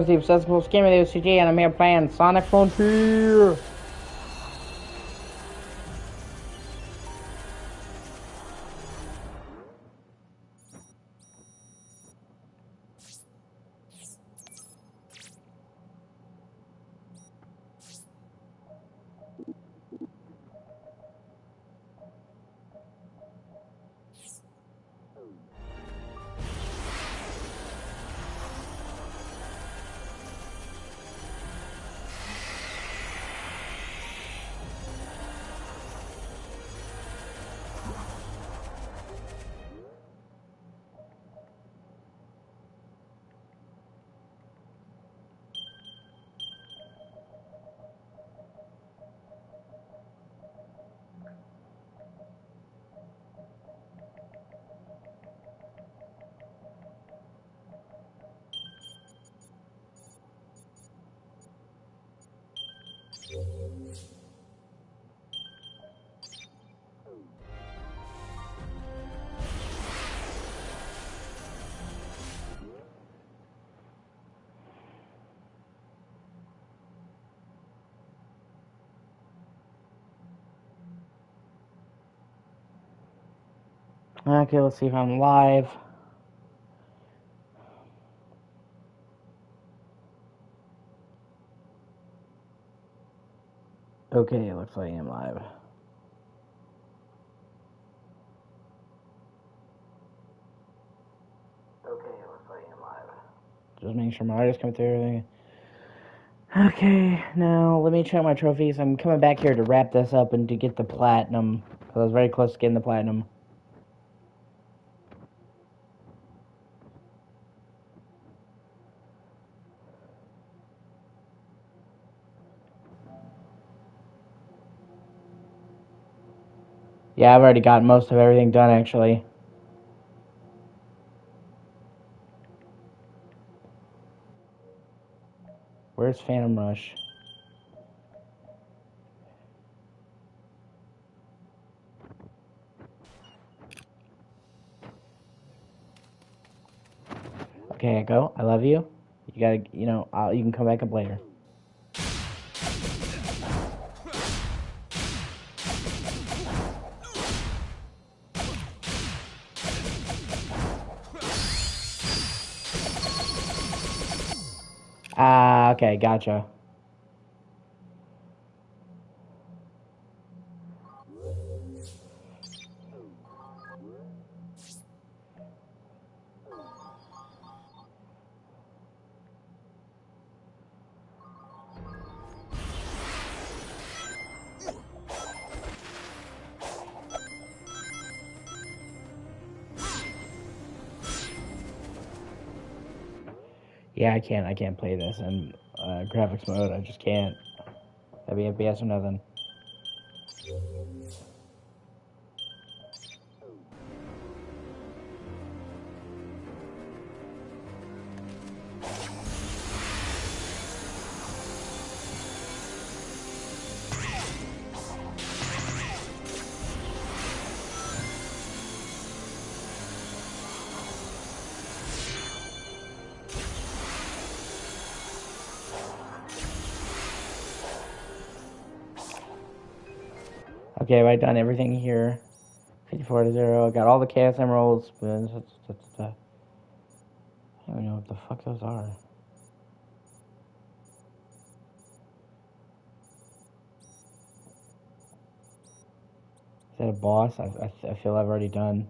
The accessible scheme of the O.C.G. and I'm here playing Sonic Frontier. Okay, let's see if I'm live. Okay, it looks like I am live. Okay, it looks like I am live. Just making sure my artists come through everything. Okay, now let me check my trophies. I'm coming back here to wrap this up and to get the platinum. Because I was very close to getting the platinum. Yeah, I've already got most of everything done, actually. Where's Phantom Rush? Okay, Echo, I love you. You gotta, you can come back up later. Ah, okay, gotcha. Yeah, I can't play this in graphics mode. I just can't. That'd be FPS or nothing. Okay, have I done everything here? 54 to 0. Got all the Chaos Emeralds. I don't even know what the fuck those are. Is that a boss? I feel I've already done.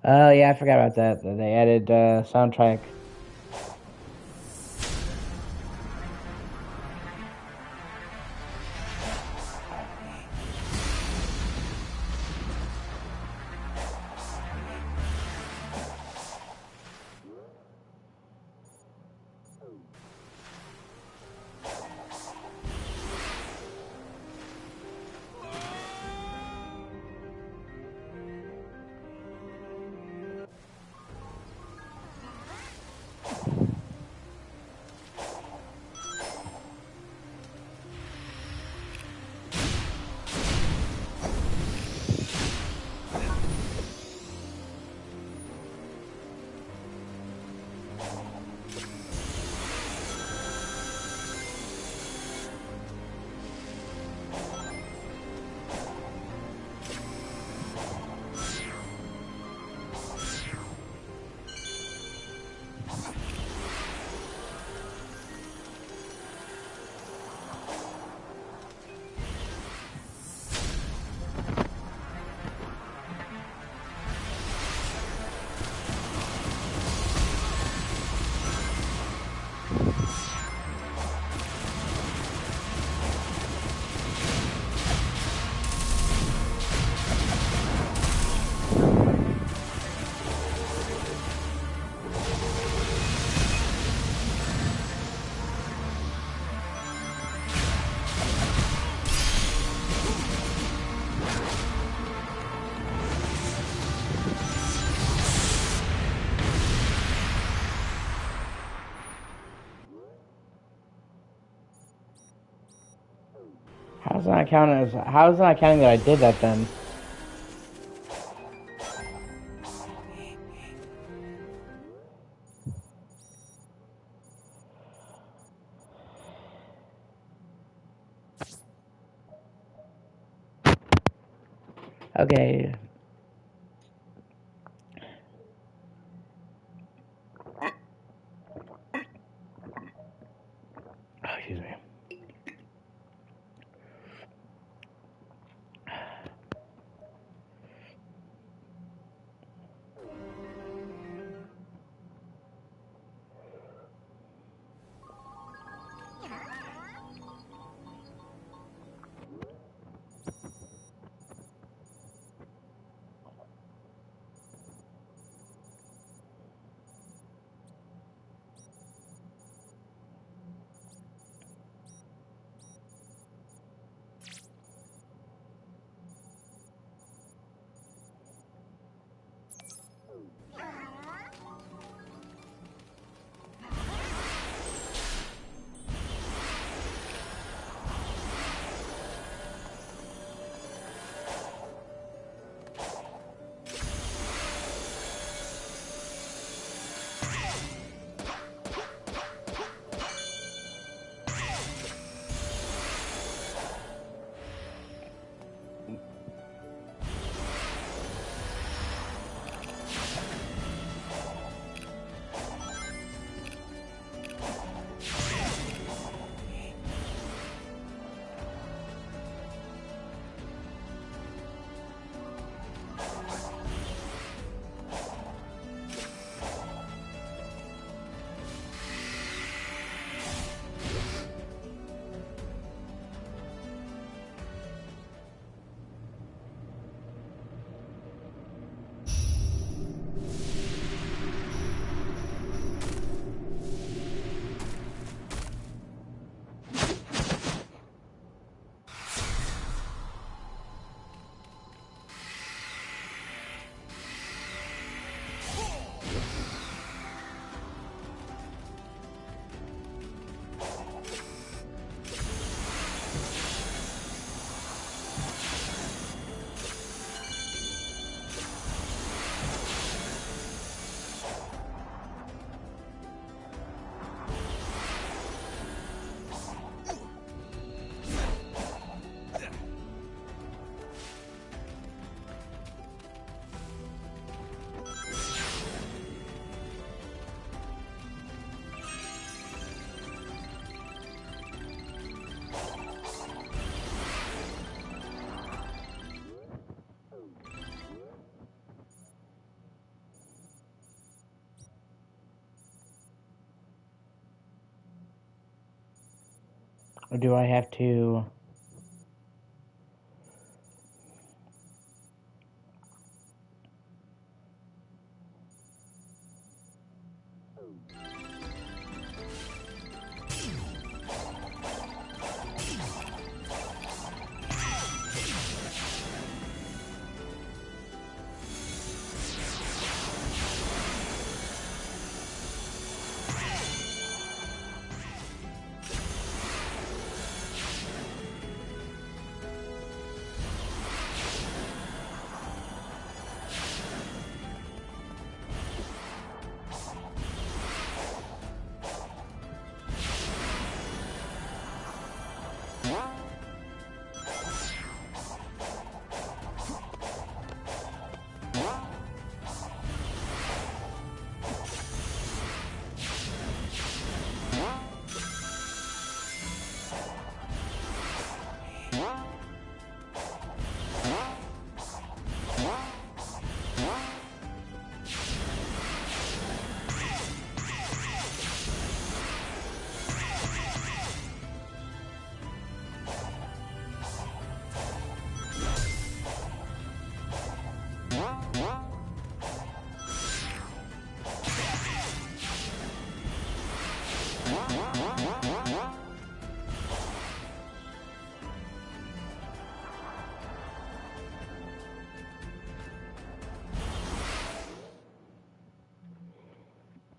Oh, yeah, I forgot about that. They added soundtrack. How's that counting that I did that then? Okay. Oh, excuse me. Or do I have to...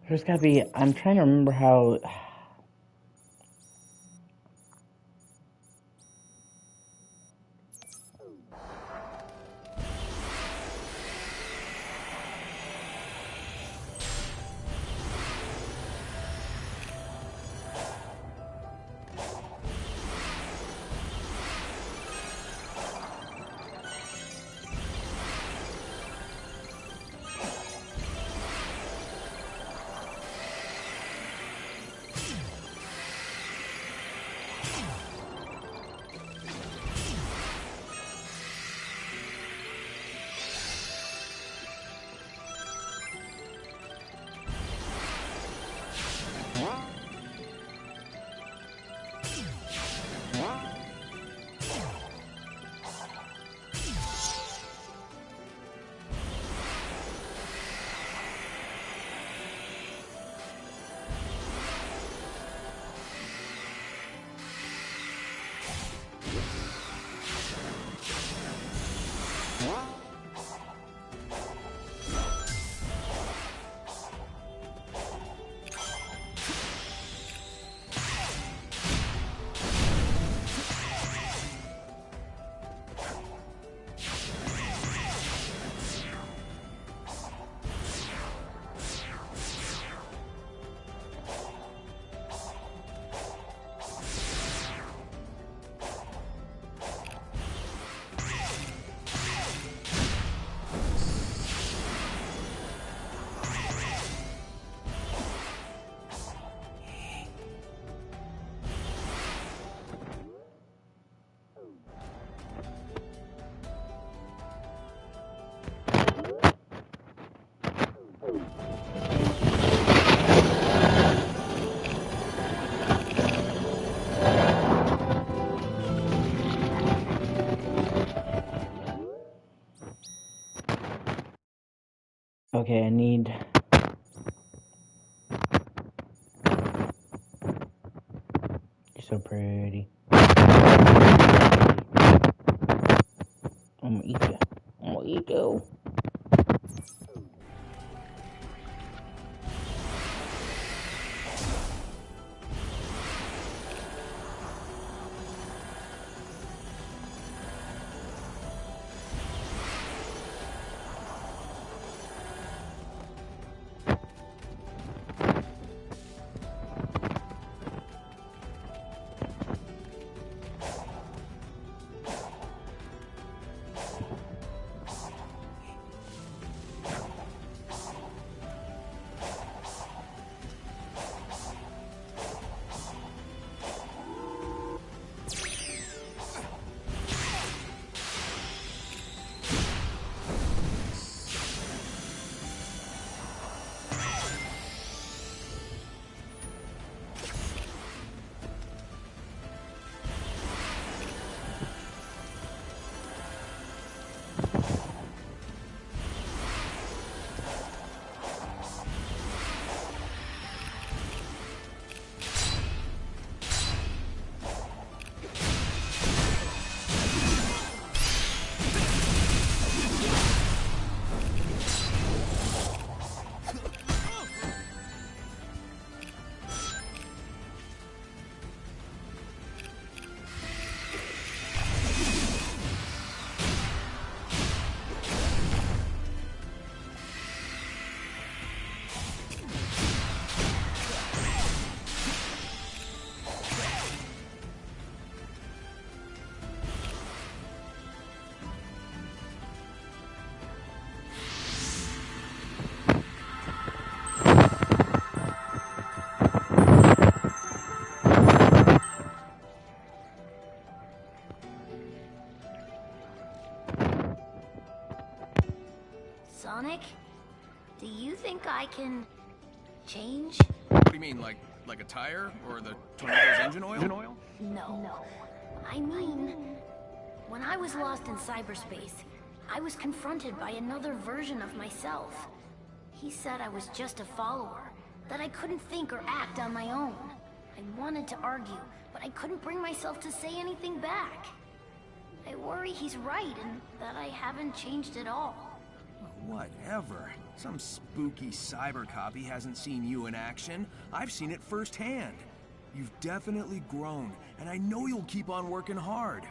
There's gotta be... I'm trying to remember how... Okay, I need... You're so pretty. I'm gonna eat you. I'm gonna eat you. Sonic, do you think I can change? What do you mean, like a tire or the tornado's engine oil? No. I mean, when I was lost in cyberspace, I was confronted by another version of myself. He said I was just a follower, that I couldn't think or act on my own. I wanted to argue, but I couldn't bring myself to say anything back. I worry he's right and that I haven't changed at all. Whatever. Some spooky cyber copy hasn't seen you in action. I've seen it firsthand. You've definitely grown, and I know you'll keep on working hard.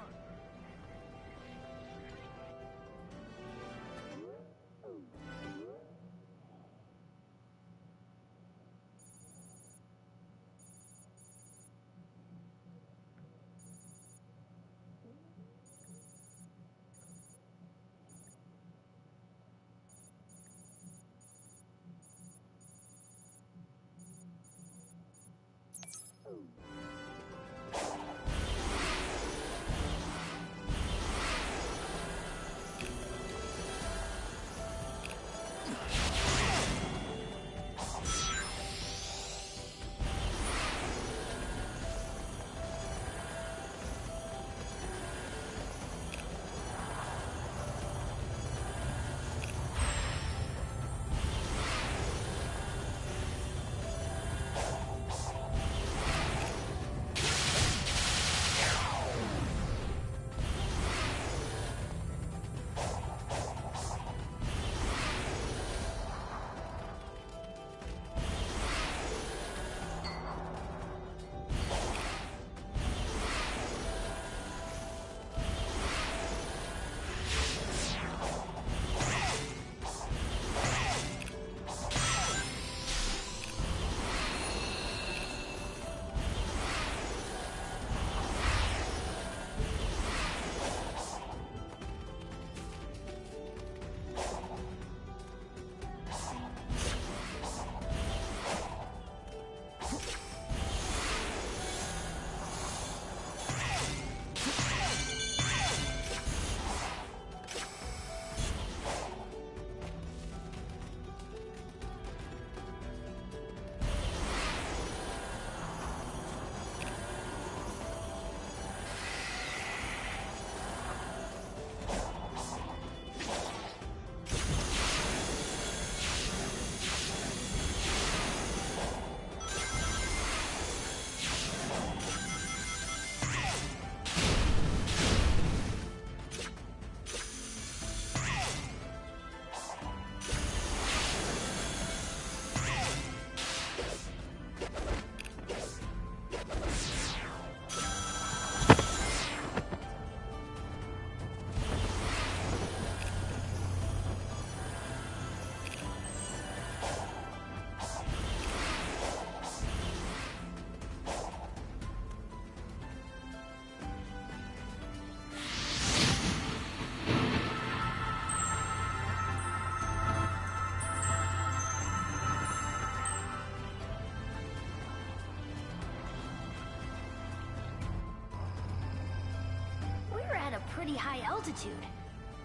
pretty high altitude.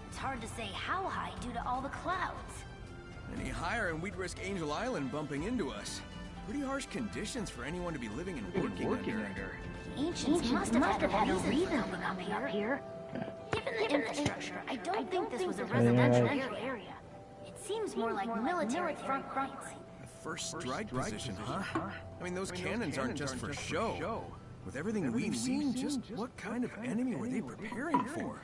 It's hard to say how high due to all the clouds. Any higher and we'd risk Angel Island bumping into us. Pretty harsh conditions for anyone to be living and working under. The ancients must have had a reason for coming up here. Given the infrastructure, I don't think this was a residential area. It seems more like military front lines. First strike position, huh? I mean, those cannons aren't just for show. With everything we've seen, just what kind of enemy were they preparing for?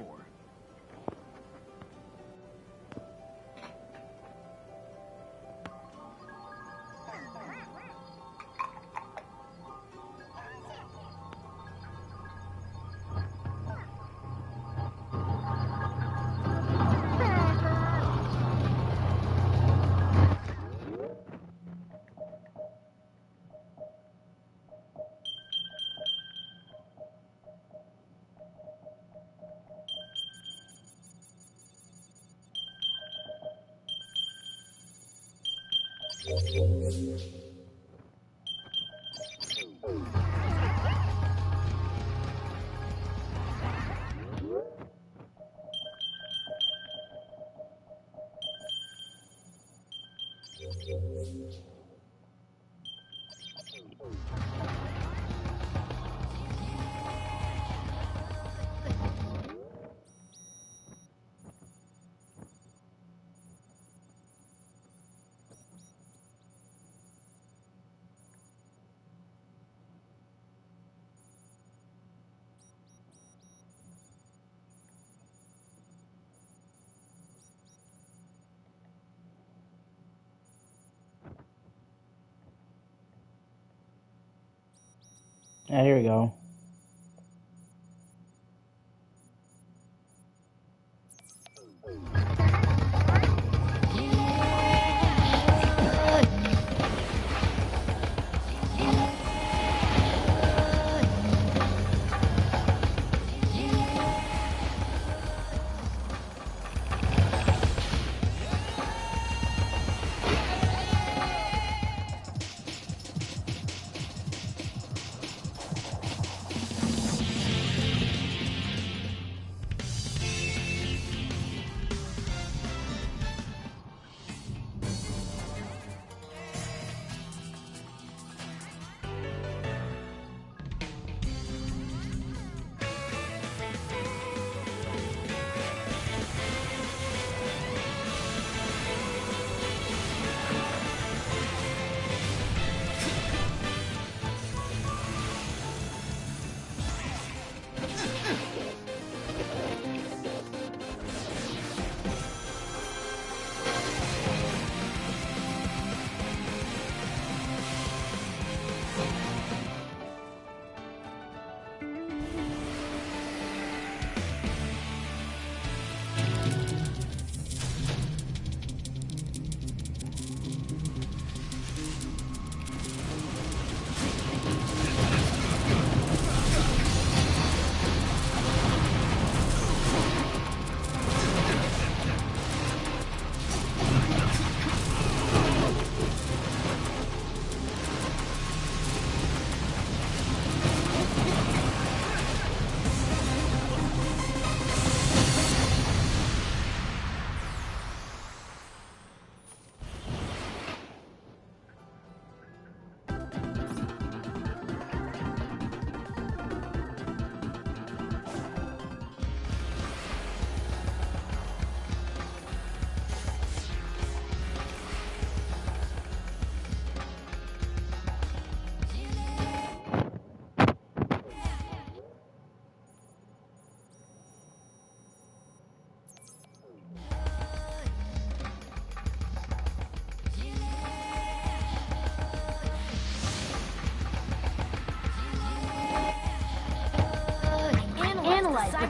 Ah, here we go.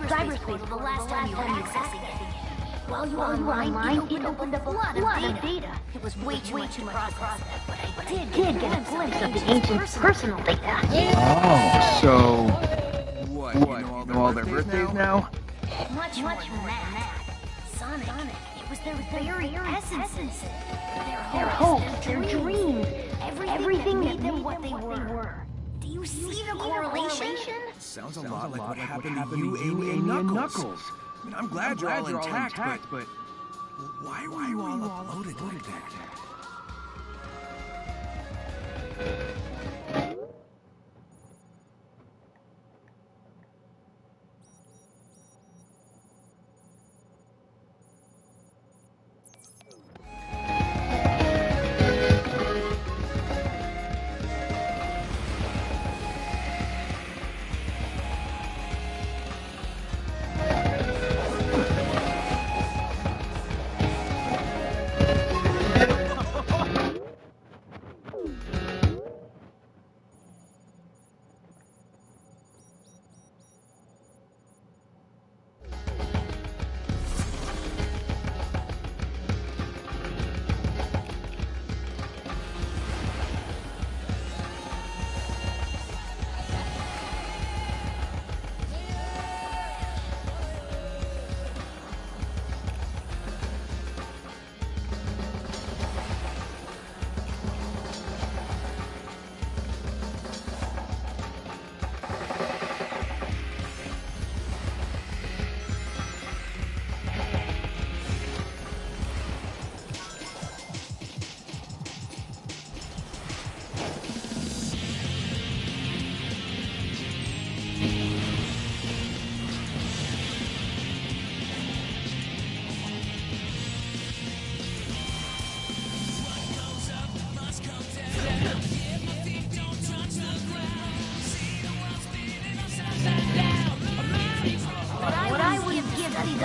Cyberspace the last time you were accessing it. While you were online, it opened up a lot of data. It was way too much to process, but I did get a glimpse of the ancients' personal data. Oh, so what? You know all their birthdays now? Much more than that. Sonic. It was their very essences. Their hopes, their dreams. Everything made them what they were. you see the correlation? Sounds a lot like what happened to you, Amy, and Knuckles. I mean, I'm glad you're all intact, but why were you all uploaded like that?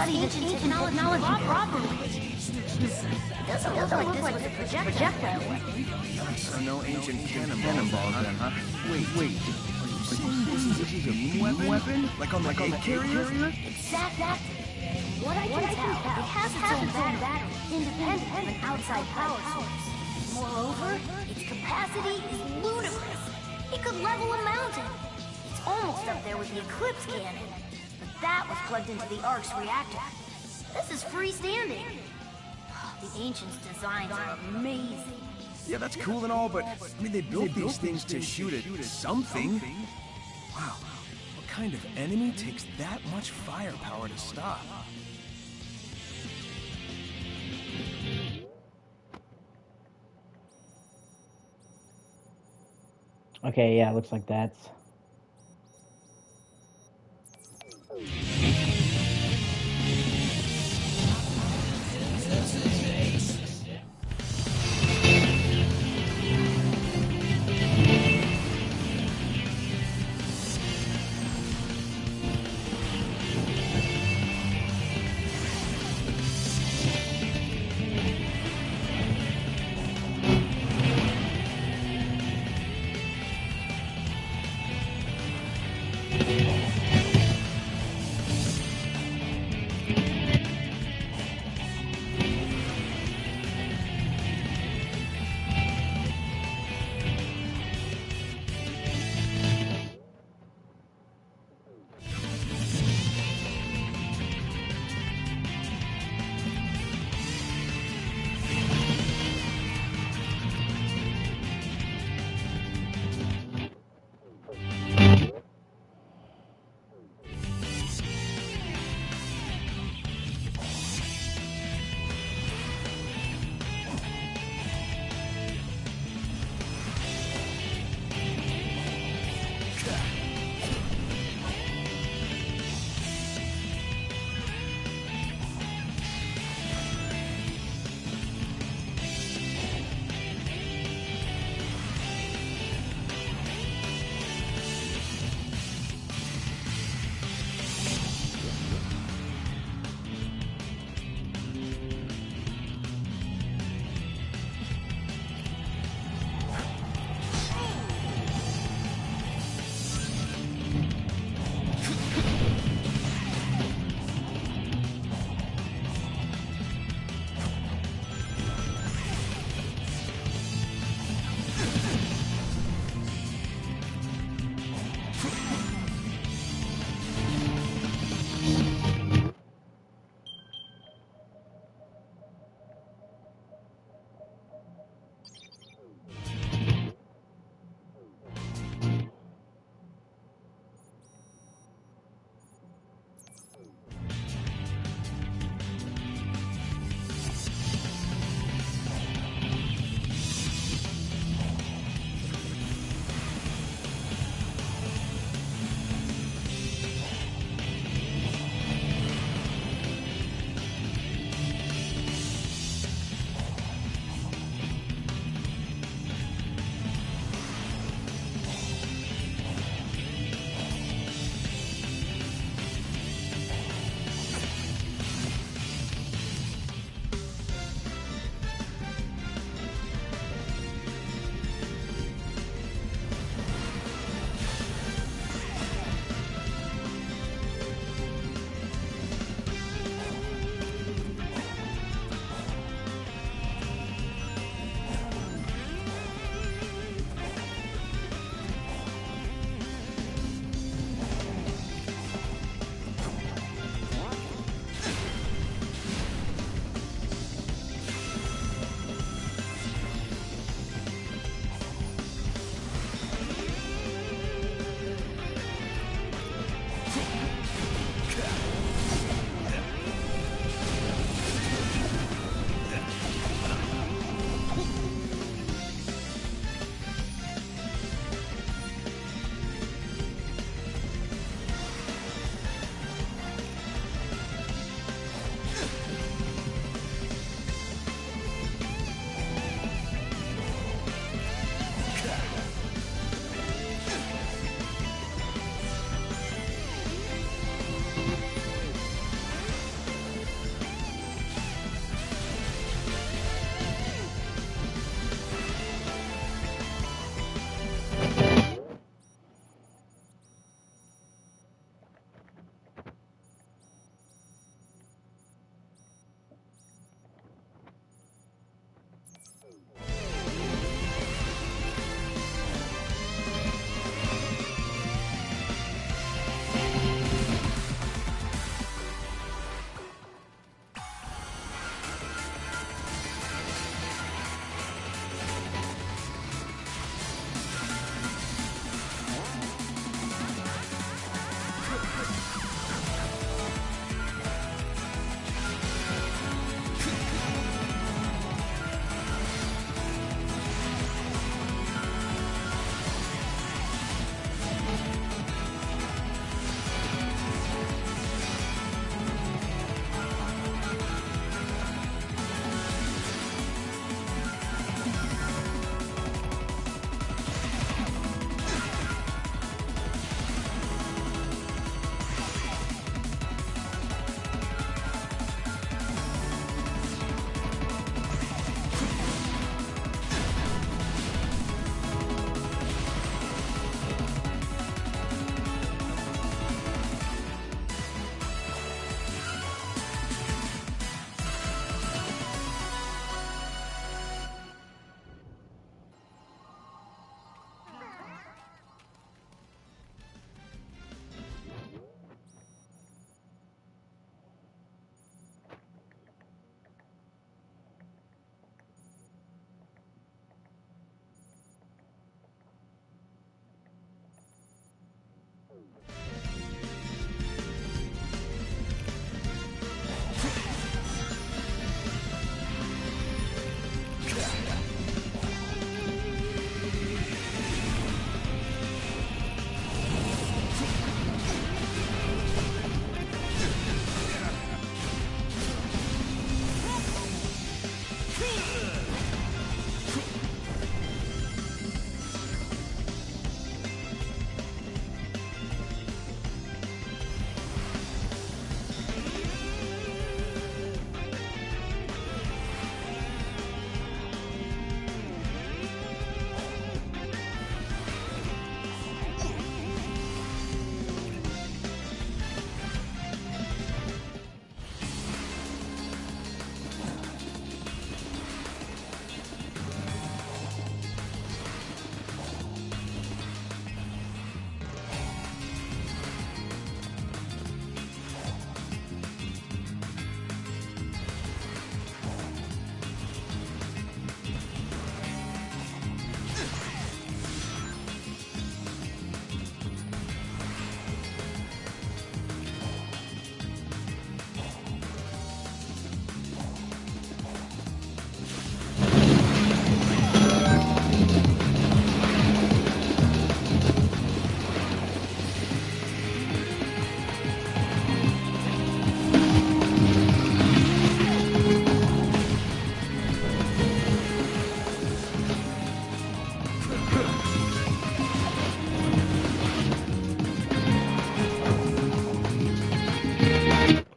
Ancient technology properly. Doesn't look like this was a projectile weapon. So no ancient cannonballs then, huh? Wait. Are you saying this is a beam weapon? Like on the egg carrier? Exactly. What I can tell, it has its own battery, independent of an outside power source. Moreover, its capacity is ludicrous. It could level a mountain. It's almost up there with the Eclipse cannon. But that was plugged into the Ark's reactor. This is freestanding. The Ancients' designs are amazing. Yeah, that's cool and all, but I mean, they built these things to shoot at something. Wow, what kind of enemy takes that much firepower to stop? Okay, yeah, looks like that's...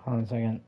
Hold on a second.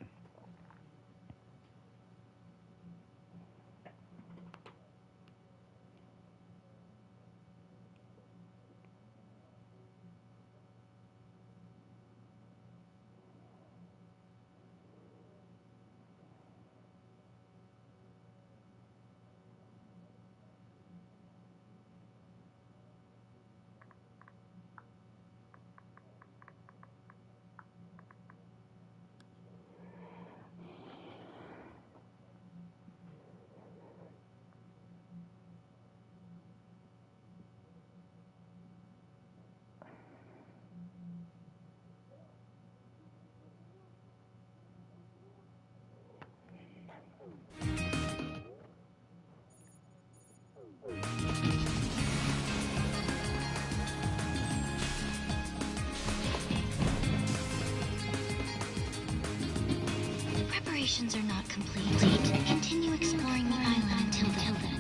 Preparations are not complete. Continue exploring the island until then.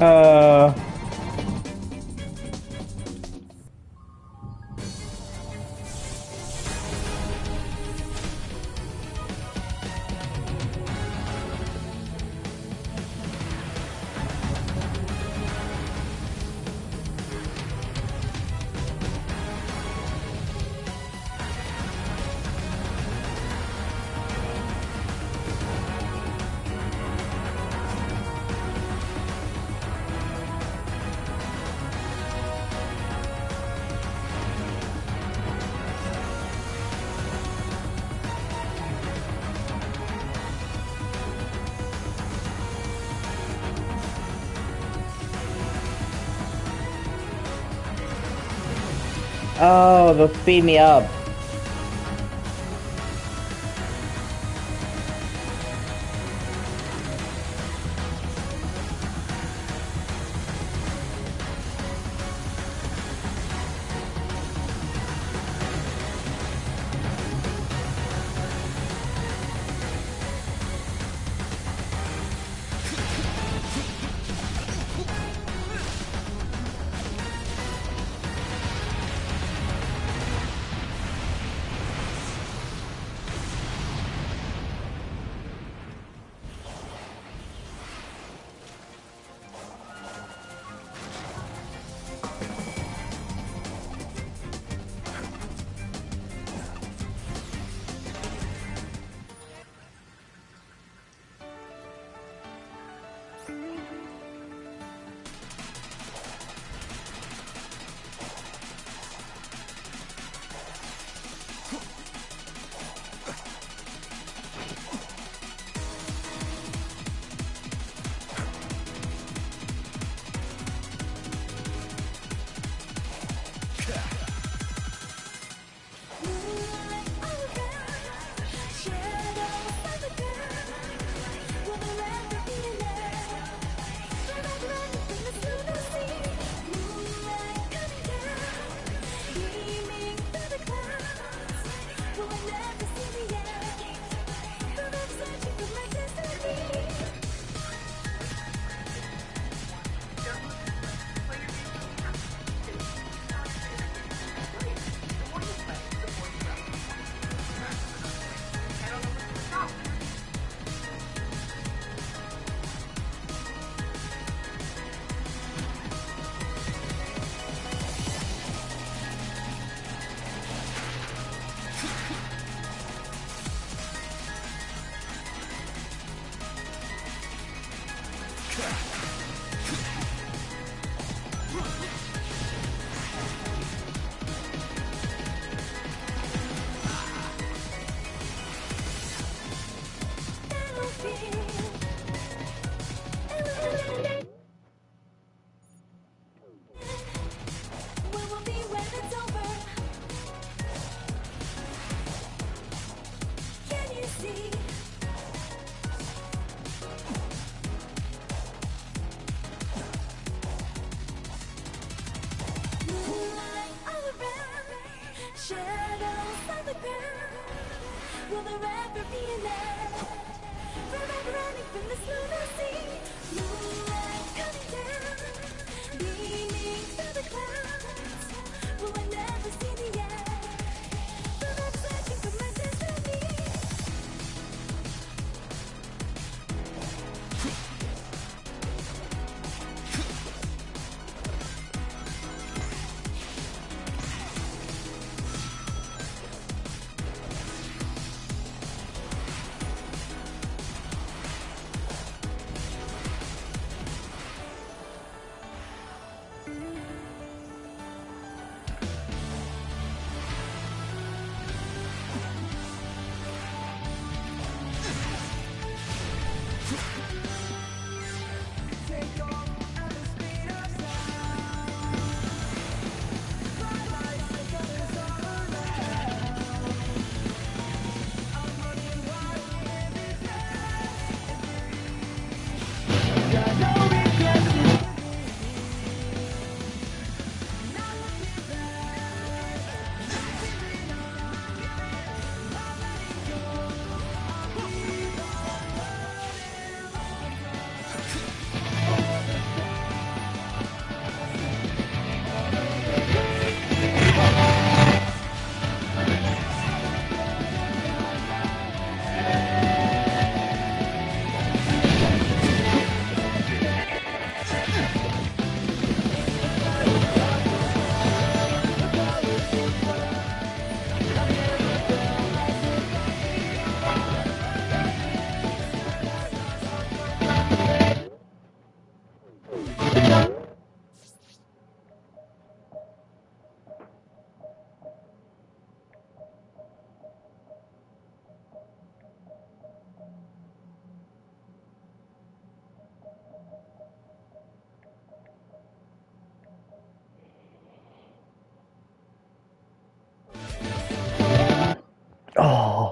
Uh. Oh, they'll speed me up. Will there ever be an end? Forever running from this lunar sea. Moonlight coming down, beaming through the clouds. Will I never see the end? Forever searching for my destiny.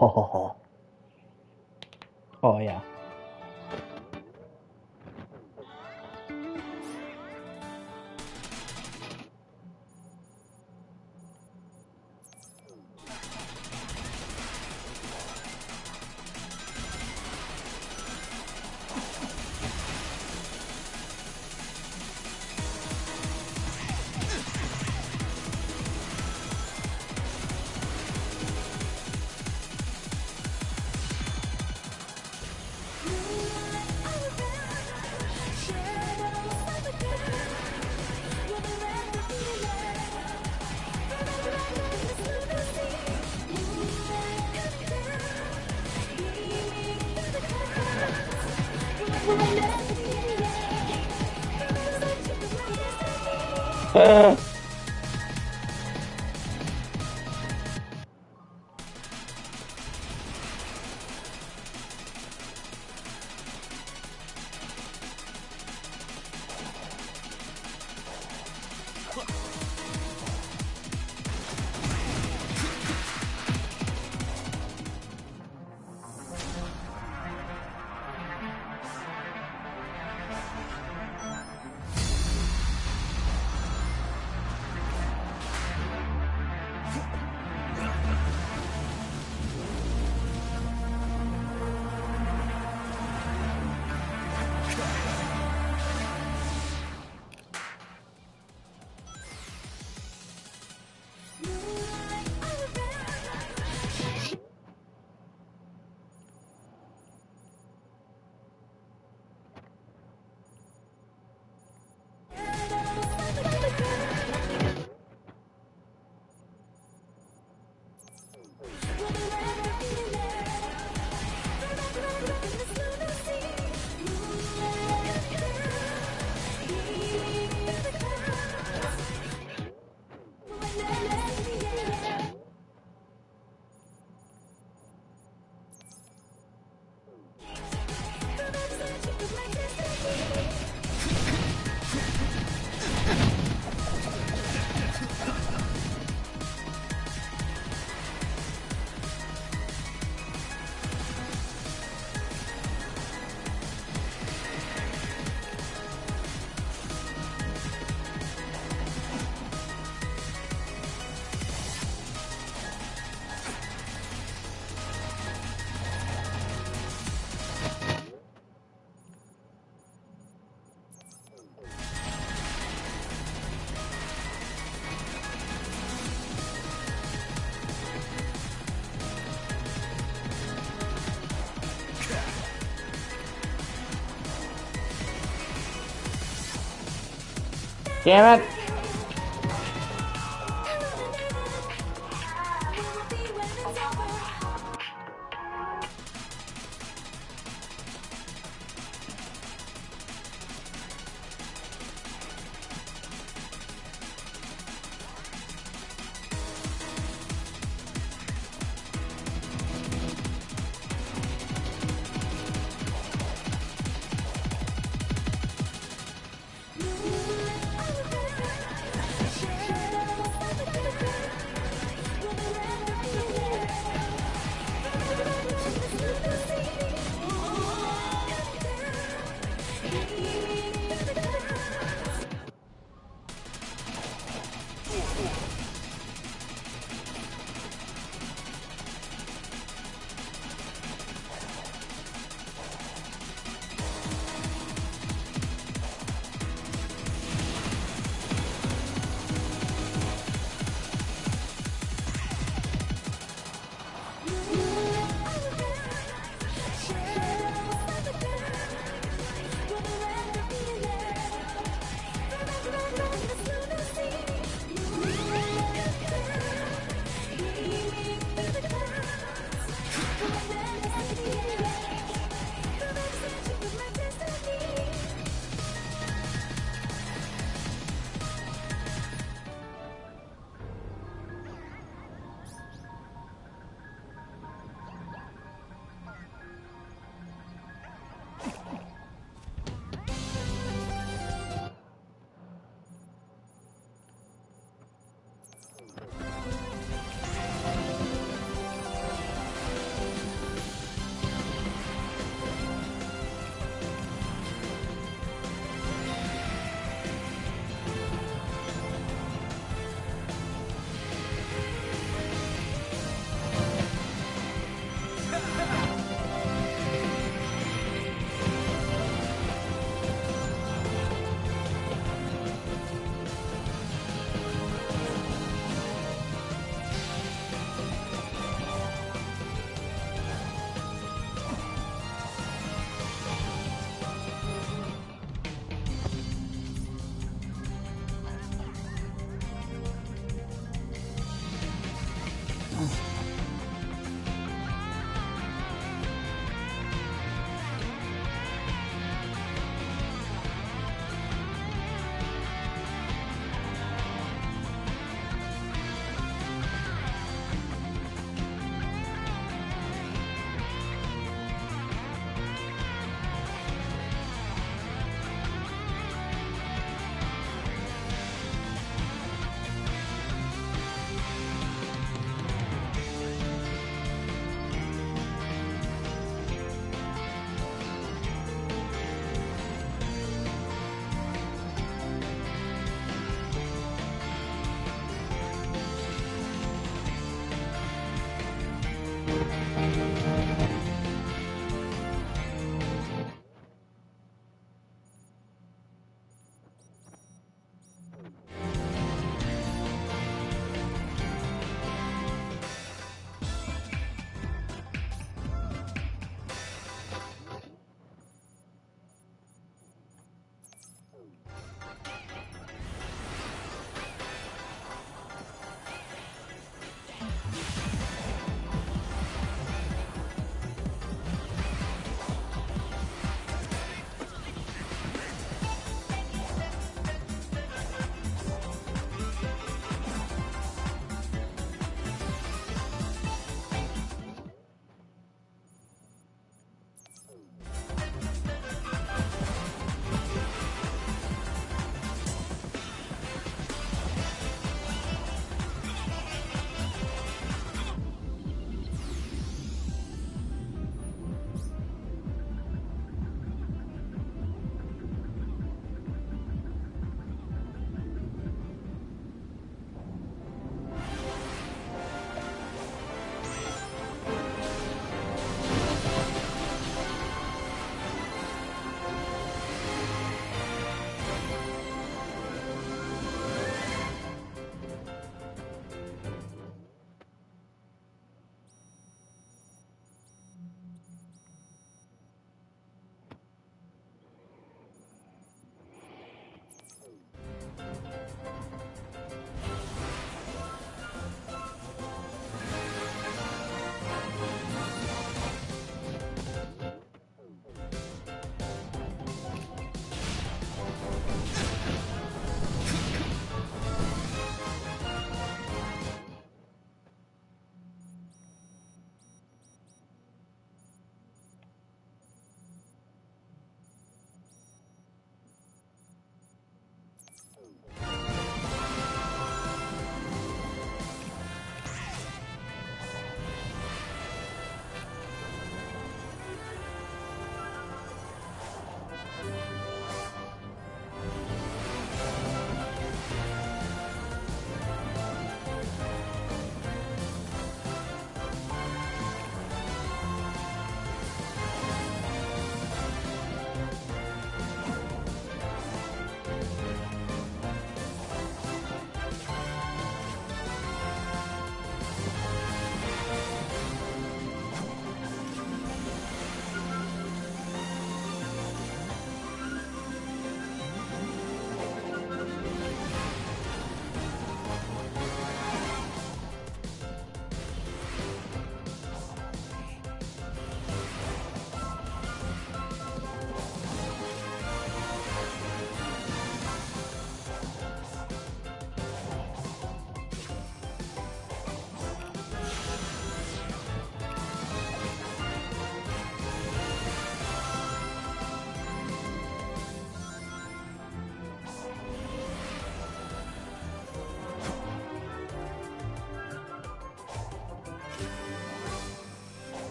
Oh, oh yeah. Damn it!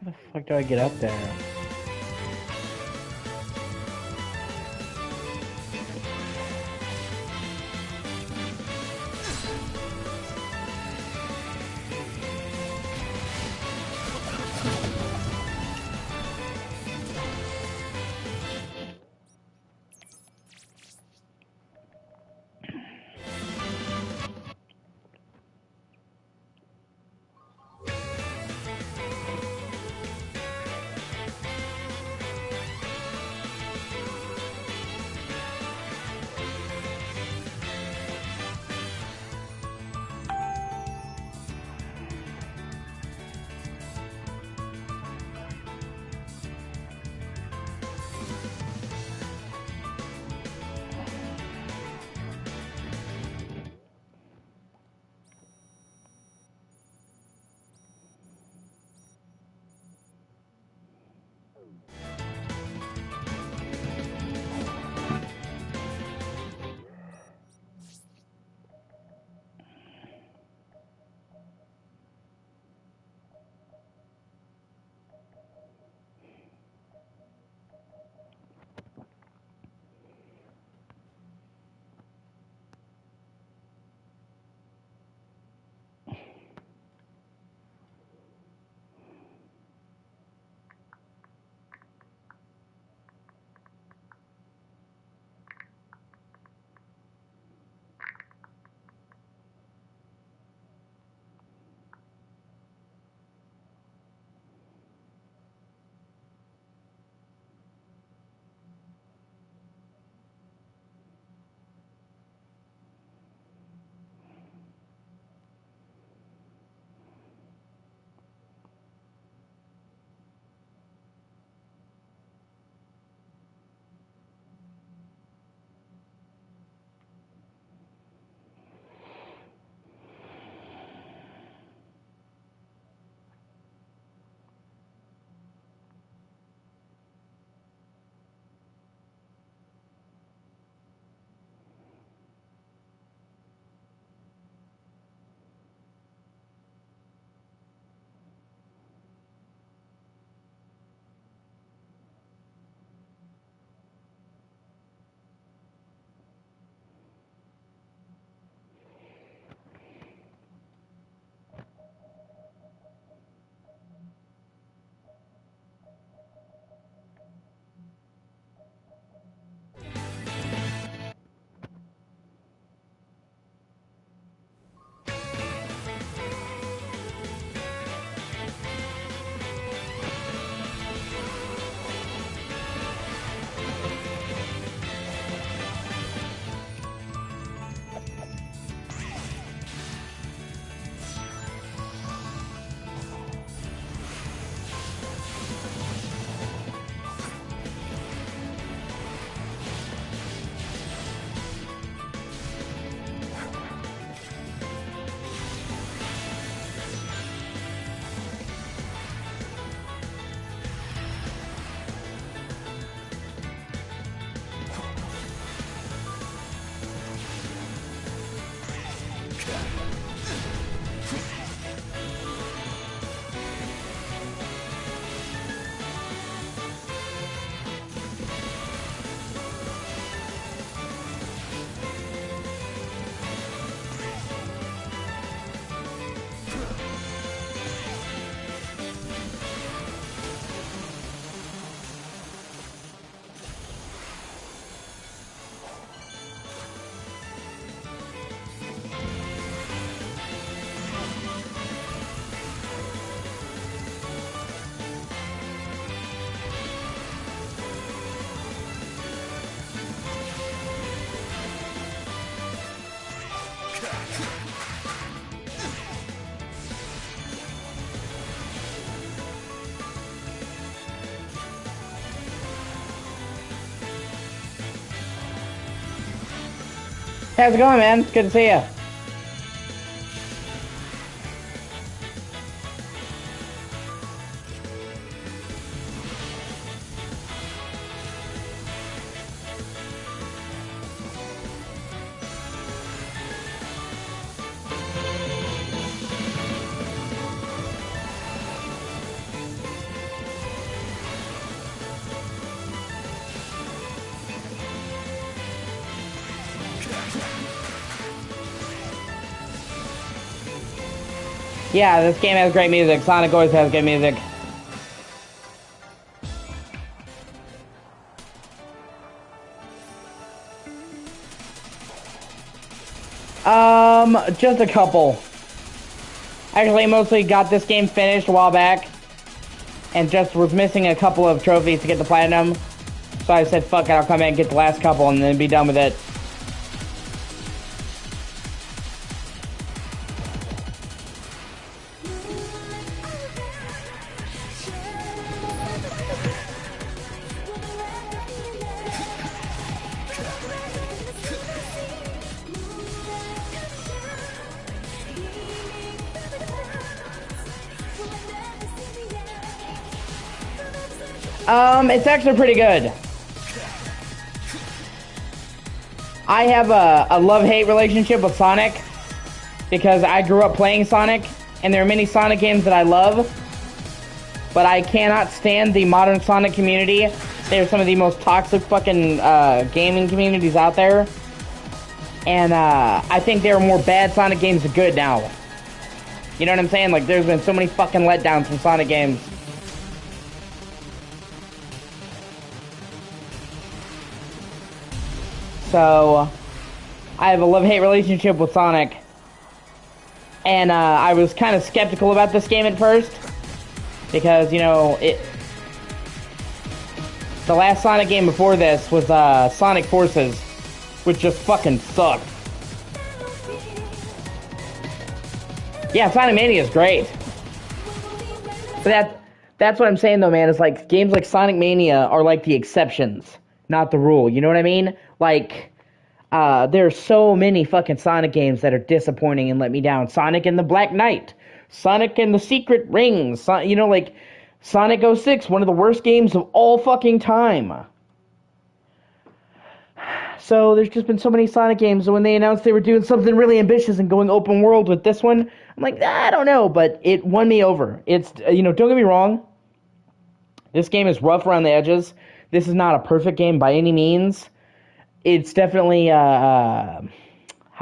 the fuck do I get up there? How's it going, man? Good to see you. Yeah, this game has great music. Sonic always has good music. Just a couple. Actually, mostly got this game finished a while back, and just was missing a couple of trophies to get the platinum. So I said, fuck it, I'll come in and get the last couple and then be done with it. It's actually pretty good. I have a love-hate relationship with Sonic because I grew up playing Sonic, and there are many Sonic games that I love, but I cannot stand the modern Sonic community. They're some of the most toxic fucking gaming communities out there, and I think there are more bad Sonic games than good now. You know what I'm saying? Like, there's been so many fucking letdowns from Sonic games. So, I have a love-hate relationship with Sonic. And, I was kind of skeptical about this game at first. Because, you know, the last Sonic game before this was, Sonic Forces. Which just fucking sucked. Yeah, Sonic Mania is great. But that's what I'm saying, though, man. Is like, games like Sonic Mania are like the exceptions, not the rule. You know what I mean? Like, there's so many fucking Sonic games that are disappointing and let me down. Sonic and the Black Knight, Sonic and the Secret Rings, you know, like, Sonic 06, one of the worst games of all fucking time. So, there's just been so many Sonic games, and when they announced they were doing something really ambitious and going open world with this one, I'm like, I don't know, but it won me over. It's, you know, don't get me wrong, this game is rough around the edges. This is not a perfect game by any means. It's definitely, how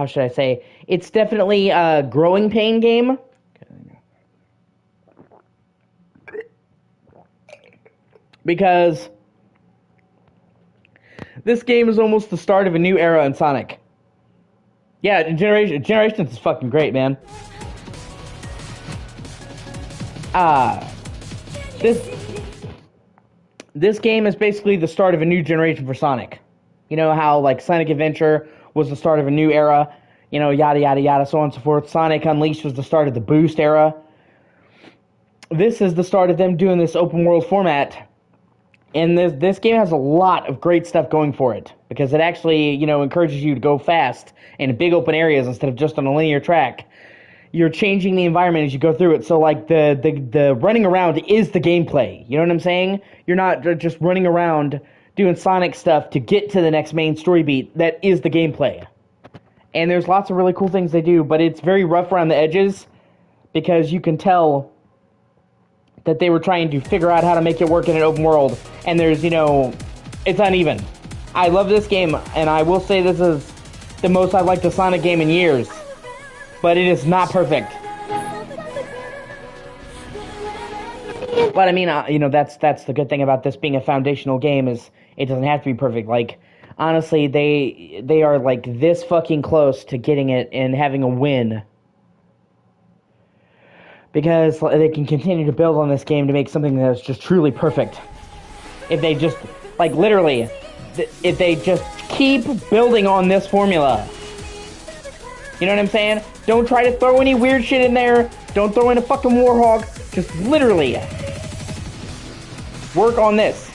should I say? It's definitely a growing pain game. Because this game is almost the start of a new era in Sonic. Yeah, Generations is fucking great, man. This game is basically the start of a new generation for Sonic. You know how, like, Sonic Adventure was the start of a new era, you know, yada, yada, yada, so on and so forth. Sonic Unleashed was the start of the Boost era. This is the start of them doing this open world format. And this game has a lot of great stuff going for it. Because it actually, you know, encourages you to go fast in big open areas instead of just on a linear track. You're changing the environment as you go through it. So, like, the running around is the gameplay. You know what I'm saying? You're not just running around doing Sonic stuff to get to the next main story beat. That is the gameplay. And there's lots of really cool things they do, but it's very rough around the edges because you can tell that they were trying to figure out how to make it work in an open world. And there's, you know, it's uneven. I love this game, and I will say this is the most I've liked a Sonic game in years. But it is not perfect. But I mean, you know, that's the good thing about this being a foundational game is it doesn't have to be perfect. Like, honestly, they are like this fucking close to getting it and having a win. Because they can continue to build on this game to make something that's just truly perfect. If they just, like, literally, if they just keep building on this formula. You know what I'm saying? Don't try to throw any weird shit in there. Don't throw in a fucking Warhawk. Just literally work on this.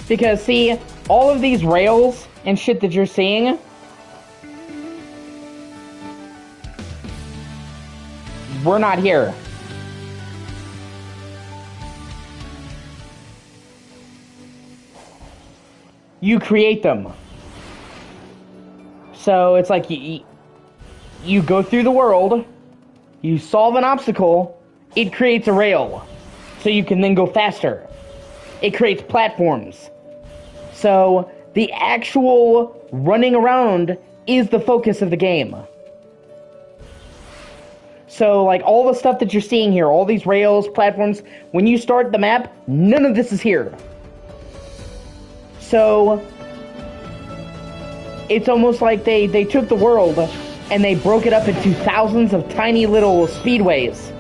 Because, see, all of these rails and shit that you're seeing, we're not here. You create them. So it's like you go through the world, You solve an obstacle, it creates a rail, so you can then go faster. It creates platforms. So the actual running around is the focus of the game. So, like, all the stuff that you're seeing here, all these rails, platforms, when you start the map, none of this is here. So, it's almost like they took the world and they broke it up into thousands of tiny little speedways.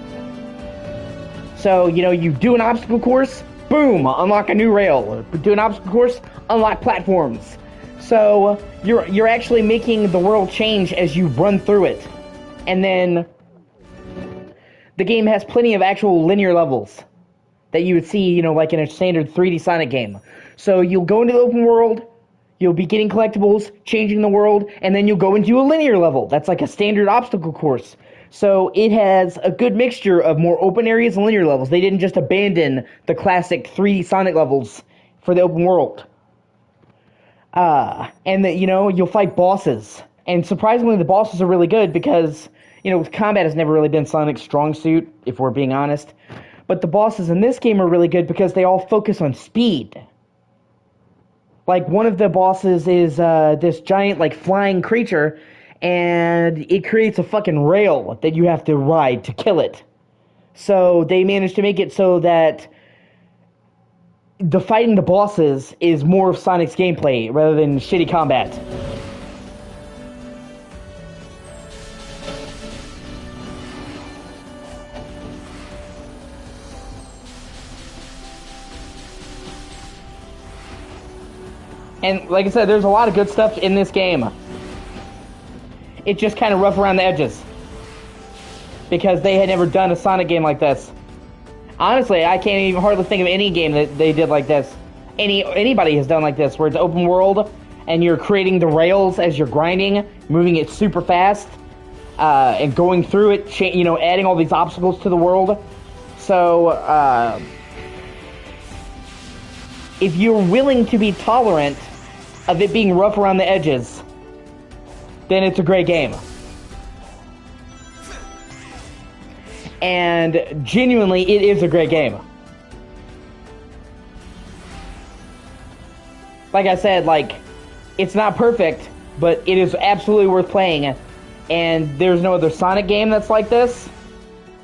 So, you know, you do an obstacle course, boom, unlock a new rail. Do an obstacle course, unlock platforms. So, you're actually making the world change as you run through it. And then the game has plenty of actual linear levels that you would see, you know, like in a standard 3D Sonic game. So you'll go into the open world, you'll be getting collectibles, changing the world, and then you'll go into a linear level. That's like a standard obstacle course. So it has a good mixture of more open areas and linear levels. They didn't just abandon the classic 3D Sonic levels for the open world. And that, you know, you'll fight bosses. And surprisingly, the bosses are really good because, you know, combat has never really been Sonic's strong suit, if we're being honest. But the bosses in this game are really good because they all focus on speed. Like, one of the bosses is this giant, like, flying creature, and it creates a fucking rail that you have to ride to kill it. So they managed to make it so that the fighting the bosses is more of Sonic's gameplay rather than shitty combat. And like I said, there's a lot of good stuff in this game. It's just kind of rough around the edges. Because they had never done a Sonic game like this. Honestly, I can't even hardly think of any game that they did like this. Anybody has done like this, where it's open world, and you're creating the rails as you're grinding, moving it super fast, and going through it, you know, adding all these obstacles to the world. So, if you're willing to be tolerant of it being rough around the edges, then it's a great game. And genuinely, it is a great game. Like I said, like, it's not perfect, but it is absolutely worth playing. And there's no other Sonic game that's like this,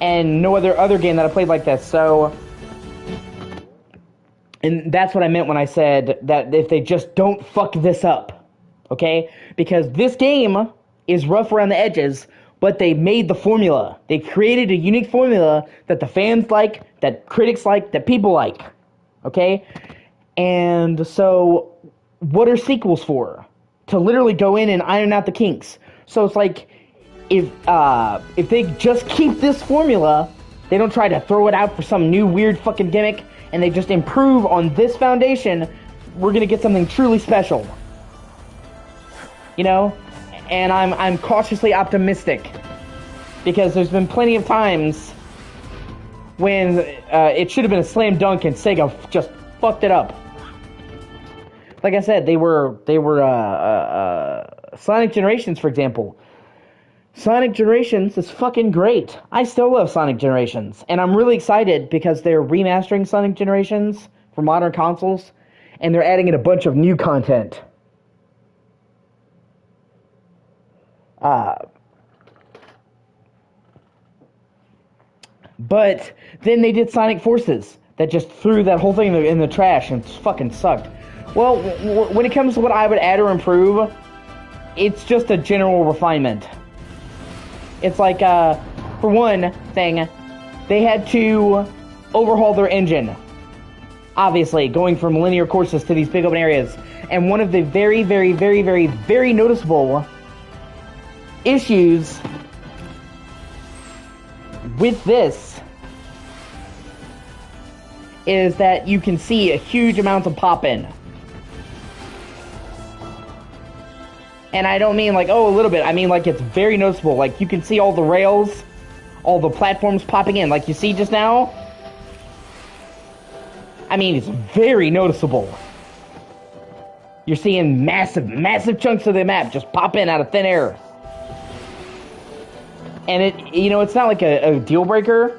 and no other game that I played like this. So, and that's what I meant when I said that if they just don't fuck this up, okay? Because this game is rough around the edges, but they made the formula. They created a unique formula that the fans like, that critics like, that people like, okay? And so, what are sequels for? To literally go in and iron out the kinks. So it's like, if they just keep this formula, they don't try to throw it out for some new weird fucking gimmick, and they just improve on this foundation, we're gonna get something truly special. You know? And I'm cautiously optimistic. Because there's been plenty of times when it should have been a slam dunk and Sega just fucked it up. Like I said, they were Sonic Generations, for example. Sonic Generations is fucking great. I still love Sonic Generations. And I'm really excited because they're remastering Sonic Generations for modern consoles. And they're adding in a bunch of new content. But then they did Sonic Forces. That just threw that whole thing in the trash and fucking sucked. Well, when it comes to what I would add or improve, it's just a general refinement. It's like, for one thing, they had to overhaul their engine. Obviously, going from linear courses to these big open areas. And one of the very, very, very, very, very noticeable issues with this is that you can see a huge amount of pop-in. And I don't mean like, oh, a little bit. I mean like it's very noticeable. Like you can see all the rails, all the platforms popping in. Like you see just now. I mean, it's very noticeable. You're seeing massive, massive chunks of the map just pop in out of thin air. And it's not like a deal breaker,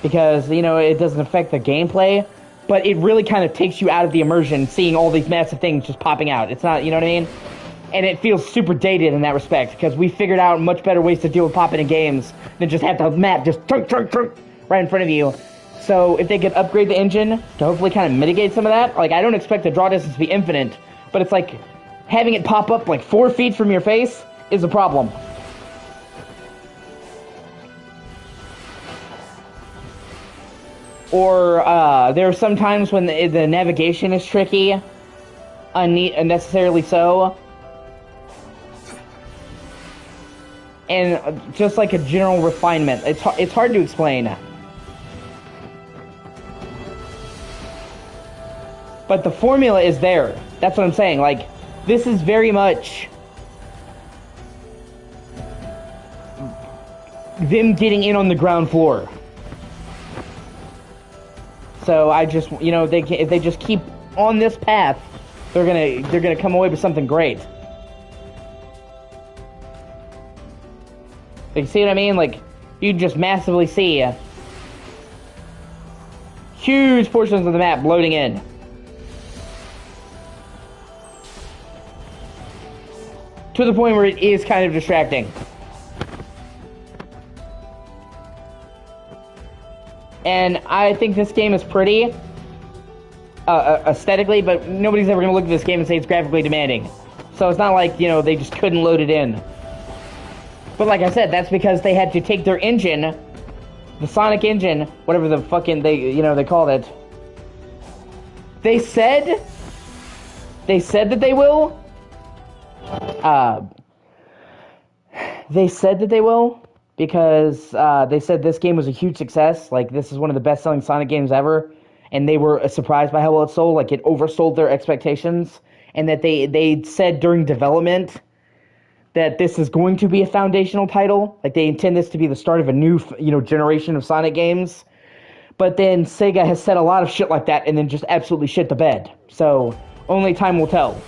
because, it doesn't affect the gameplay, but it really kind of takes you out of the immersion, seeing all these massive things just popping out. It's not, you know what I mean? And it feels super dated in that respect, because we figured out much better ways to deal with popping in games than just have the map just right in front of you. So if they could upgrade the engine to hopefully kind of mitigate some of that, like, I don't expect the draw distance to be infinite, but it's like having it pop up like 4 feet from your face is a problem. Or there are some times when the navigation is tricky, unnecessarily so. And just like a general refinement. It's hard to explain. But the formula is there. That's what I'm saying. Like, this is very much them getting in on the ground floor. So I just, if they just keep on this path, they're gonna come away with something great. Like, see what I mean? Like, you just massively see huge portions of the map loading in. To the point where it is kind of distracting. And I think this game is pretty, aesthetically, but nobody's ever going to look at this game and say it's graphically demanding. So it's not like, they just couldn't load it in. But like I said, that's because they had to take their engine, the Sonic engine, whatever the fucking, they called it. They said that they will. They said that they will, because they said this game was a huge success. Like, this is one of the best-selling Sonic games ever, and they were surprised by how well it sold. Like, it oversold their expectations, and that they said during development that this is going to be a foundational title. Like, they intend this to be the start of a new, generation of Sonic games. But then Sega has said a lot of shit like that and then just absolutely shit the bed. So, only time will tell.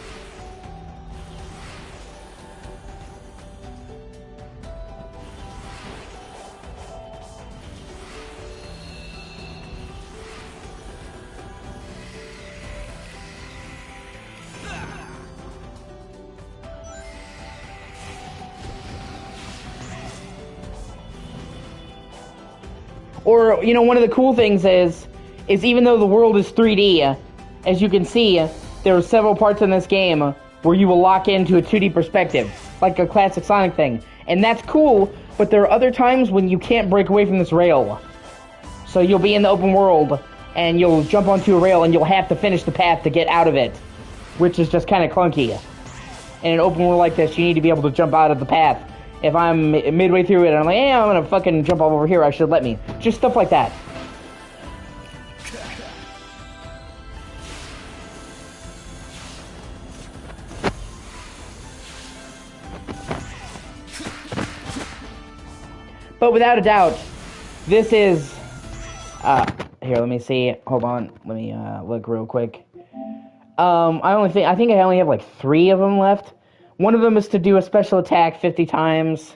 Or, one of the cool things is even though the world is 3D, as you can see, there are several parts in this game where you will lock into a 2D perspective, like a classic Sonic thing. And that's cool, but there are other times when you can't break away from this rail. So you'll be in the open world, and you'll jump onto a rail, and you'll have to finish the path to get out of it, which is just kind of clunky. In an open world like this, you need to be able to jump out of the path. If I'm midway through it and I'm like, hey, I'm gonna fucking jump over here, I should let me. Just stuff like that. But without a doubt, this is... here, let me see. Hold on. Let me look real quick. I think I only have like 3 of them left. One of them is to do a special attack 50 times,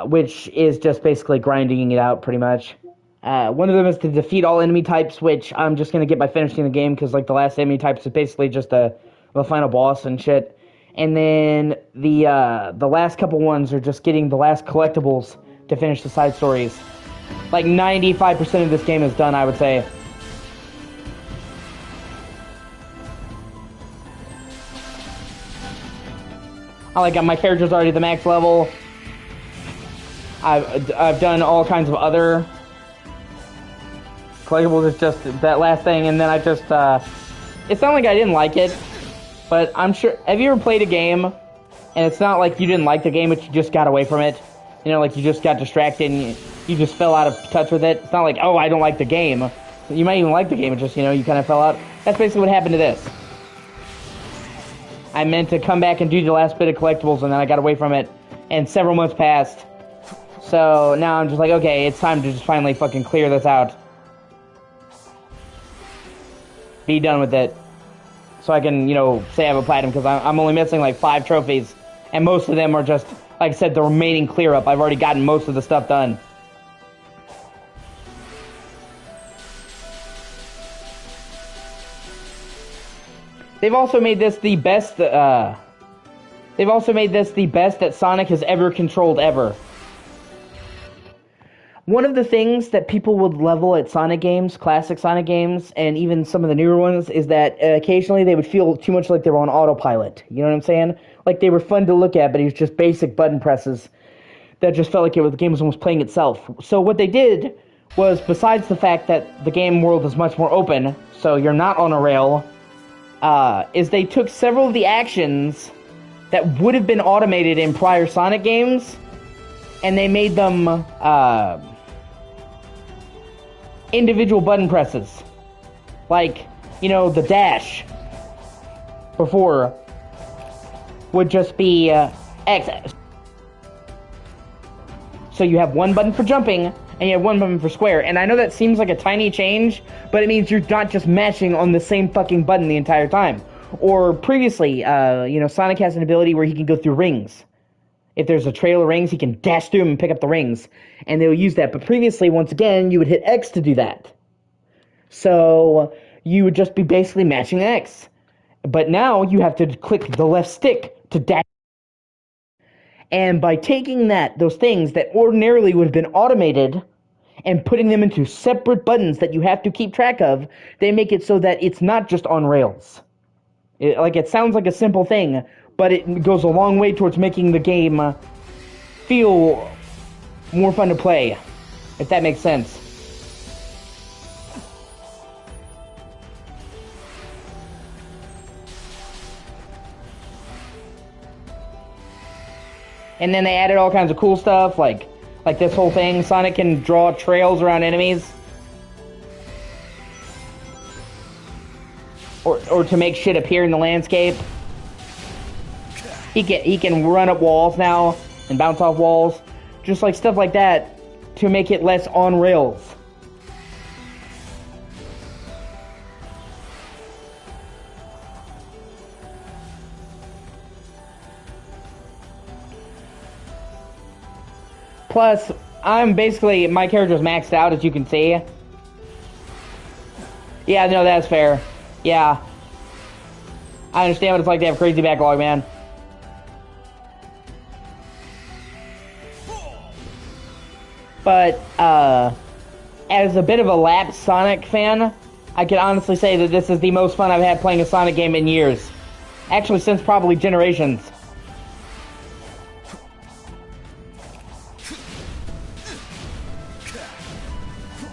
which is just basically grinding it out, pretty much. One of them is to defeat all enemy types, which I'm just going to get by finishing the game, because like the last enemy types is basically just the final boss and shit. And then the last couple ones are just getting the last collectibles to finish the side stories. Like 95% of this game is done, I would say. My character's already at the max level. I've done all kinds of other collectibles. It's just that last thing, and then I just it's not like I didn't like it, but I'm sure. Have you ever played a game, and it's not like you didn't like the game, but you just got away from it? Like you just got distracted and you just fell out of touch with it. It's not like, oh, I don't like the game. You might even like the game, it's just, you kind of fell out. That's basically what happened to this. I meant to come back and do the last bit of collectibles, and then I got away from it, and several months passed. So now I'm just like, okay, it's time to just finally fucking clear this out. Be done with it. So I can, say I have a platinum, because I'm only missing like 5 trophies, And most of them are just, like I said, the remaining clear up. I've already gotten most of the stuff done. They've also made this the best, that Sonic has ever controlled ever. One of the things that people would level at Sonic games, classic Sonic games, and even some of the newer ones, is that occasionally they would feel too much like they were on autopilot. You know what I'm saying? Like they were fun to look at, but it was just basic button presses that just felt like the game was almost playing itself. So what they did was, besides the fact that the game world is much more open, so you're not on a rail, is they took several of the actions that would have been automated in prior Sonic games, and they made them individual button presses. Like, you know, the dash before would just be X. So you have one button for jumping, and you have one button for square. And I know that seems like a tiny change, but it means you're not just mashing on the same fucking button the entire time. Or previously, you know, Sonic has an ability where he can go through rings. If there's a trail of rings, he can dash through them and pick up the rings. And they'll use that. But previously, once again, you would hit X to do that. So you would just be basically matching X. But now you have to click the left stick to dash. And by taking those things that ordinarily would have been automated and putting them into separate buttons that you have to keep track of, they make it so that it's not just on rails. It sounds like a simple thing, but it goes a long way towards making the game feel more fun to play, if that makes sense. And then they added all kinds of cool stuff, like this whole thing. Sonic can draw trails around enemies. Or to make shit appear in the landscape. He can run up walls now and bounce off walls. Just like stuff like that to make it less on rails. Plus, my character's maxed out, as you can see. Yeah, no, that's fair. Yeah. I understand what it's like to have crazy backlog, man. But, as a bit of a lapsed Sonic fan, I can honestly say that this is the most fun I've had playing a Sonic game in years. Actually, since probably Generations.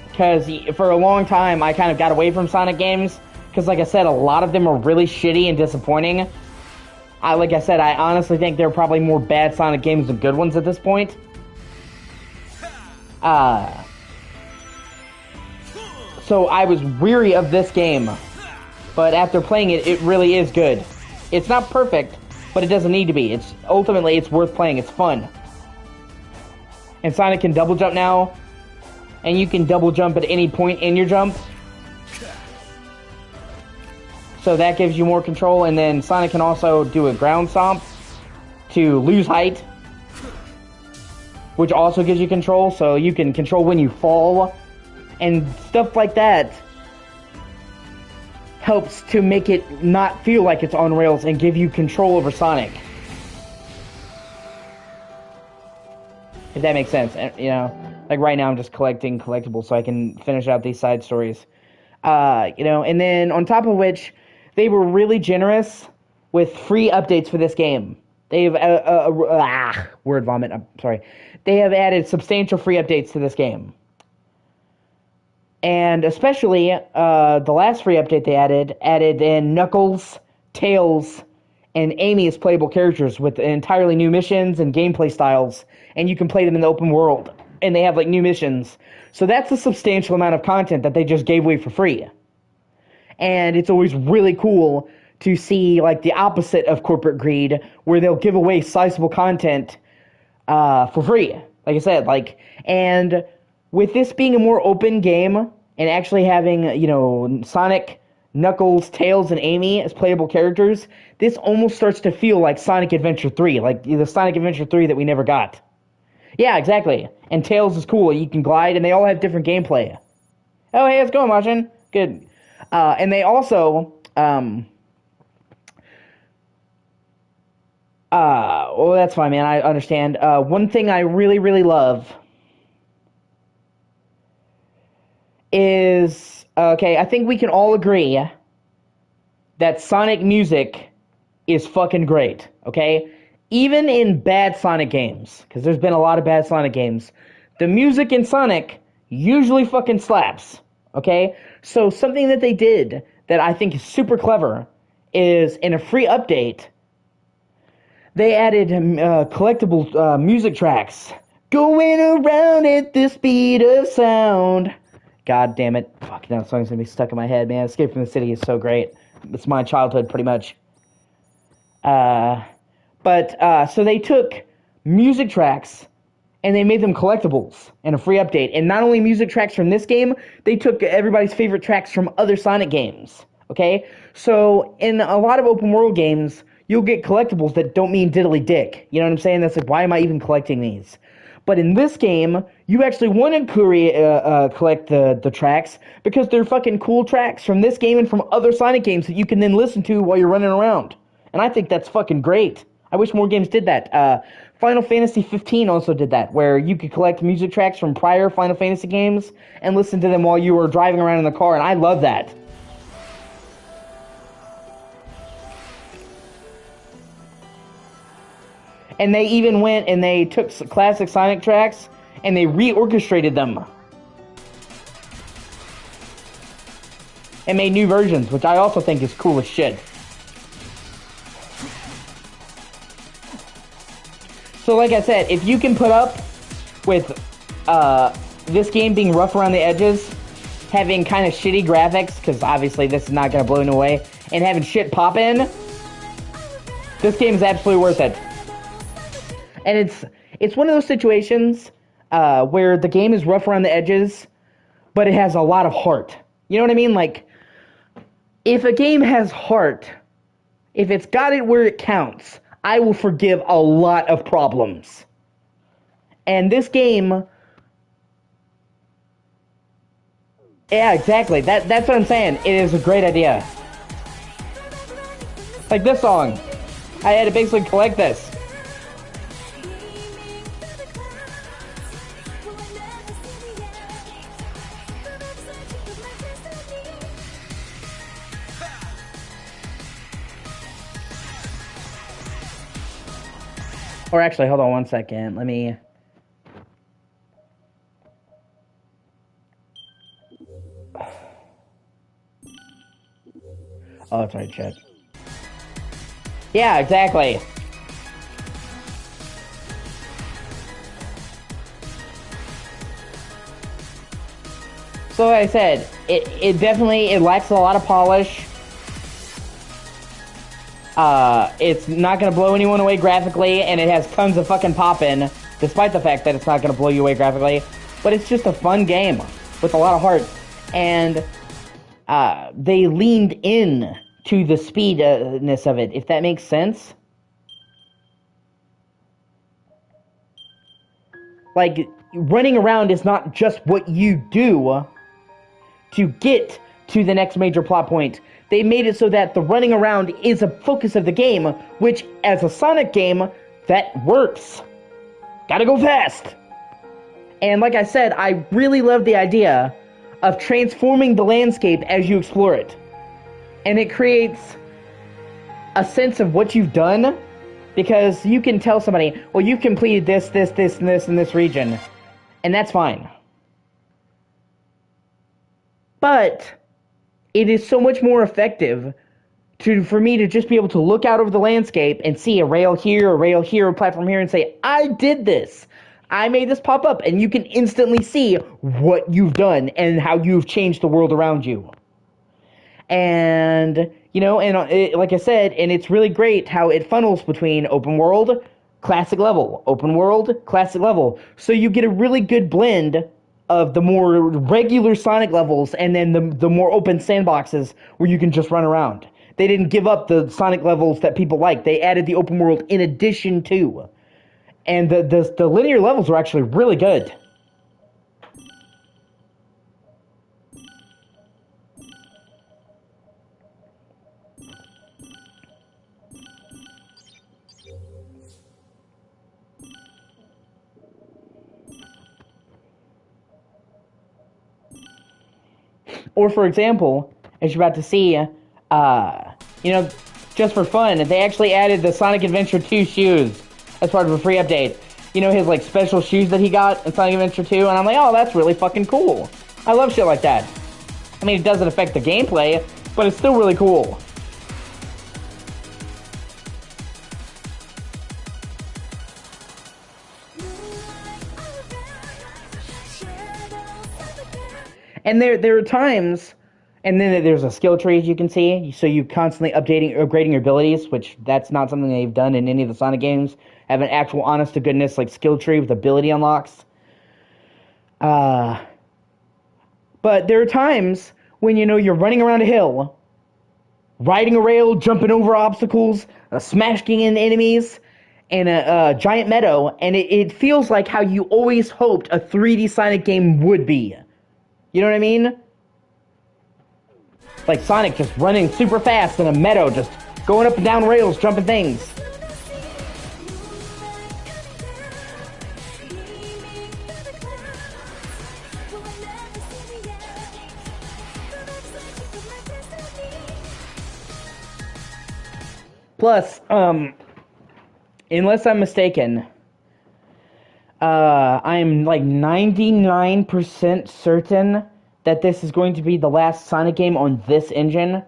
Because for a long time, I kind of got away from Sonic games. Because, like I said, a lot of them are really shitty and disappointing. Like I said, I honestly think there are probably more bad Sonic games than good ones at this point. So I was weary of this game. But after playing it, it really is good. It's not perfect, but it doesn't need to be. Ultimately, it's worth playing. It's fun. And Sonic can double jump now. And you can double jump at any point in your jump. So that gives you more control. And then Sonic can also do a ground stomp to lose height, which also gives you control. So you can control when you fall. And stuff like that helps to make it not feel like it's on rails and give you control over Sonic. If that makes sense. You know, like right now I'm just collecting collectibles so I can finish out these side stories. You know, and then on top of which, they were really generous with free updates for this game. They've word vomit. I'm sorry. They have added substantial free updates to this game, and especially the last free update they added in Knuckles, Tails, and Amy as playable characters with entirely new missions and gameplay styles, and you can play them in the open world. And they have like new missions, so that's a substantial amount of content that they just gave away for free. And it's always really cool to see like the opposite of corporate greed, where they'll give away sizable content for free. Like I said, and with this being a more open game and actually having, you know, Sonic Knuckles, Tails, and Amy as playable characters, this almost starts to feel like Sonic Adventure 3, like the Sonic Adventure 3 that we never got. Yeah, exactly. And Tails is cool. You can glide, and they all have different gameplay. Oh, hey, how's it going, Martian? Good. And they also, well, that's fine, man. I understand. One thing I really, really love is, okay, I think we can all agree that Sonic music is fucking great, okay? Even in bad Sonic games, because there's been a lot of bad Sonic games, the music in Sonic usually fucking slaps, okay? So something that they did that I think is super clever is in a free update, they added collectible music tracks. Going around at the speed of sound. God damn it. Fuck, that song's gonna be stuck in my head, man. Escape from the City is so great. It's my childhood, pretty much. So they took music tracks and they made them collectibles in a free update. And not only music tracks from this game, they took everybody's favorite tracks from other Sonic games. Okay? So in a lot of open world games, you'll get collectibles that don't mean diddly dick. You know what I'm saying? That's like, why am I even collecting these? But in this game, you actually want to collect the tracks because they're fucking cool tracks from this game and from other Sonic games that you can then listen to while you're running around. And I think that's fucking great. I wish more games did that. Final Fantasy 15 also did that, where you could collect music tracks from prior Final Fantasy games and listen to them while you were driving around in the car, and I love that. And they even went and they took classic Sonic tracks and they reorchestrated them and made new versions, which I also think is cool as shit. So like I said, if you can put up with this game being rough around the edges, having kind of shitty graphics, because obviously this is not going to blow you away, and having shit pop in, this game is absolutely worth it. And it's one of those situations where the game is rough around the edges, but it has a lot of heart. You know what I mean? Like, if a game has heart, if it's got it where it counts, I will forgive a lot of problems. And this game... Yeah, exactly. That's what I'm saying. It is a great idea. Like this song. I had to basically collect this. Or actually, hold on one second. Let me... Oh, that's right, chat. Yeah, exactly. So like I said, it definitely lacks a lot of polish. It's not gonna blow anyone away graphically, and it has tons of fucking pop-in, despite the fact that it's not gonna blow you away graphically. But it's just a fun game with a lot of heart, and they leaned in to the speedness of it, if that makes sense. Like, running around is not just what you do to get to the next major plot point. They made it so that the running around is a focus of the game, which, as a Sonic game, that works. Gotta go fast! And like I said, I really love the idea of transforming the landscape as you explore it. And it creates a sense of what you've done, because you can tell somebody, well, you've completed this, and this in this region, and that's fine. But it is so much more effective for me to just be able to look out over the landscape and see a rail here, a platform here, and say, I did this. I made this pop up, and you can instantly see what you've done and how you've changed the world around you. And, you know, and like I said, and it's really great how it funnels between open world, classic level, open world, classic level. So you get a really good blend of the more regular Sonic levels and then the more open sandboxes where you can just run around. They didn't give up the Sonic levels that people like. They added the open world in addition to. And the linear levels were actually really good. Or, for example, as you're about to see, just for fun, they actually added the Sonic Adventure 2 shoes as part of a free update. You know, his, like, special shoes that he got in Sonic Adventure 2, and I'm like, oh, that's really fucking cool. I love shit like that. I mean, it doesn't affect the gameplay, but it's still really cool. And there are times, and then there's a skill tree, as you can see, so you constantly upgrading your abilities, which that's not something they've done in any of the Sonic games. Have an actual, honest-to-goodness, like, skill tree with ability unlocks. But there are times when, you're running around a hill, riding a rail, jumping over obstacles, smashing in enemies, in a giant meadow, and it feels like how you always hoped a 3D Sonic game would be. You know what I mean? Like Sonic just running super fast in a meadow, just going up and down rails, jumping things. Plus, unless I'm mistaken, I'm like 99% certain that this is going to be the last Sonic game on this engine.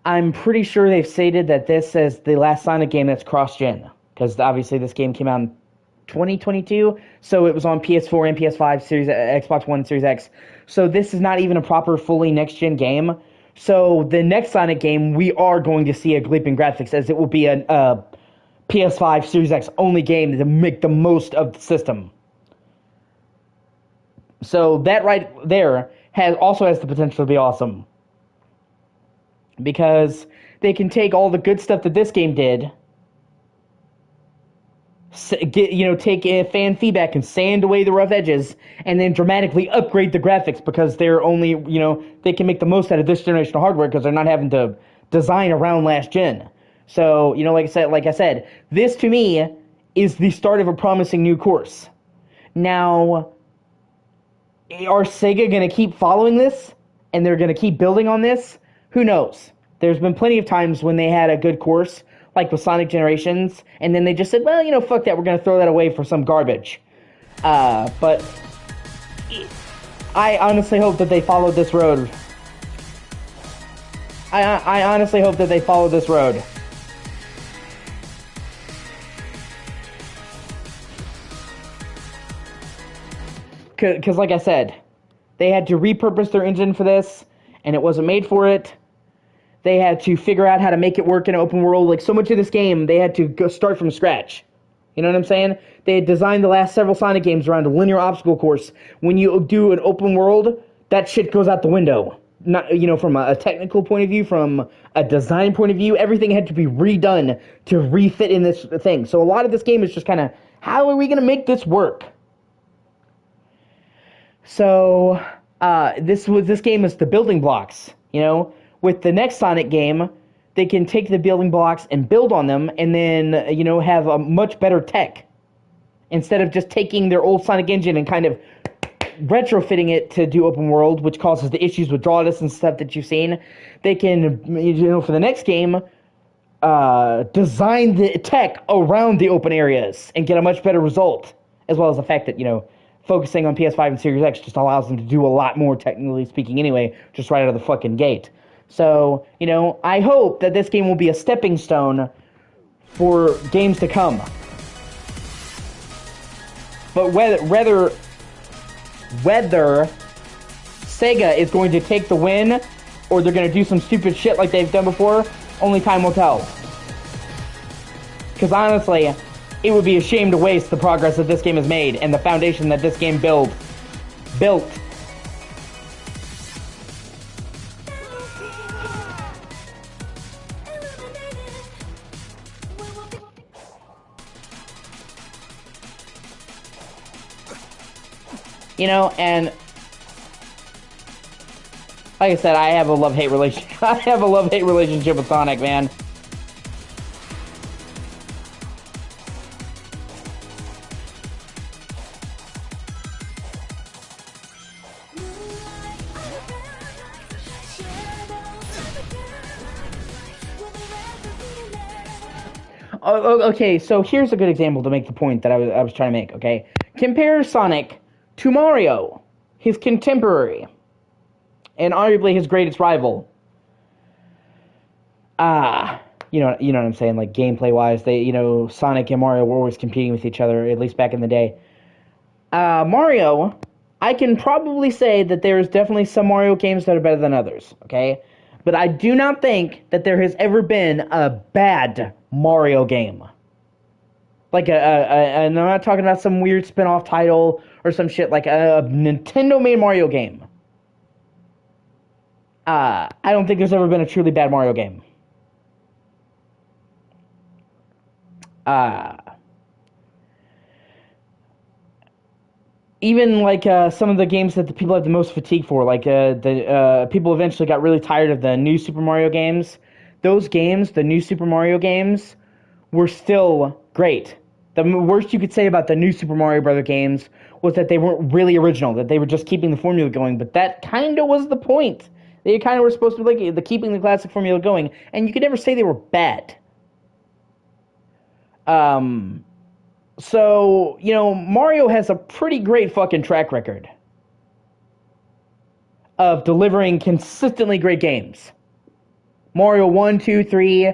I'm pretty sure they've stated that this is the last Sonic game that's cross-gen, because obviously this game came out in 2022, so it was on PS4 and PS5, Series Xbox One, and Series X. So this is not even a proper, fully next-gen game. So the next Sonic game, we are going to see a leap in graphics, as it will be a PS5, Series X only game to make the most of the system. So that right there also has the potential to be awesome. Because they can take all the good stuff that this game did, take fan feedback and sand away the rough edges, and then dramatically upgrade the graphics because they're only, they can make the most out of this generation of hardware because they're not having to design around last gen. So, like I said, this to me is the start of a promising new course. Now, are Sega going to keep following this and they're going to keep building on this? Who knows? There's been plenty of times when they had a good course, like with Sonic Generations, and then they just said, well, fuck that, we're going to throw that away for some garbage. But I honestly hope that they follow this road. I honestly hope that they follow this road. Because, like I said, they had to repurpose their engine for this, and it wasn't made for it. They had to figure out how to make it work in an open world. Like, so much of this game, they had to go start from scratch. You know what I'm saying? They had designed the last several Sonic games around a linear obstacle course. When you do an open world, that shit goes out the window. Not, from a technical point of view, from a design point of view, everything had to be redone to refit in this thing. So a lot of this game is just kind of, how are we going to make this work? So, this game is the building blocks, With the next Sonic game, they can take the building blocks and build on them and then, have a much better tech. Instead of just taking their old Sonic engine and kind of retrofitting it to do open world, which causes the issues with draw distance and stuff that you've seen, they can, for the next game, design the tech around the open areas and get a much better result. As well as the fact that, focusing on PS5 and Series X just allows them to do a lot more, technically speaking anyway, just right out of the fucking gate. So, I hope that this game will be a stepping stone for games to come. But whether Sega is going to take the win or they're going to do some stupid shit like they've done before, only time will tell. Because honestly, it would be a shame to waste the progress that this game has made and the foundation that this game built. built. You know, and like I said, I have a love-hate relationship. I have a love-hate relationship with Sonic, man. Okay, so here's a good example to make the point that I was trying to make, okay? Compare Sonic to Mario, his contemporary, and arguably his greatest rival. You know what I'm saying? Like, gameplay-wise, Sonic and Mario were always competing with each other, at least back in the day. Mario, I can probably say that there's definitely some Mario games that are better than others, okay? But I do not think that there has ever been a bad Mario game. Like and I'm not talking about some weird spin-off title or some shit, like a Nintendo-made Mario game. I don't think there's ever been a truly bad Mario game. Even like some of the games that the people have the most fatigue for, like the people eventually got really tired of the new Super Mario games. Those games, the new Super Mario games, were still great. The worst you could say about the new Super Mario Brother games was that they weren't really original, that they were just keeping the formula going, but that kind of was the point. They kind of were supposed to be like keeping the classic formula going, and you could never say they were bad. So, Mario has a pretty great fucking track record of delivering consistently great games. Mario 1, 2, 3,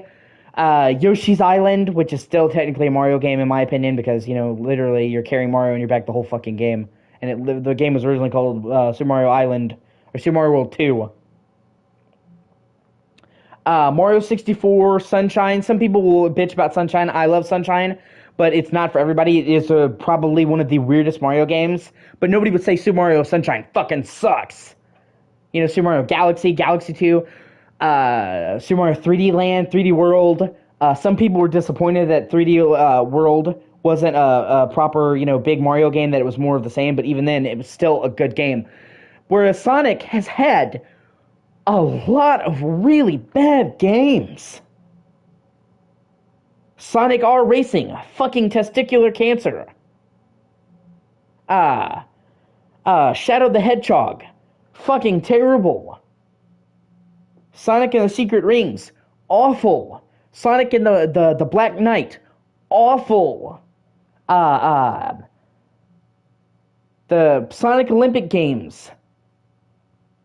Yoshi's Island, which is still technically a Mario game in my opinion, because, literally you're carrying Mario on your back the whole fucking game. And the game was originally called Super Mario Island, or Super Mario World 2. Mario 64, Sunshine. Some people will bitch about Sunshine. I love Sunshine, but it's not for everybody. It is probably one of the weirdest Mario games, but nobody would say Super Mario Sunshine fucking sucks. Super Mario Galaxy, Galaxy 2, Super Mario 3D Land, 3D World. Some people were disappointed that 3D World wasn't a proper, big Mario game, that it was more of the same, but even then, it was still a good game. Whereas Sonic has had a lot of really bad games. Sonic R Racing, fucking testicular cancer. Shadow the Hedgehog, fucking terrible. Sonic and the Secret Rings, awful. Sonic and the Black Knight, awful. The Sonic Olympic Games,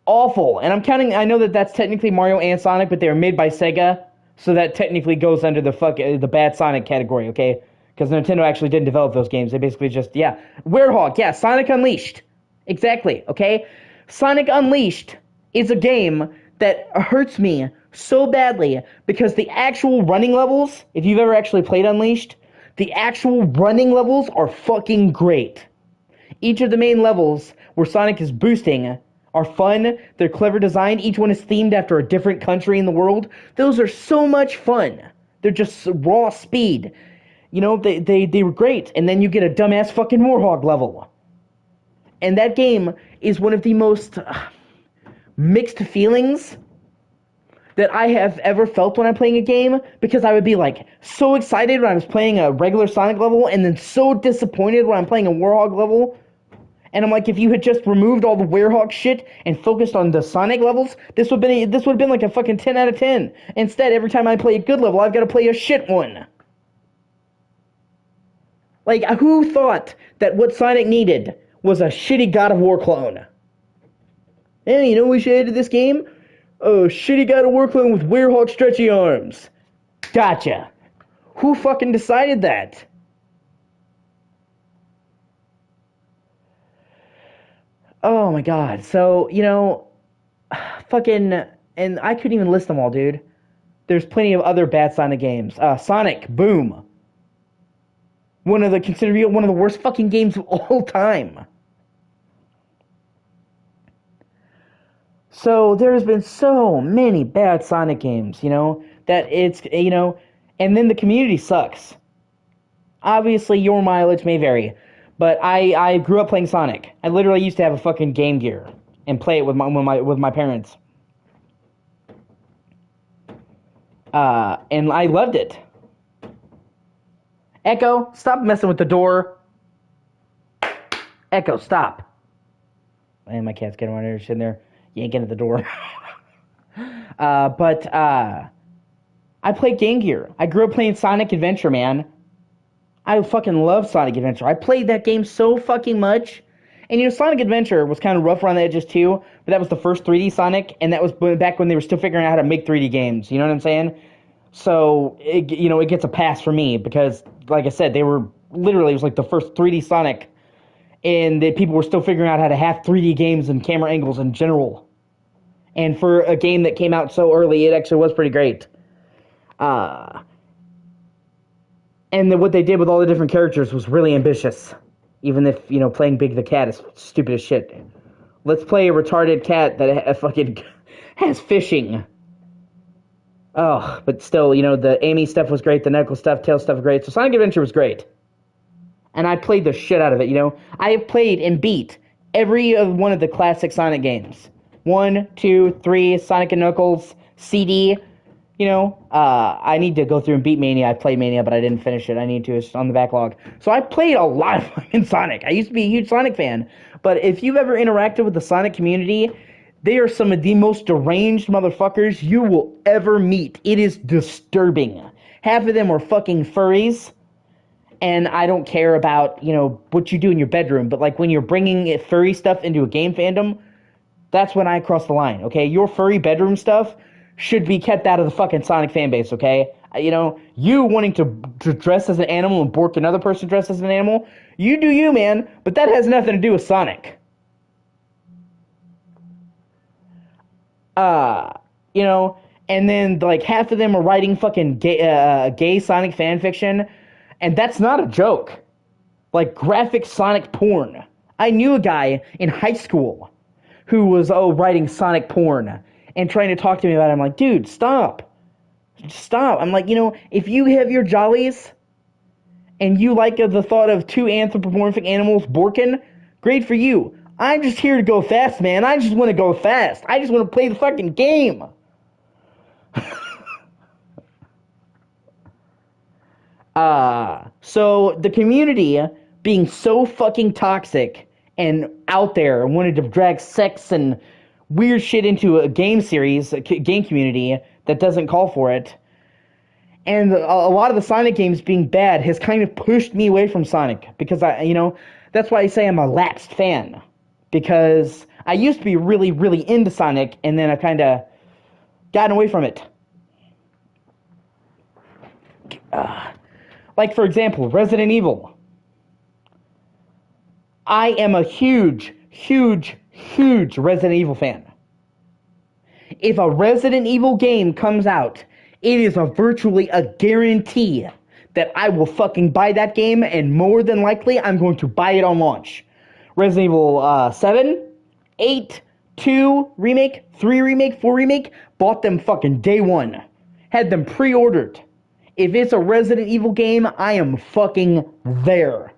awful. And I know that that's technically Mario and Sonic, but they were made by Sega, so that technically goes under the bad Sonic category, okay? Because Nintendo actually didn't develop those games. They basically just, Werehog, Sonic Unleashed. Exactly, okay? Sonic Unleashed is a game that hurts me so badly because the actual running levels, if you've ever actually played Unleashed, the actual running levels are fucking great. Each of the main levels where Sonic is boosting are fun. They're clever designed. Each one is themed after a different country in the world. Those are so much fun. They're just raw speed. They were great. And then you get a dumbass fucking Warhog level. And that game is one of the most mixed feelings that I have ever felt when I'm playing a game, because I would be like so excited when I was playing a regular Sonic level and then so disappointed when I'm playing a Warhog level. And I'm like, if you had just removed all the Werehog shit and focused on the Sonic levels, this would have been like a fucking 10 out of 10. Instead, every time I play a good level, I've got to play a shit one. Like, who thought that what Sonic needed was a shitty God of War clone? Hey, you know what we should add to this game? Oh, shitty God of War clone with Werehog stretchy arms. Gotcha. Who fucking decided that? Oh my god. So, fucking, and I couldn't even list them all, dude. There's plenty of other bad Sonic games. Sonic Boom. Considered one of the worst fucking games of all time. So there's been so many bad Sonic games, that it's, and then the community sucks. Obviously, your mileage may vary, but I grew up playing Sonic. I literally used to have a fucking Game Gear and play it with my parents. And I loved it. Echo, stop messing with the door. Echo, stop. And my cat's getting on there, sitting there yanking at the door. But I played Game Gear. I grew up playing Sonic Adventure, man. I fucking love Sonic Adventure. I played that game so fucking much. And Sonic Adventure was kind of rough around the edges too, but that was the first 3D Sonic, and that was back when they were still figuring out how to make 3D games. You know what I'm saying? So, it gets a pass for me because, like I said, it was like the first 3D Sonic, and people were still figuring out how to have 3D games and camera angles in general. And for a game that came out so early, it actually was pretty great. And what they did with all the different characters was really ambitious. Even if, playing Big the Cat is stupid as shit. Let's play a retarded cat that fucking has fishing. Oh, but still, the Amy stuff was great, the Knuckles stuff, Tails stuff was great. So Sonic Adventure was great. And I played the shit out of it, I have played and beat every one of the classic Sonic games. 1, 2, 3, Sonic and Knuckles, CD. I need to go through and beat Mania. I played Mania, but I didn't finish it. I need to. It's on the backlog. So I played a lot of fucking Sonic. I used to be a huge Sonic fan. But if you've ever interacted with the Sonic community, they are some of the most deranged motherfuckers you will ever meet. It is disturbing. Half of them are fucking furries. And I don't care about, what you do in your bedroom. But, like, when you're bringing furry stuff into a game fandom, that's when I cross the line, okay? Your furry bedroom stuff should be kept out of the fucking Sonic fan base, okay? You wanting to dress as an animal and bork another person dressed as an animal, you do you, man, but that has nothing to do with Sonic. And then, like, half of them are writing fucking gay Sonic fanfiction, and that's not a joke. Like, graphic Sonic porn. I knew a guy in high school who was, writing Sonic porn and trying to talk to me about it. I'm like, dude, stop. Stop. I'm like, if you have your jollies and you like the thought of two anthropomorphic animals borking, great for you. I'm just here to go fast, man. I just want to go fast. I just want to play the fucking game. So the community being so fucking toxic and out there and wanted to drag sex and weird shit into a game series, a game community that doesn't call for it. And a lot of the Sonic games being bad has kind of pushed me away from Sonic because that's why I say I'm a lapsed fan. Because I used to be really, really into Sonic and then I kind of gotten away from it. Like, for example, Resident Evil. I am a huge, huge, huge Resident Evil fan. If a Resident Evil game comes out, it is virtually a guarantee that I will fucking buy that game, and more than likely, I'm going to buy it on launch. Resident Evil 7, 8, 2 remake, 3 remake, 4 remake, bought them fucking day one. Had them pre-ordered. If it's a Resident Evil game, I am fucking there.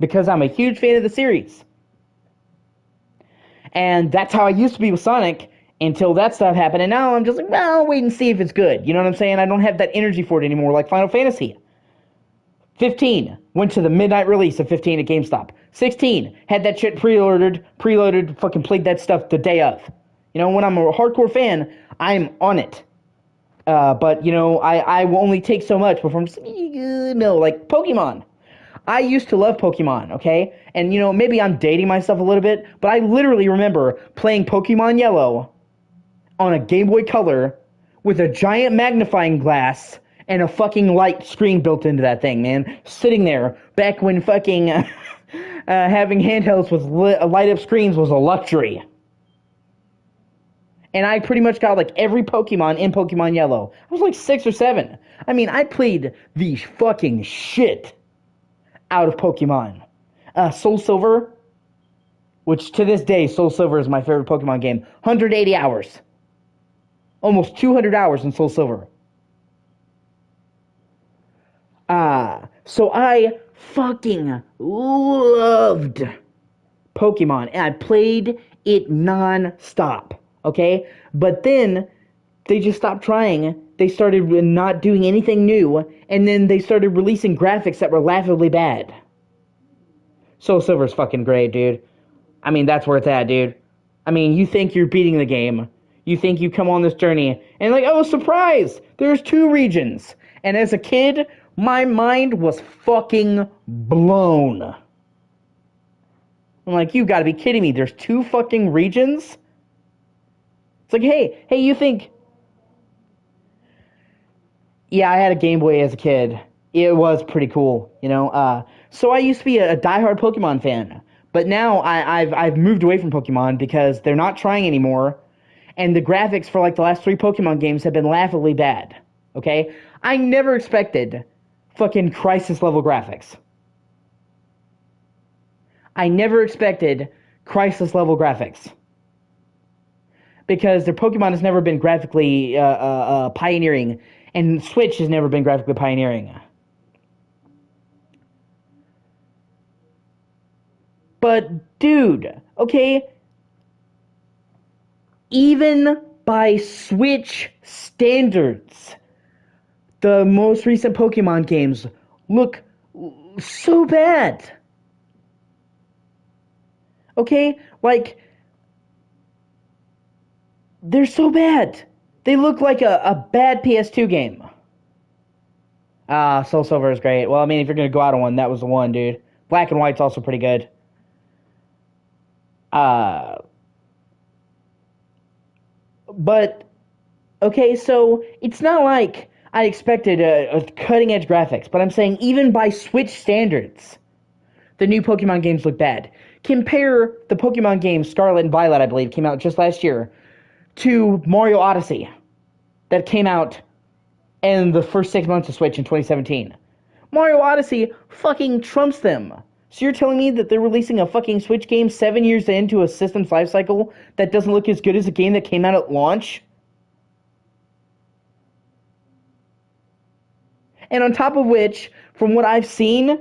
Because I'm a huge fan of the series. And that's how I used to be with Sonic until that stuff happened. And now I'm just like, well, I'll wait and see if it's good. You know what I'm saying? I don't have that energy for it anymore like Final Fantasy. 15. Went to the midnight release of 15 at GameStop. 16. Had that shit preloaded, fucking played that stuff the day of. When I'm a hardcore fan, I'm on it. But, I will only take so much before I'm just, no, like Pokemon. I used to love Pokemon, okay? And, maybe I'm dating myself a little bit, but I literally remember playing Pokemon Yellow on a Game Boy Color with a giant magnifying glass and a fucking light screen built into that thing, man. Sitting there, back when fucking having handhelds with light-up screens was a luxury. And I pretty much got, like, every Pokemon in Pokemon Yellow. I was like 6 or 7. I mean, I played the fucking shit out of Pokemon. Soul Silver. which to this day, Soul Silver is my favorite Pokemon game. 180 hours. Almost 200 hours in Soul Silver. So I fucking loved Pokemon, and I played it non-stop, okay? But then they just stopped trying. They started not doing anything new, and then they started releasing graphics that were laughably bad. Soul Silver's fucking great, dude. I mean, that's where it's at, dude. I mean, you think you're beating the game. You think you come on this journey, and like, oh, surprise! There's 2 regions. And as a kid, my mind was fucking blown. I'm like, you gotta be kidding me. There's 2 fucking regions? It's like, hey, you think... Yeah, I had a Game Boy as a kid. It was pretty cool, you know? So I used to be a diehard Pokemon fan. But now I've moved away from Pokemon because they're not trying anymore. And the graphics for like the last 3 Pokemon games have been laughably bad. Okay? I never expected fucking Crisis level graphics. I never expected Crisis level graphics. Because their Pokemon has never been graphically pioneering, and Switch has never been graphically pioneering. But, dude, okay, even by Switch standards, the most recent Pokemon games look so bad. Okay? Like, they're so bad. They look like a bad PS2 game. Soul Silver is great. Well, I mean, if you're going to go out on one, that was the one, dude. Black and White's also pretty good. But, okay, so it's not like I expected a cutting-edge graphics, but I'm saying even by Switch standards, the new Pokemon games look bad. Compare the Pokemon games Scarlet and Violet, I believe, came out just last year, to Mario Odyssey, that came out in the first 6 months of Switch in 2017. Mario Odyssey fucking trumps them. So you're telling me that they're releasing a fucking Switch game 7 years into a system's life cycle that doesn't look as good as a game that came out at launch? And on top of which, from what I've seen,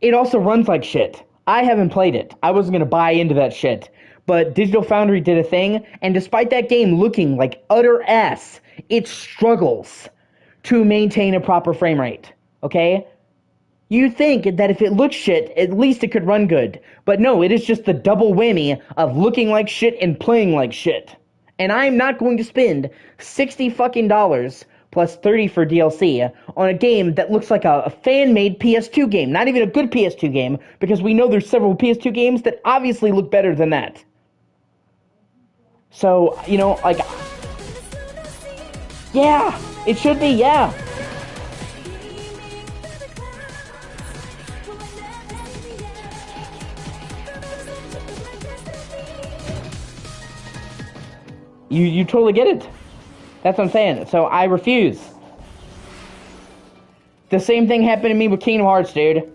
it also runs like shit. I haven't played it. I wasn't going to buy into that shit. But Digital Foundry did a thing, and despite that game looking like utter ass, it struggles to maintain a proper frame rate. Okay? You think that if it looks shit, at least it could run good. But no, it is just the double whammy of looking like shit and playing like shit. And I'm not going to spend $60 fucking plus $30 for DLC on a game that looks like a fan-made PS2 game. Not even a good PS2 game, because we know there's several PS2 games that obviously look better than that. So, you know, like... Yeah! It should be, yeah! You totally get it. That's what I'm saying. So I refuse. The same thing happened to me with Kingdom Hearts, dude.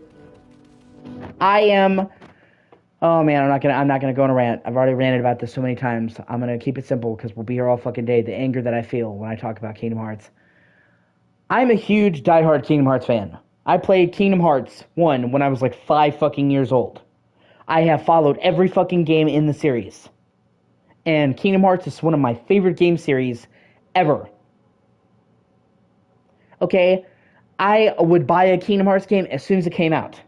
Oh man, I'm not gonna go on a rant. I've already ranted about this so many times. I'm gonna keep it simple because we'll be here all fucking day. The anger that I feel when I talk about Kingdom Hearts. I'm a huge diehard Kingdom Hearts fan. I played Kingdom Hearts 1 when I was like 5 fucking years old. I have followed every fucking game in the series. And Kingdom Hearts is one of my favorite game series ever. Okay, I would buy a Kingdom Hearts game as soon as it came out.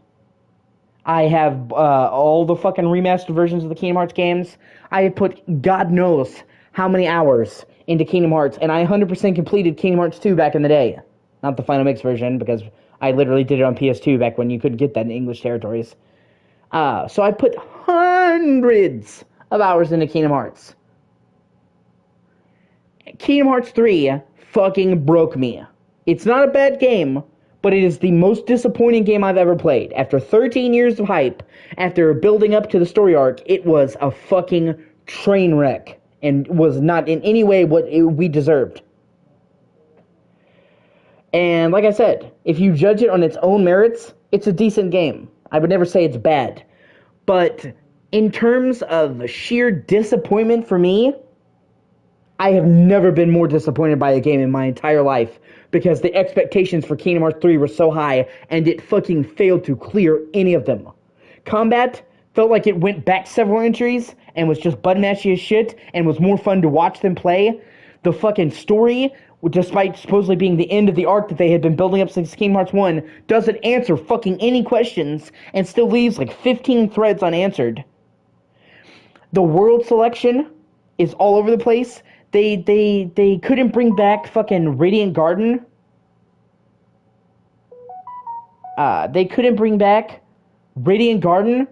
I have all the fucking remastered versions of the Kingdom Hearts games. I have put God knows how many hours into Kingdom Hearts, and I 100% completed Kingdom Hearts 2 back in the day. Not the Final Mix version, because I literally did it on PS2 back when you couldn't get that in English territories. So I put hundreds of hours into Kingdom Hearts. Kingdom Hearts 3 fucking broke me. It's not a bad game, but it is the most disappointing game I've ever played. After 13 years of hype, after building up to the story arc, it was a fucking train wreck, and was not in any way what we deserved. And like I said, if you judge it on its own merits, it's a decent game. I would never say it's bad. But in terms of sheer disappointment for me, I have never been more disappointed by a game in my entire life because the expectations for Kingdom Hearts 3 were so high and it fucking failed to clear any of them. Combat felt like it went back several entries and was just button mashy as shit and was more fun to watch than play. The fucking story, despite supposedly being the end of the arc that they had been building up since Kingdom Hearts 1, doesn't answer fucking any questions and still leaves like 15 threads unanswered. The world selection is all over the place. They couldn't bring back fucking Radiant Garden. They couldn't bring back Radiant Garden,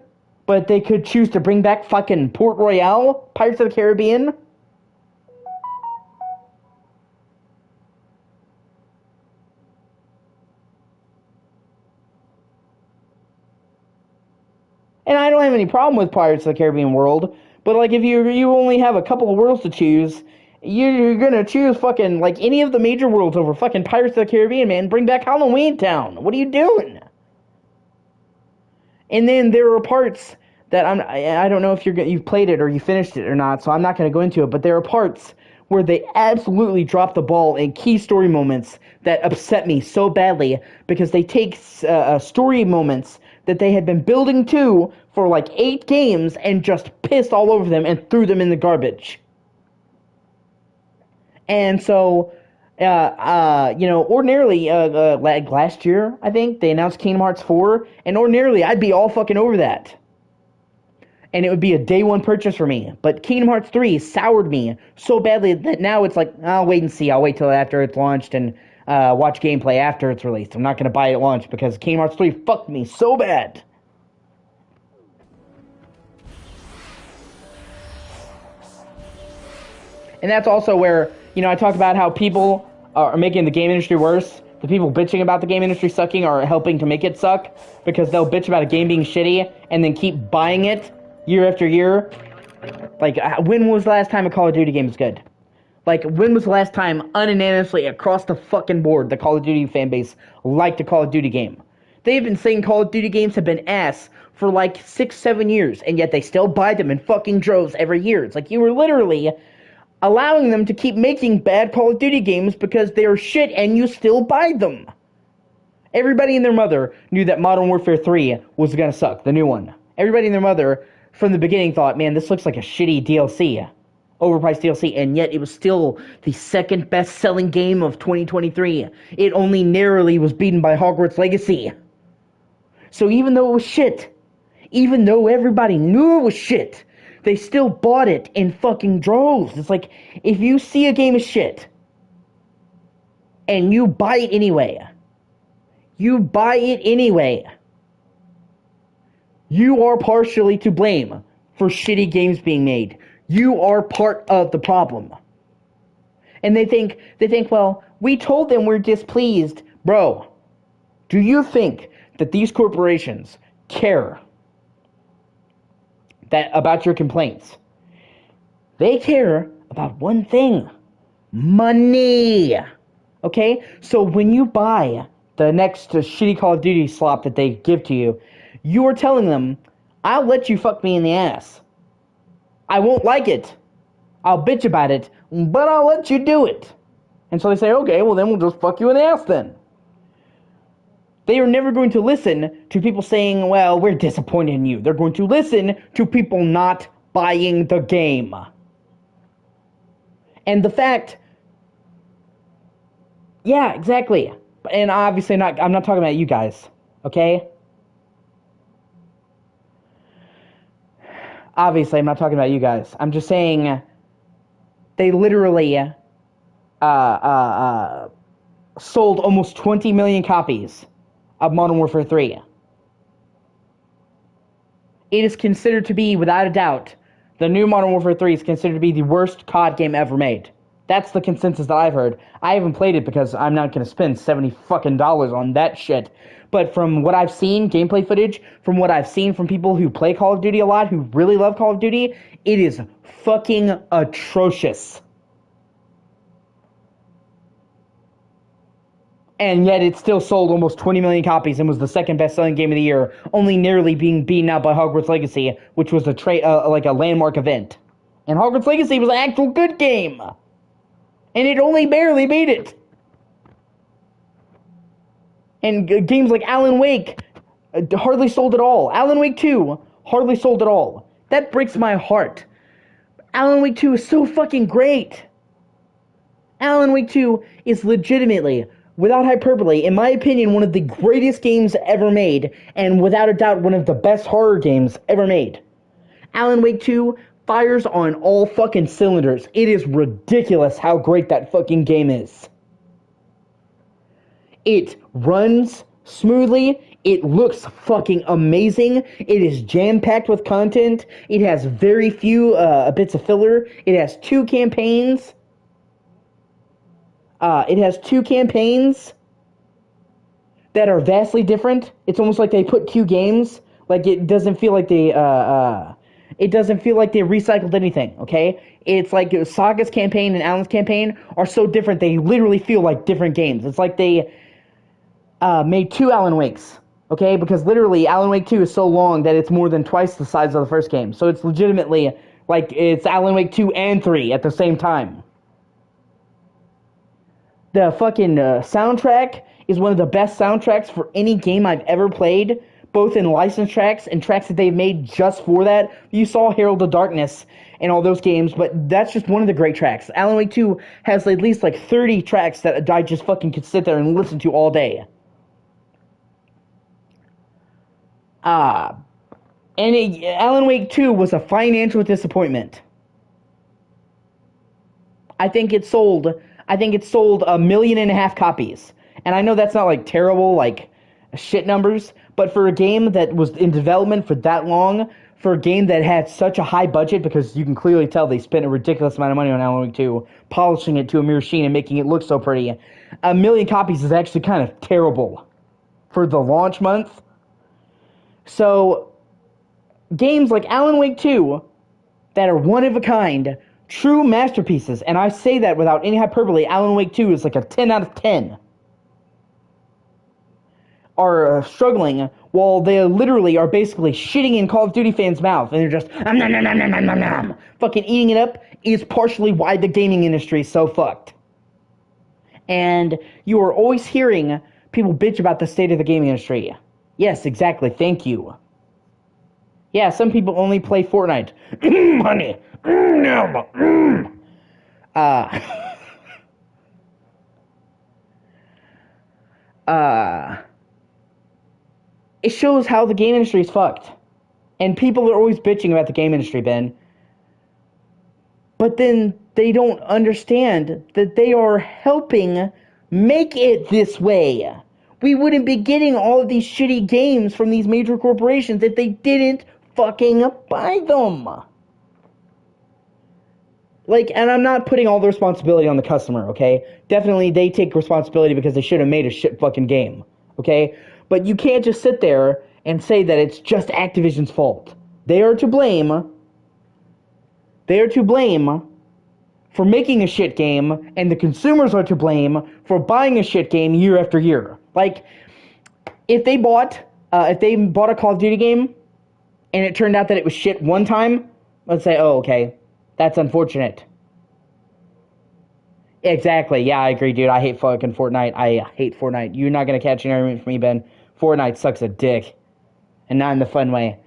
but they could choose to bring back fucking Port Royale, Pirates of the Caribbean. And I don't have any problem with Pirates of the Caribbean world, but like if you only have a couple of worlds to choose, you're gonna choose fucking like any of the major worlds over fucking Pirates of the Caribbean, man. Bring back Halloween Town. What are you doing? And then there are parts that I don't know if you've played it or you finished it or not, so I'm not going to go into it, but there are parts where they absolutely drop the ball in key story moments that upset me so badly because they take story moments that they had been building to for like 8 games and just pissed all over them and threw them in the garbage. And so, ordinarily, like last year, I think, they announced Kingdom Hearts 4, and ordinarily, I'd be all fucking over that. And it would be a day one purchase for me. But Kingdom Hearts 3 soured me so badly that now it's like, I'll wait and see. I'll wait till after it's launched and watch gameplay after it's released. I'm not going to buy it at launch because Kingdom Hearts 3 fucked me so bad. And that's also where, I talk about how people are making the game industry worse. The people bitching about the game industry sucking are helping to make it suck because they'll bitch about a game being shitty and then keep buying it year after year. Like, when was the last time a Call of Duty game was good? Like, when was the last time unanimously across the fucking board the Call of Duty fan base liked a Call of Duty game? They've been saying Call of Duty games have been ass for like 6-7 years, and yet they still buy them in fucking droves every year. It's like you were literally allowing them to keep making bad Call of Duty games because they're shit and you still buy them. Everybody and their mother knew that Modern Warfare 3 was gonna suck, the new one. Everybody and their mother from the beginning thought, man, this looks like a shitty DLC. Overpriced DLC, and yet it was still the second best-selling game of 2023. It only narrowly was beaten by Hogwarts Legacy. So even though it was shit, even though everybody knew it was shit, they still bought it in fucking droves. It's like, if you see a game is shit, and you buy it anyway, you are partially to blame for shitty games being made. You are part of the problem. And they think, well, we told them we're displeased. Bro, do you think that these corporations care about your complaints? They care about one thing: money. Okay? So when you buy the next shitty Call of Duty slop that they give to you, you are telling them, I'll let you fuck me in the ass. I won't like it. I'll bitch about it, but I'll let you do it. And so they say, okay, well then we'll just fuck you in the ass then. They are never going to listen to people saying, well, we're disappointed in you. They're going to listen to people not buying the game. And the fact, yeah, exactly. And obviously I'm not talking about you guys, okay? Obviously, I'm not talking about you guys. I'm just saying they literally sold almost 20 million copies of Modern Warfare 3. It is considered to be, without a doubt, the new Modern Warfare 3 is considered to be the worst COD game ever made. That's the consensus that I've heard. I haven't played it because I'm not going to spend $70 fucking on that shit. But from what I've seen, gameplay footage, from what I've seen from people who play Call of Duty a lot, who really love Call of Duty, it is fucking atrocious. And yet it still sold almost 20 million copies and was the second best-selling game of the year, only narrowly being beaten out by Hogwarts Legacy, which was like a landmark event. And Hogwarts Legacy was an actual good game. And it only barely beat it. And games like Alan Wake hardly sold at all. Alan Wake 2 hardly sold at all. That breaks my heart. Alan Wake 2 is so fucking great. Alan Wake 2 is legitimately, without hyperbole, in my opinion, one of the greatest games ever made, and without a doubt, one of the best horror games ever made. Alan Wake 2 fires on all fucking cylinders. It is ridiculous how great that fucking game is. It runs smoothly. It looks fucking amazing. It is jam-packed with content. It has very few bits of filler. It has 2 campaigns. That are vastly different. It's almost like they put 2 games. Like it doesn't feel like they recycled anything. Okay, it's like Saga's campaign and Alan's campaign are so different they literally feel like different games. It's like they made 2 Alan Wakes. Okay, because literally Alan Wake 2 is so long that it's more than twice the size of the first game. So it's legitimately like it's Alan Wake 2 and 3 at the same time. The fucking soundtrack is one of the best soundtracks for any game I've ever played, both in licensed tracks and tracks that they've made just for that. You saw Herald of Darkness and all those games, but that's just one of the great tracks. Alan Wake 2 has at least like 30 tracks that I just fucking could sit there and listen to all day. Alan Wake 2 was a financial disappointment. I think it sold 1.5 million copies. And I know that's not like terrible, like shit numbers, but for a game that was in development for that long, for a game that had such a high budget, because you can clearly tell they spent a ridiculous amount of money on Alan Wake 2, polishing it to a mere sheen and making it look so pretty, 1 million copies is actually kind of terrible for the launch month. So, games like Alan Wake 2 that are one of a kind, true masterpieces, and I say that without any hyperbole, Alan Wake 2 is like a 10 out of 10, are struggling while they literally are basically shitting in Call of Duty fans' mouth, and they're just fucking eating it up, is partially why the gaming industry is so fucked. And you are always hearing people bitch about the state of the gaming industry. Yes, exactly, thank you. Yeah, some people only play Fortnite. Honey. It shows how the game industry is fucked. And people are always bitching about the game industry, Ben. But then they don't understand that they are helping make it this way. We wouldn't be getting all of these shitty games from these major corporations if they didn't fucking buy them. Like, and I'm not putting all the responsibility on the customer, okay? Definitely they take responsibility because they should have made a shit fucking game, okay? But you can't just sit there and say that it's just Activision's fault. They are to blame. They are to blame for making a shit game, and the consumers are to blame for buying a shit game year after year. Like, if they bought a Call of Duty game, and it turned out that it was shit one time, let's say, oh, okay, that's unfortunate. Exactly, yeah, I agree, dude. I hate fucking Fortnite. I hate Fortnite. You're not gonna catch an argument from me, Ben. Fortnite sucks a dick. And not in the fun way.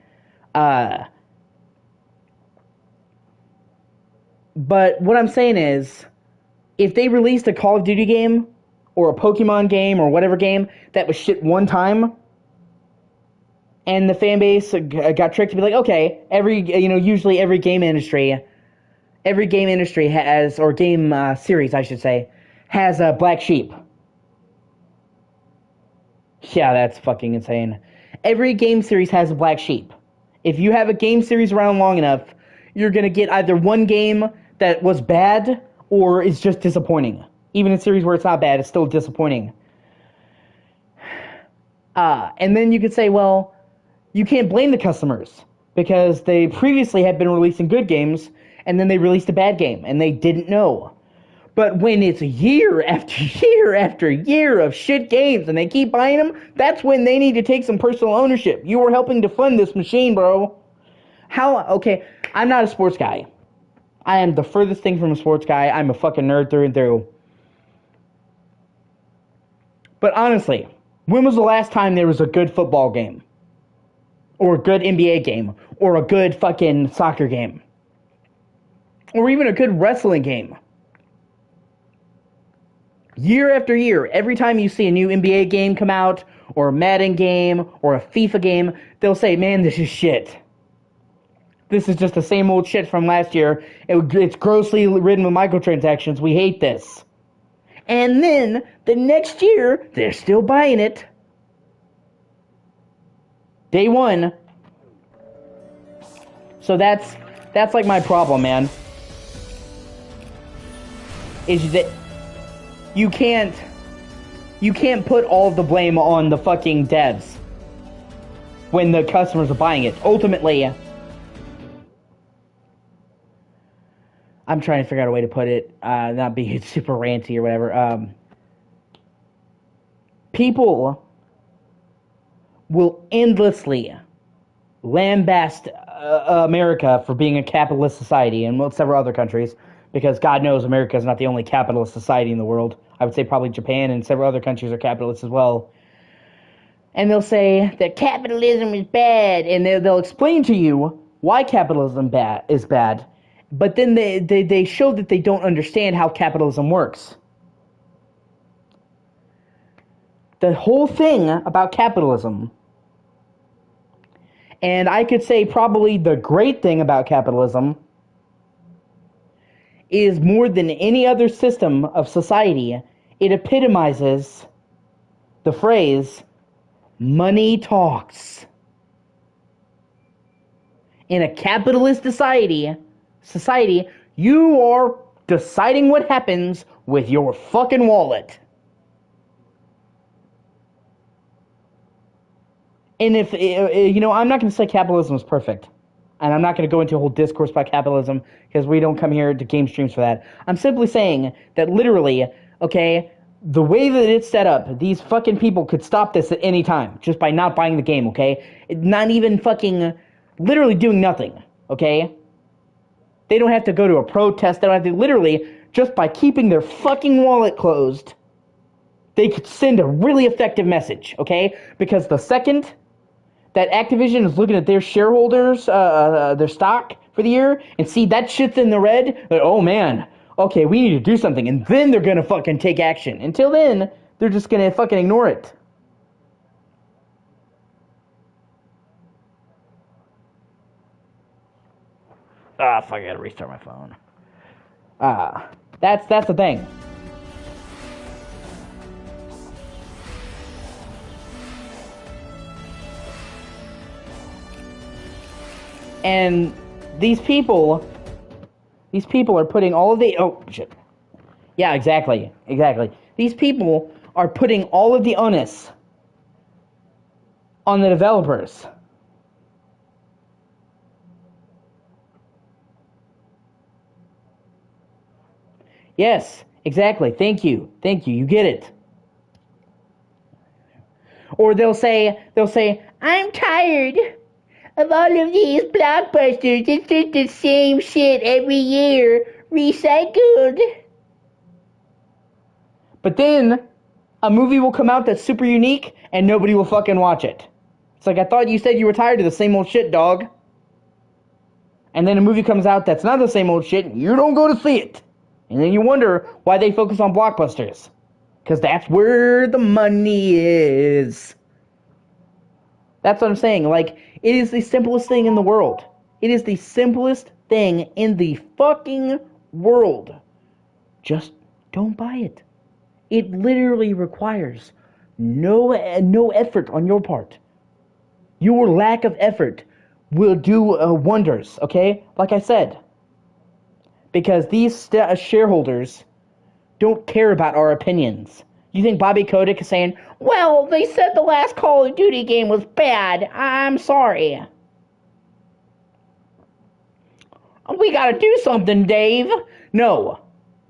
But what I'm saying is, if they released a Call of Duty game, or a Pokemon game, or whatever game, that was shit one time, and the fan base got tricked to be like, okay, usually every game industry has, or game series, I should say, has a black sheep. Yeah, that's fucking insane. Every game series has a black sheep. If you have a game series around long enough, you're going to get either one game that was bad or is just disappointing. Even in series where it's not bad, it's still disappointing. And then you could say, well, you can't blame the customers because they previously had been releasing good games and then they released a bad game and they didn't know. But when it's year after year after year of shit games and they keep buying them, that's when they need to take some personal ownership. You were helping to fund this machine, bro. Okay, I'm not a sports guy. I am the furthest thing from a sports guy. I'm a fucking nerd through and through. But honestly, when was the last time there was a good football game? Or a good NBA game? Or a good fucking soccer game? Or even a good wrestling game? Year after year, every time you see a new NBA game come out, or a Madden game, or a FIFA game, they'll say, man, this is shit. This is just the same old shit from last year. It's grossly ridden with microtransactions. We hate this. And then, the next year, they're still buying it. Day one. So that's like my problem, man. Is that you can't put all of the blame on the fucking devs when the customers are buying it. Ultimately, I'm trying to figure out a way to put it, not being super ranty or whatever. People will endlessly lambast America for being a capitalist society, and several other countries, because God knows America is not the only capitalist society in the world. I would say probably Japan and several other countries are capitalists as well. And they'll say that capitalism is bad, and they'll explain to you why capitalism is bad, but then they show that they don't understand how capitalism works. The whole thing about capitalism, and I could say probably the great thing about capitalism, is more than any other system of society, it epitomizes the phrase, money talks. In a capitalist society, you are deciding what happens with your fucking wallet. And if, I'm not going to say capitalism is perfect. And I'm not going to go into a whole discourse about capitalism, because we don't come here to game streams for that. I'm simply saying that literally, okay, the way that it's set up, these fucking people could stop this at any time, just by not buying the game, okay? Not even fucking, literally doing nothing, okay? They don't have to go to a protest, they don't have to, literally, just by keeping their fucking wallet closed, they could send a really effective message, okay? Because the second that Activision is looking at their shareholders, their stock for the year, and see that shit's in the red, like, oh man, okay, we need to do something, and then they're gonna fucking take action. Until then, they're just gonna fucking ignore it. Fuck, I gotta restart my phone. That's the thing. And these people are putting all of the... Oh, shit. Yeah, exactly. These people are putting all of the onus on the developers. Yes, exactly. Thank you. You get it. Or they'll say, I'm tired of all of these blockbusters. It's just the same shit every year, recycled. But then a movie will come out that's super unique and nobody will fucking watch it. It's like, I thought you said you were tired of the same old shit, dog. And then a movie comes out that's not the same old shit and you don't go to see it. And then you wonder why they focus on blockbusters. Because that's where the money is. That's what I'm saying. Like, it is the simplest thing in the world. It is the simplest thing in the fucking world. Just don't buy it. It literally requires no effort on your part. Your lack of effort will do wonders, okay? Like I said. Because these shareholders don't care about our opinions. You think Bobby Kotick is saying, well, they said the last Call of Duty game was bad. I'm sorry. We gotta do something, Dave. No.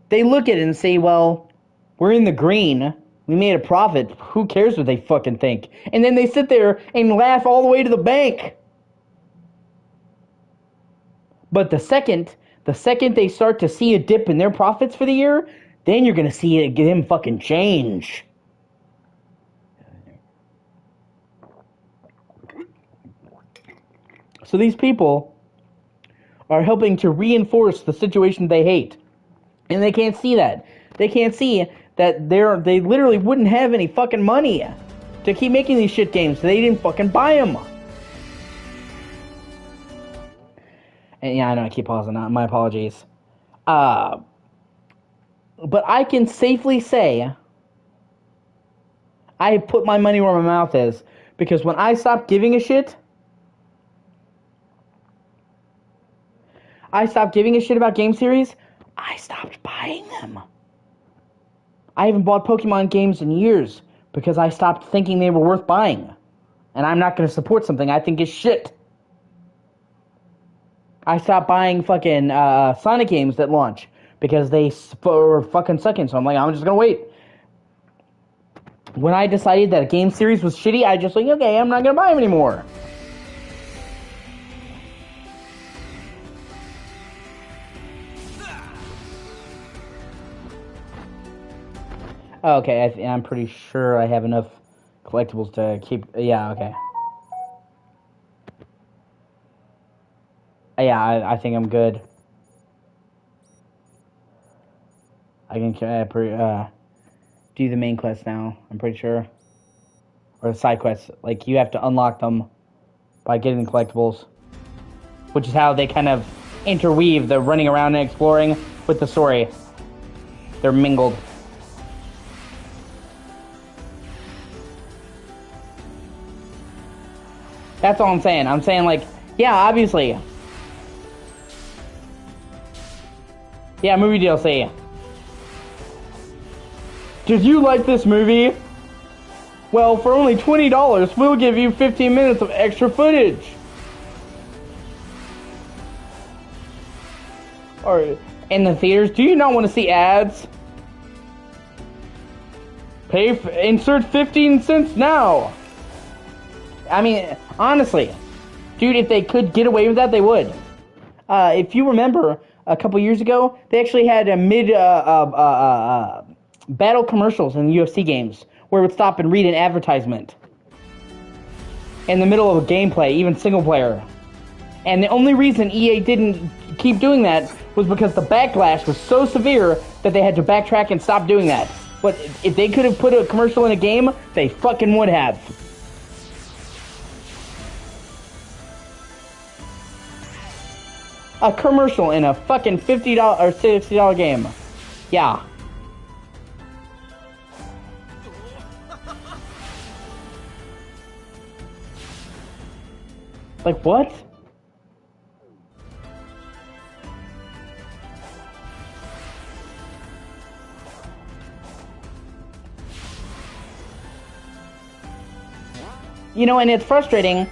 They look at it and say, well, we're in the green. We made a profit. Who cares what they fucking think? And then they sit there and laugh all the way to the bank. But the second they start to see a dip in their profits for the year, then you're going to see them fucking change. So these people are helping to reinforce the situation they hate. And they can't see that. They can't see that they literally wouldn't have any fucking money to keep making these shit games. They didn't fucking buy them. And yeah, I know I keep pausing. My apologies. But I can safely say I have put my money where my mouth is. Because when I stopped giving a shit, about game series, I stopped buying them. I haven't bought Pokemon games in years because I stopped thinking they were worth buying. And I'm not going to support something I think is shit. I stopped buying fucking Sonic games that launch because they were fucking sucking. So I'm like, I'm just going to wait. When I decided that a game series was shitty, I just like, okay, I'm not going to buy them anymore. Okay, I'm pretty sure I have enough collectibles to keep... Yeah, okay. Yeah, I think I'm good. I can do the main quest now, I'm pretty sure. Or the side quests. Like, you have to unlock them by getting the collectibles. Which is how they kind of interweave the running around and exploring with the story. They're mingled. That's all I'm saying. I'm saying, like, yeah, obviously. Yeah, movie DLC. Did you like this movie? Well, for only $20, we'll give you 15 minutes of extra footage. Or in the theaters, do you not want to see ads? Insert 15 cents now. I mean, honestly, dude, if they could get away with that, they would. If you remember, a couple years ago, they actually had a battle commercials in UFC games where it would stop and read an advertisement in the middle of a gameplay, even single player. And the only reason EA didn't keep doing that was because the backlash was so severe that they had to backtrack and stop doing that. But if they could have put a commercial in a game, they fucking would have. A commercial in a fucking $50 or $60 game. Yeah. Like, what? You know, and it's frustrating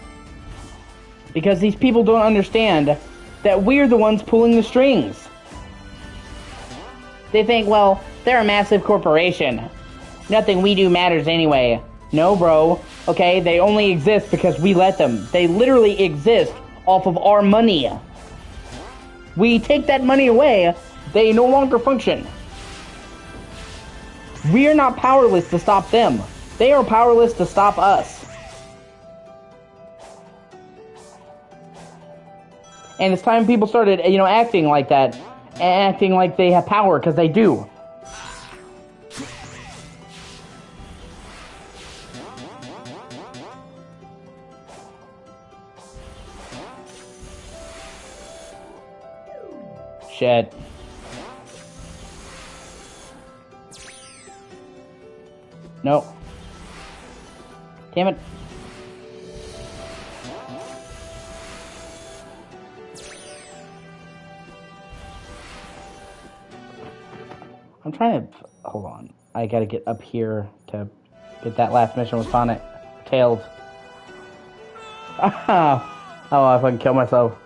because these people don't understand that we're the ones pulling the strings. They think, well, they're a massive corporation. Nothing we do matters anyway. No, bro. Okay, they only exist because we let them. They literally exist off of our money. We take that money away, they no longer function. We are not powerless to stop them. They are powerless to stop us. And it's time people started, you know, acting like that. Acting like they have power, because they do. Shit. Nope. Damn it. I'm trying to... Hold on. I gotta get up here to get that last mission with Sonic. Tails. Oh, I fucking killed myself.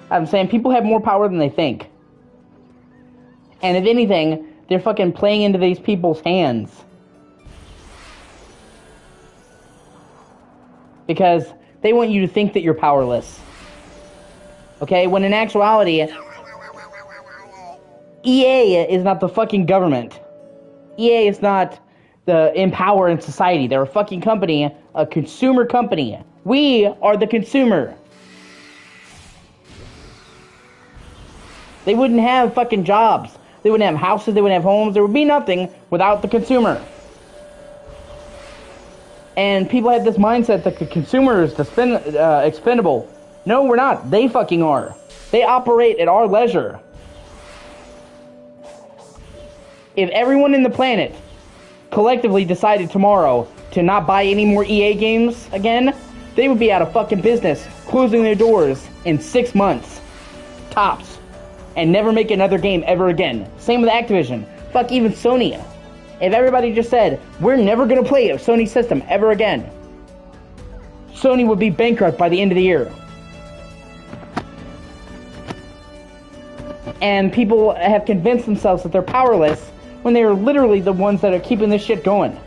I'm saying people have more power than they think. And if anything, they're fucking playing into these people's hands. Because they want you to think that you're powerless. Okay, when in actuality, EA is not the fucking government. EA is not the empower in society. They're a fucking company, a consumer company. We are the consumer. They wouldn't have fucking jobs. They wouldn't have houses. They wouldn't have homes. There would be nothing without the consumer. And people have this mindset that the consumer is expendable. No, we're not. They fucking are. They operate at our leisure. If everyone in the planet collectively decided tomorrow to not buy any more EA games again, they would be out of fucking business, closing their doors in 6 months. Tops. And never make another game ever again. Same with Activision. Fuck even Sony. If everybody just said, we're never gonna play a Sony system ever again, Sony would be bankrupt by the end of the year. And people have convinced themselves that they're powerless when they are literally the ones that are keeping this shit going.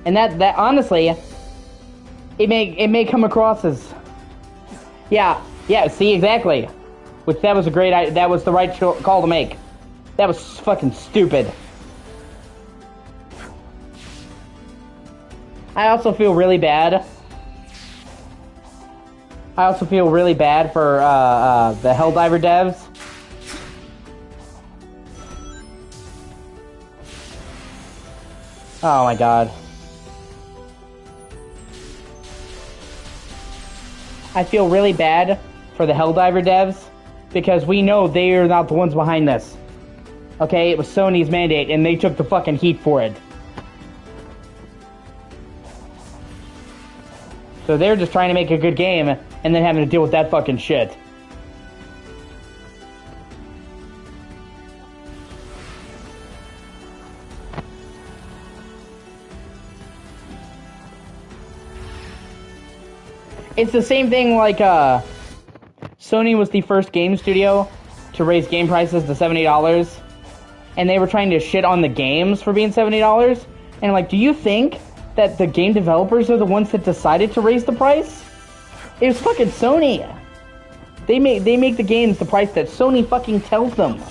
And that honestly, it may come across as, yeah, see, exactly. Which that was the right call to make. That was fucking stupid. I also feel really bad. I also feel really bad for the Helldiver devs. Oh my god. I feel really bad for the Helldiver devs because we know they are not the ones behind this. Okay, it was Sony's mandate and they took the fucking heat for it. So they're just trying to make a good game and then having to deal with that fucking shit. It's the same thing like Sony was the first game studio to raise game prices to $70, and they were trying to shit on the games for being $70. And like, do you think that the game developers are the ones that decided to raise the price? It was fucking Sony. They make the games the price that Sony fucking tells them.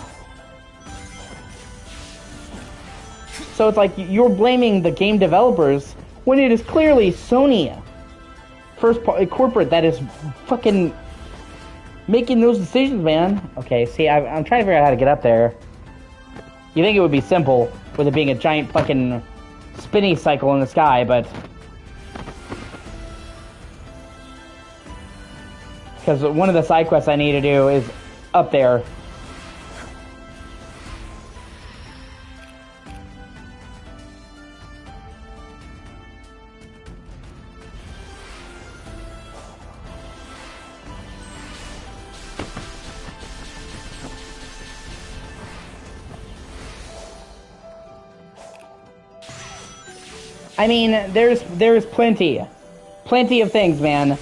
So it's like you're blaming the game developers when it is clearly Sony, corporate, that is fucking making those decisions, man. Okay, see, I'm trying to figure out how to get up there. You think it would be simple with it being a giant fucking spinny cycle in the sky, but because one of the side quests I need to do is up there. I mean, there's plenty of things, man,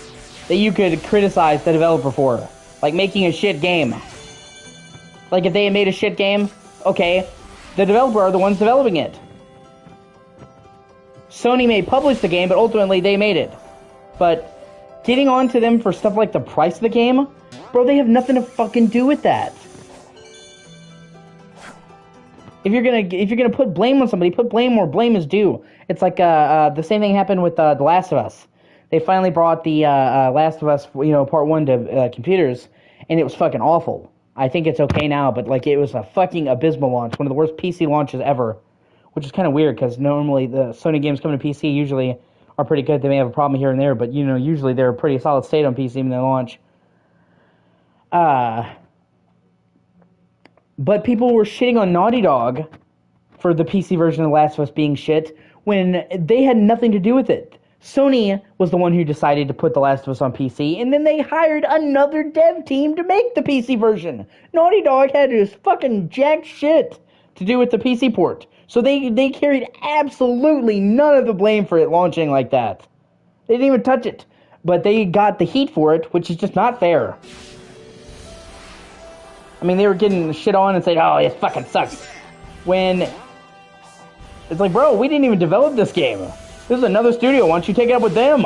that you could criticize the developer for, like making a shit game. Like if they had made a shit game, okay, the developer are the ones developing it. Sony may publish the game, but ultimately they made it. But getting on to them for stuff like the price of the game, bro, they have nothing to fucking do with that. If you're gonna put blame on somebody, put blame where blame is due. It's like the same thing happened with The Last of Us. They finally brought the Last of Us, Part 1 to computers, and it was fucking awful. I think it's okay now, but like it was a fucking abysmal launch, one of the worst PC launches ever, which is kind of weird because normally the Sony games coming to PC usually are pretty good. They may have a problem here and there, but usually they're a pretty solid state on PC when they launch. But people were shitting on Naughty Dog for the PC version of The Last of Us being shit when they had nothing to do with it. Sony was the one who decided to put The Last of Us on PC, and then they hired another dev team to make the PC version. Naughty Dog had this fucking jack shit to do with the PC port. So they carried absolutely none of the blame for it launching like that. They didn't even touch it. but they got the heat for it, which is just not fair. I mean, they were getting shit on and saying, oh, it fucking sucks. When it's like, bro, we didn't even develop this game. This is another studio. Why don't you take it up with them?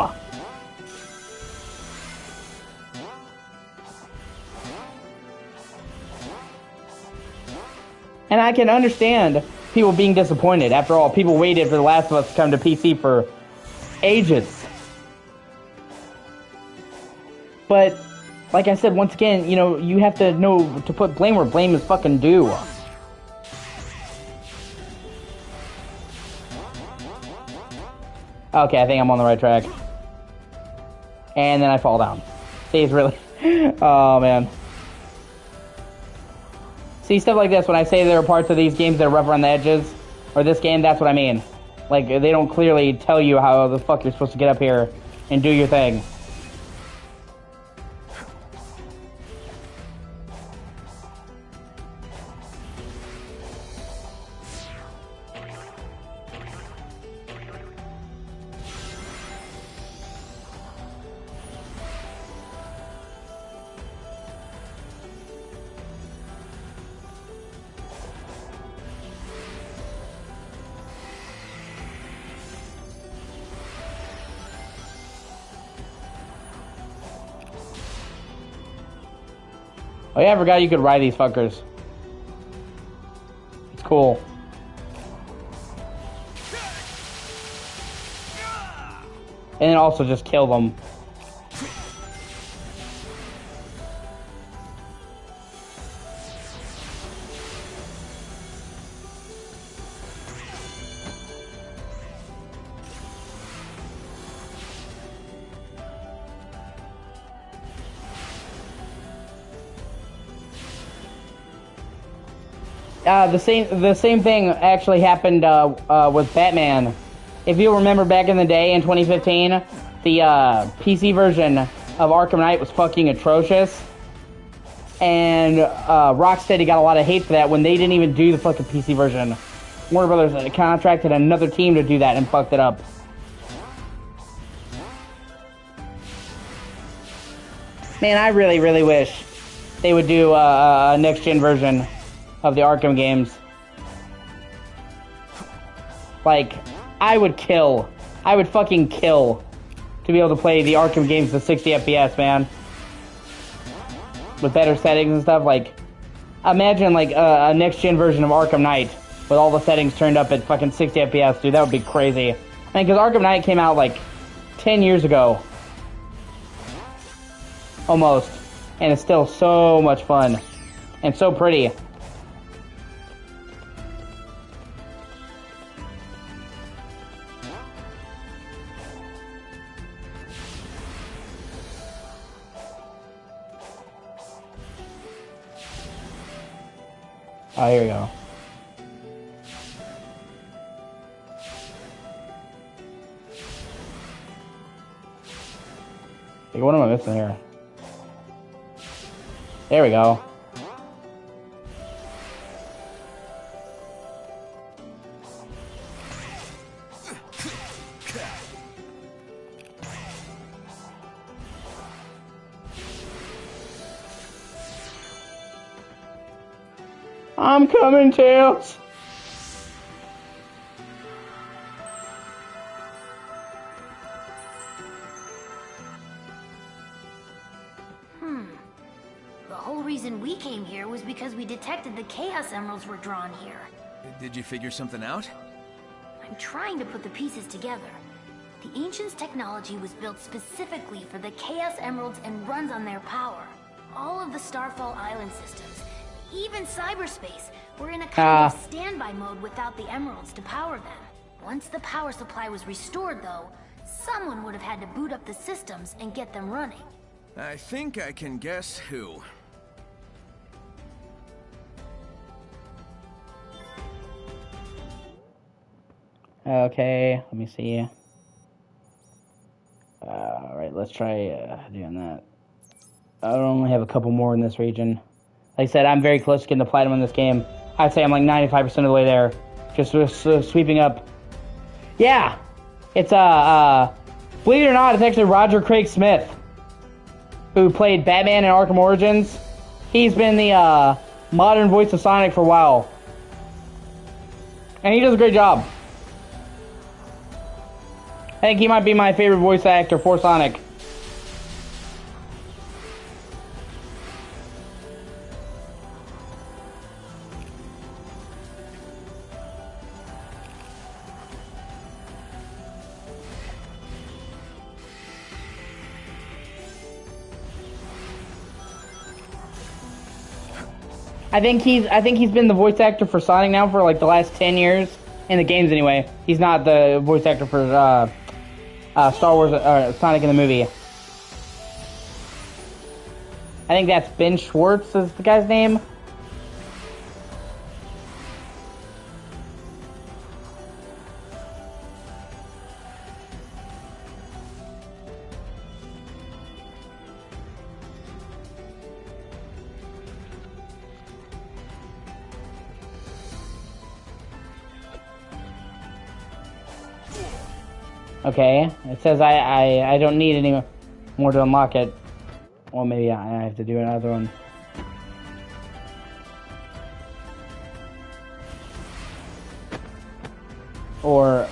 And I can understand people being disappointed. After all, people waited for The Last of Us to come to PC for ages. But, like I said, once again, you know, you have to know to put blame where blame is fucking due. Okay, I think I'm on the right track. And then I fall down. See, it's really... Oh, man. See, stuff like this, when I say there are parts of these games that are rough around the edges, or this game, that's what I mean. Like, they don't clearly tell you how the fuck you're supposed to get up here and do your thing. Oh yeah, I forgot you could ride these fuckers. It's cool. And then also just kill them. The same thing actually happened with Batman. If you remember back in the day in 2015, the PC version of Arkham Knight was fucking atrocious. And Rocksteady got a lot of hate for that when they didn't even do the fucking PC version. Warner Brothers contracted another team to do that and fucked it up. Man, I really, really wish they would do a next-gen version of the Arkham games. Like, I would fucking kill to be able to play the Arkham games at 60 FPS, man. With better settings and stuff. Like, imagine like a next-gen version of Arkham Knight with all the settings turned up at fucking 60 FPS, dude. That would be crazy. I mean, because Arkham Knight came out like 10 years ago. Almost. And it's still so much fun. And so pretty. Oh, here we go. Hey, what am I missing here? There we go. I'm coming, Tails! The whole reason we came here was because we detected the Chaos Emeralds were drawn here. Did you figure something out? I'm trying to put the pieces together. The Ancients' technology was built specifically for the Chaos Emeralds and runs on their power. All of the Starfall Island systems, even cyberspace, were in a kind of standby mode without the emeralds to power them. Once the power supply was restored, though, someone would have had to boot up the systems and get them running. I think I can guess who. Okay, let me see. Alright, let's try doing that. I only have a couple more in this region. Like I said, I'm very close to getting the platinum in this game. I'd say I'm like 95% of the way there. Just sweeping up. Yeah! It's, Believe it or not, it's actually Roger Craig Smith, who played Batman in Arkham Origins. He's been the modern voice of Sonic for a while. And he does a great job. I think he might be my favorite voice actor for Sonic. I think he's been the voice actor for Sonic now for like the last 10 years in the games anyway. He's not the voice actor for Star Wars Sonic in the movie. I think that's Ben Schwartz is the guy's name. Okay, it says I don't need any more to unlock it. Well, maybe I have to do another one. Or,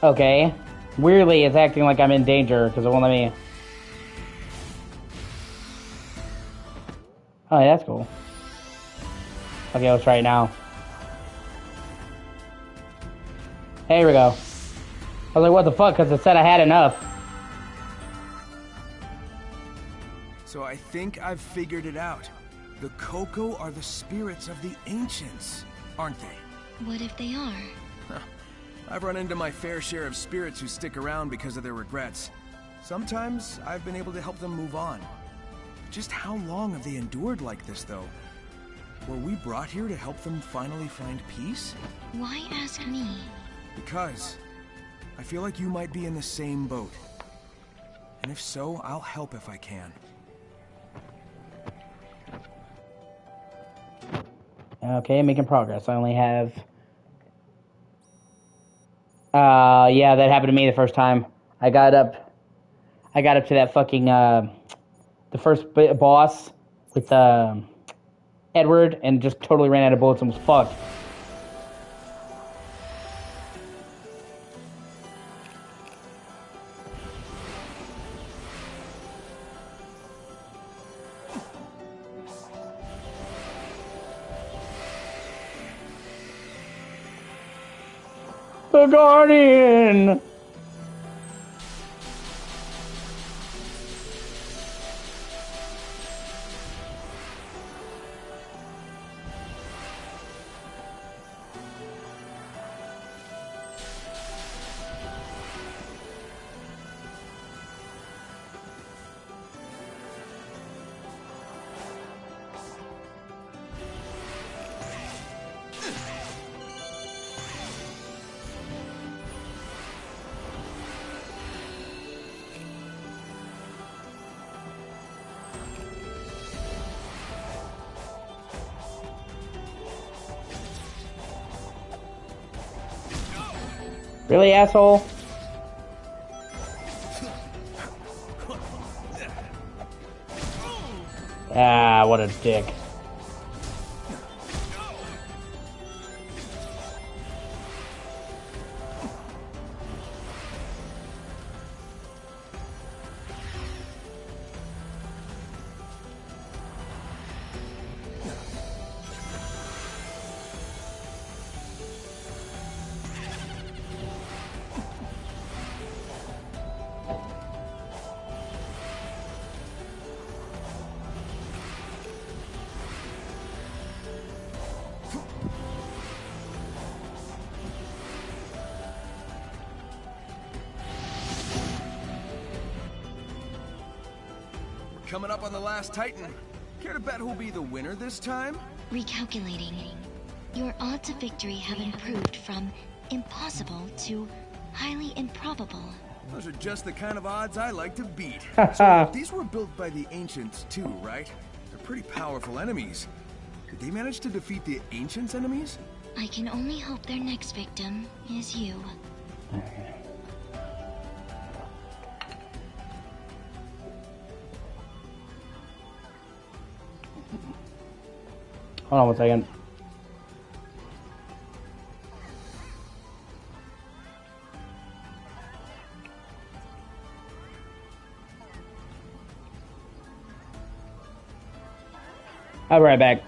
okay. Weirdly, it's acting like I'm in danger because it won't let me. Oh, yeah, that's cool. Okay, let's try it now. Hey, here we go. I was like, what the fuck? Because it said I had enough. So I think I've figured it out. The Coco are the spirits of the ancients, aren't they? What if they are? I've run into my fair share of spirits who stick around because of their regrets. Sometimes I've been able to help them move on. Just how long have they endured like this, though? Were we brought here to help them finally find peace? Why ask me? Because I feel like you might be in the same boat. And if so, I'll help if I can. Okay, making progress. I only have... yeah, that happened to me the first time. I got up to that fucking, the first boss with, Edward, and just totally ran out of bullets and was fucked. The Guardian! Really, asshole? Ah, what a dick. Coming up on the last Titan. Care to bet who'll be the winner this time? Recalculating. Your odds of victory have improved from impossible to highly improbable. Those are just the kind of odds I like to beat. So these were built by the ancients too, right? They're pretty powerful enemies. Did they manage to defeat the ancients' enemies? I can only hope their next victim is you. Hold on one second. I'll be right back.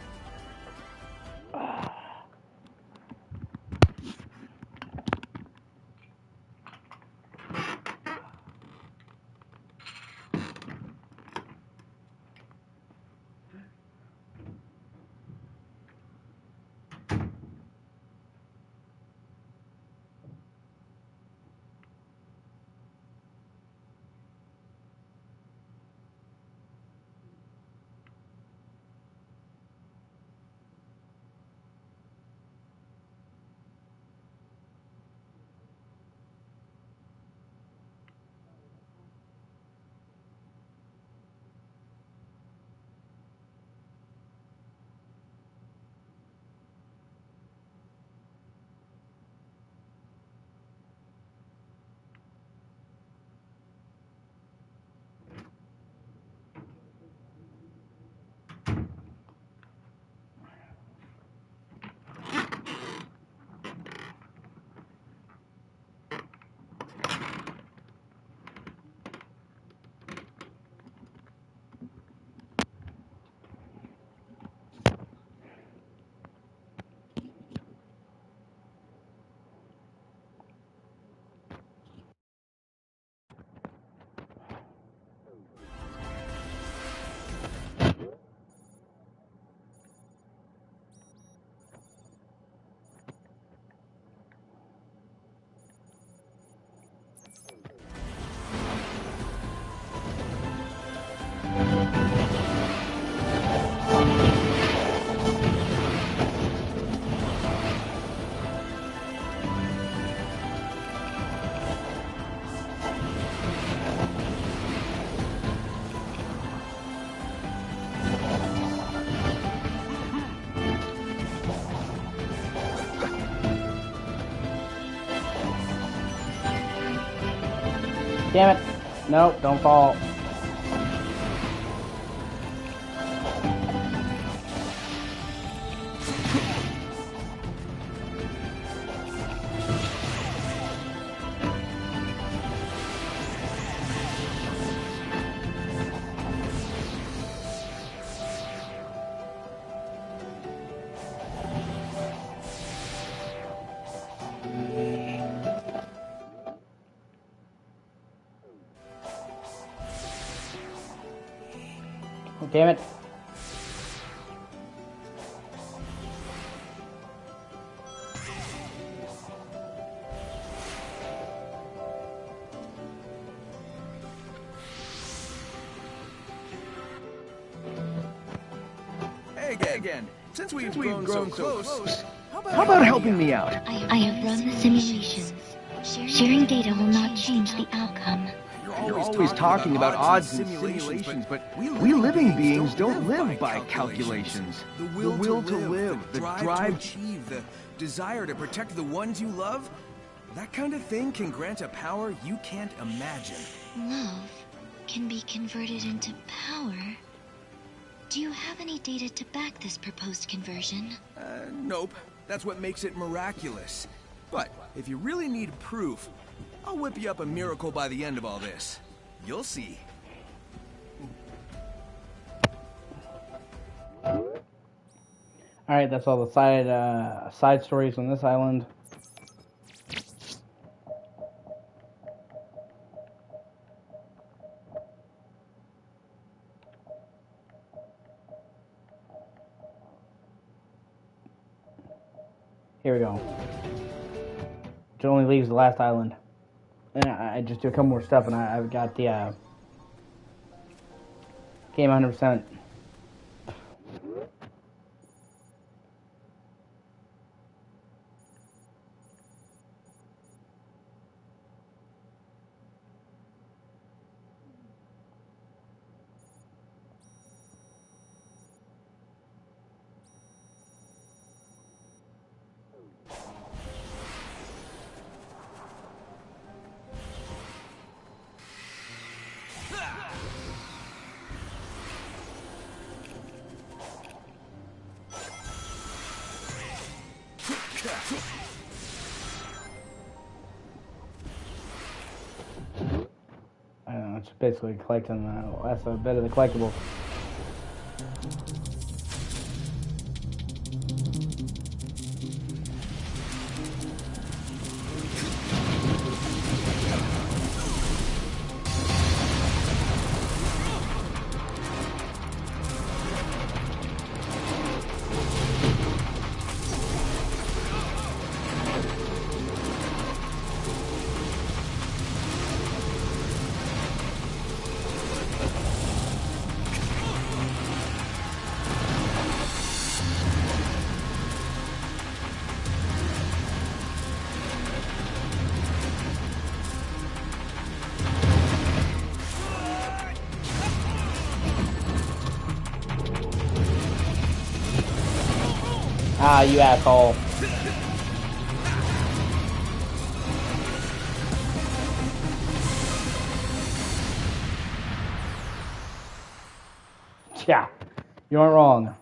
Damn it. Nope, don't fall. Oh, damn it. Hey again. Since we've grown so close, how about helping me out? I have run the simulations. Sharing data will not change the outcome. You're always talking about odds and simulations, but we living beings don't live by calculations. The will to live, the drive to achieve, the desire to protect the ones you love, that kind of thing can grant a power you can't imagine. Love can be converted into power. Do you have any data to back this proposed conversion? Nope. That's what makes it miraculous. But if you really need proof, I'll whip you up a miracle by the end of all this. You'll see. Alright, that's all the side stories on this island. Here we go. Which only leaves the last island. And I just do a couple more stuff and I've got the game 100%. basically collecting that's a bit of the collectibles. Ah, you asshole. Yeah, you weren't wrong.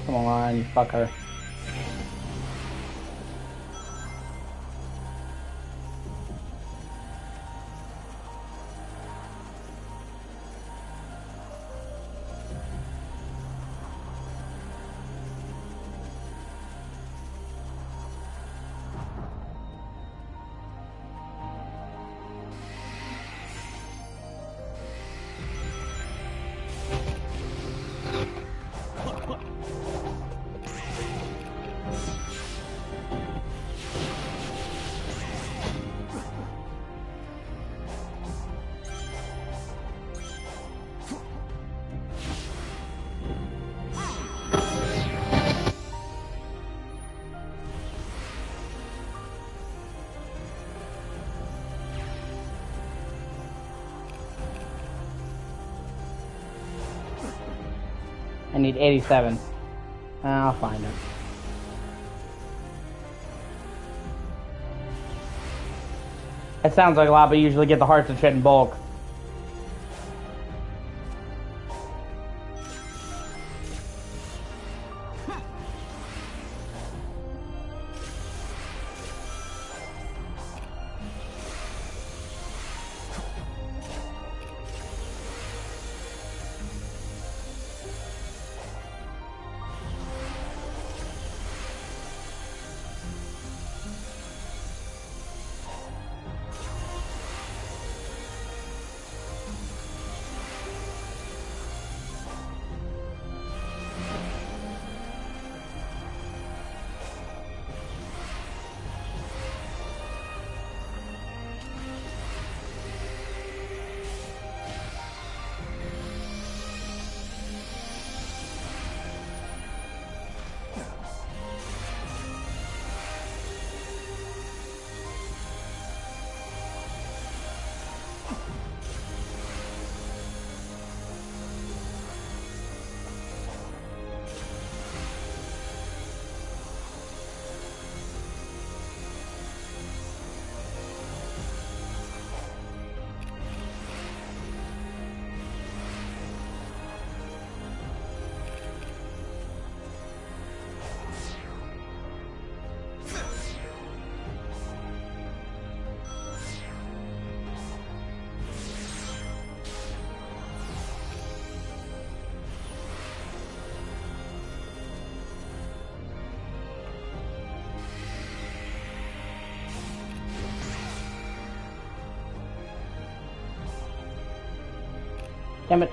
Come on, you fucker. I need 87. I'll find it. It sounds like a lot, but you usually get the hearts and shit in bulk. Damn it.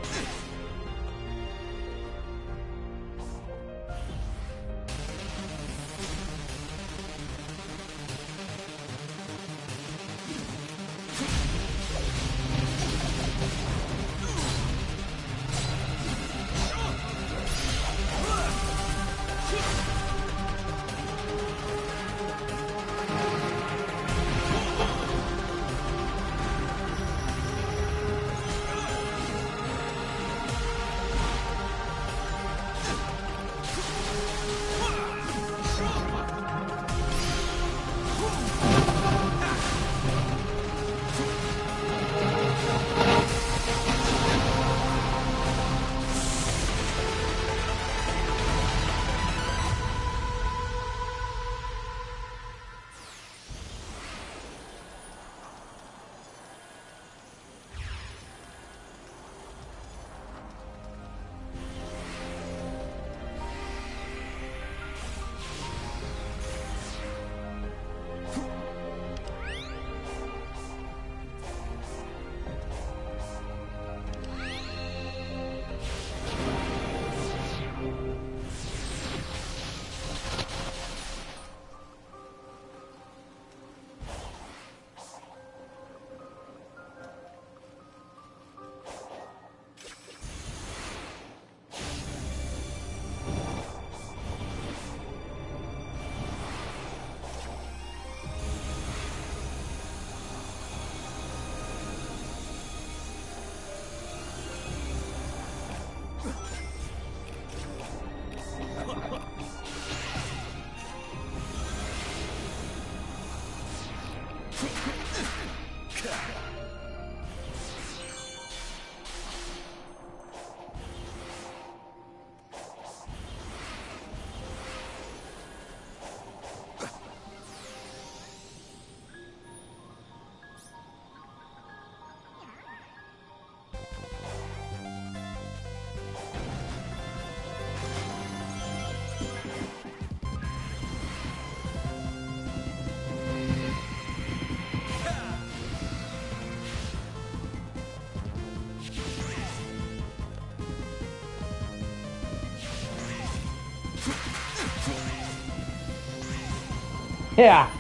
Yeah.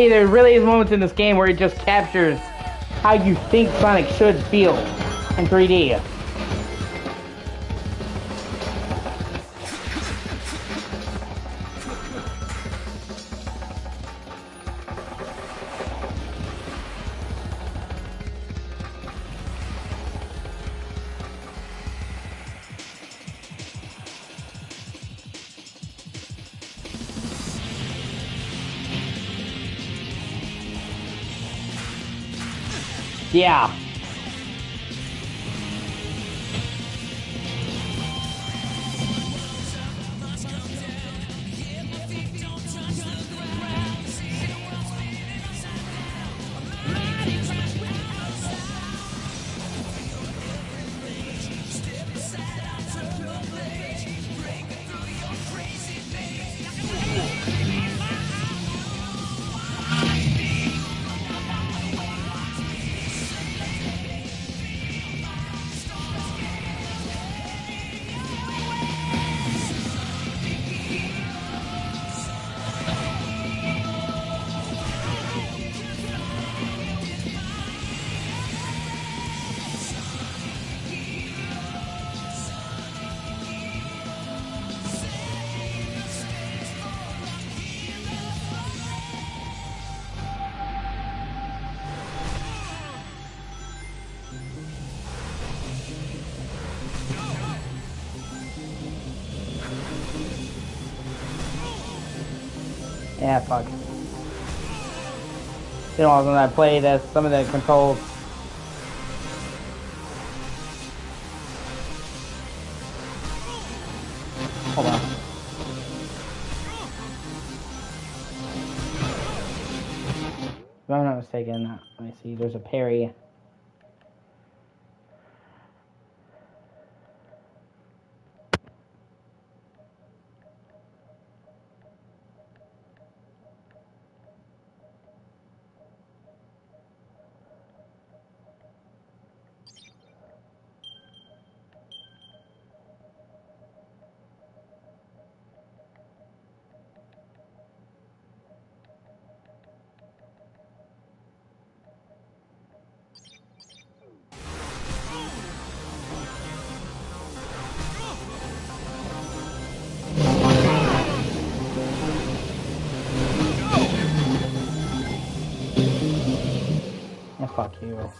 See, there really is moments in this game where it just captures how you think Sonic should feel in 3D. Yeah. Yeah, fuck. You know, when I play this, some of the controls. Hold on. If I'm not mistaken, let me see, there's a parry. fuck you.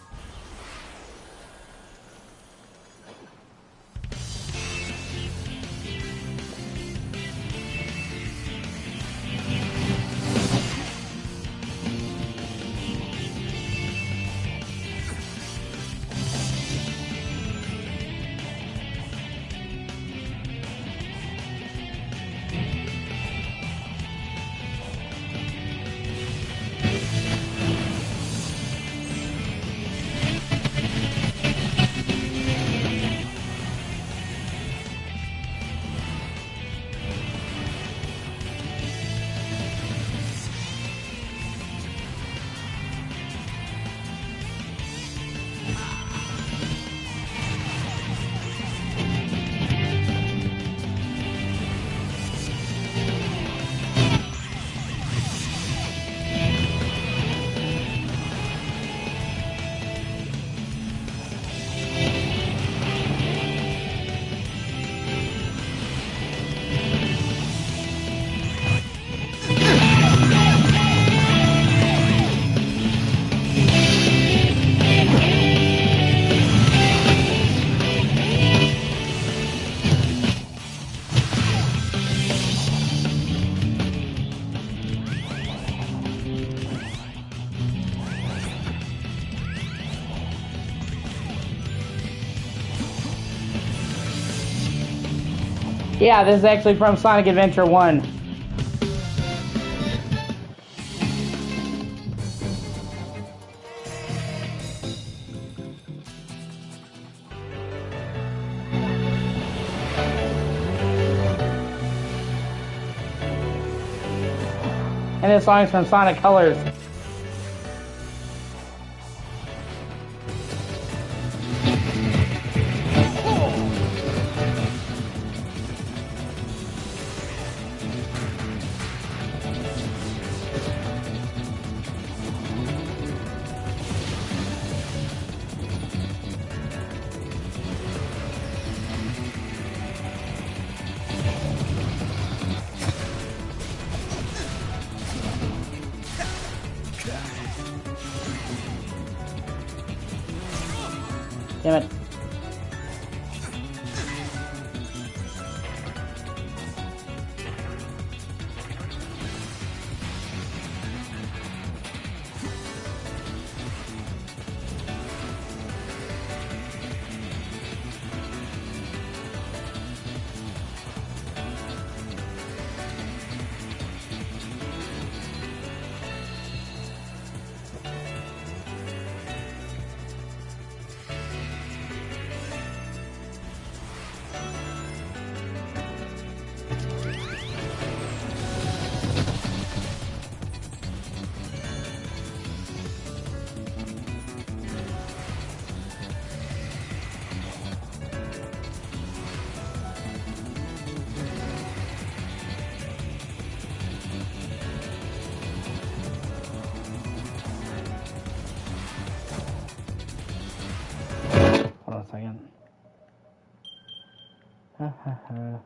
Yeah, this is actually from Sonic Adventure 1. And this song's from Sonic Colors. Damn it. Hold on a second. Ha ha ha.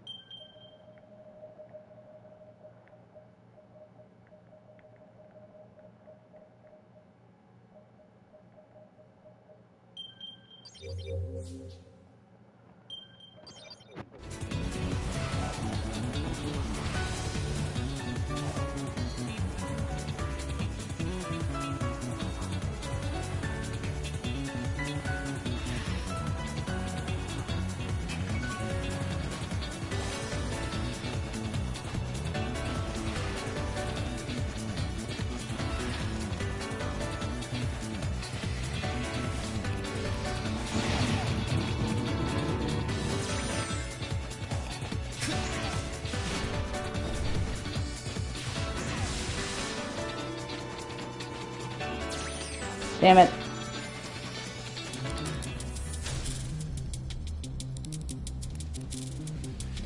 Damn it.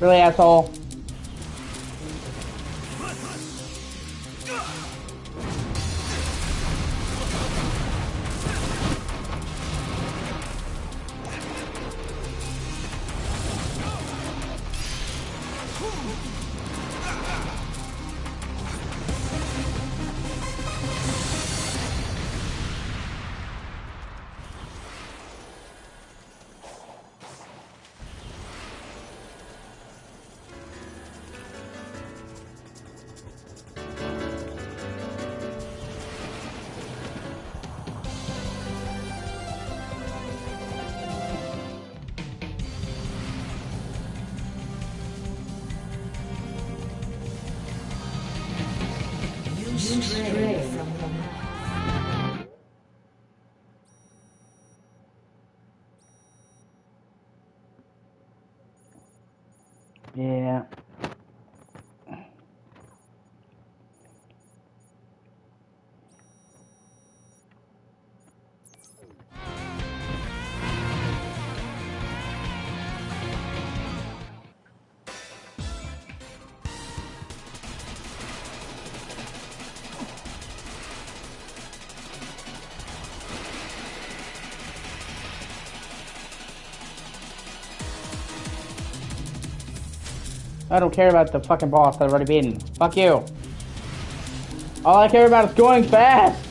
Really, asshole? stray from the path. Yeah. I don't care about the fucking boss that I've already beaten. Fuck you. All I care about is going fast.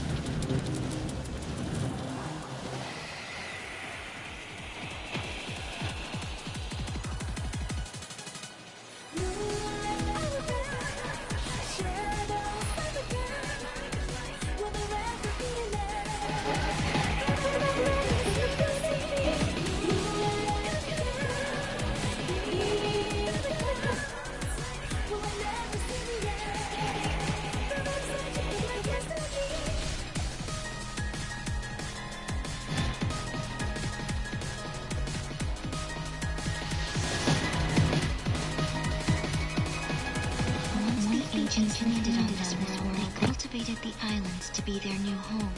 Landed on this world, they cultivated the islands to be their new home.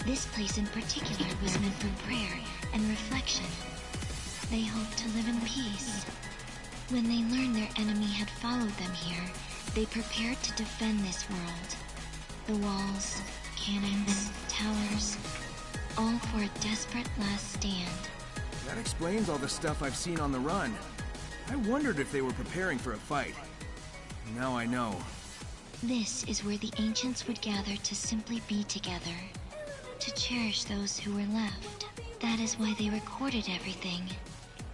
This place in particular was meant for prayer and reflection. They hoped to live in peace. When they learned their enemy had followed them here, they prepared to defend this world. The walls, cannons, towers, all for a desperate last stand. That explains all the stuff I've seen on the run. I wondered if they were preparing for a fight. Now I know. This is where the ancients would gather to simply be together, to cherish those who were left. That is why they recorded everything.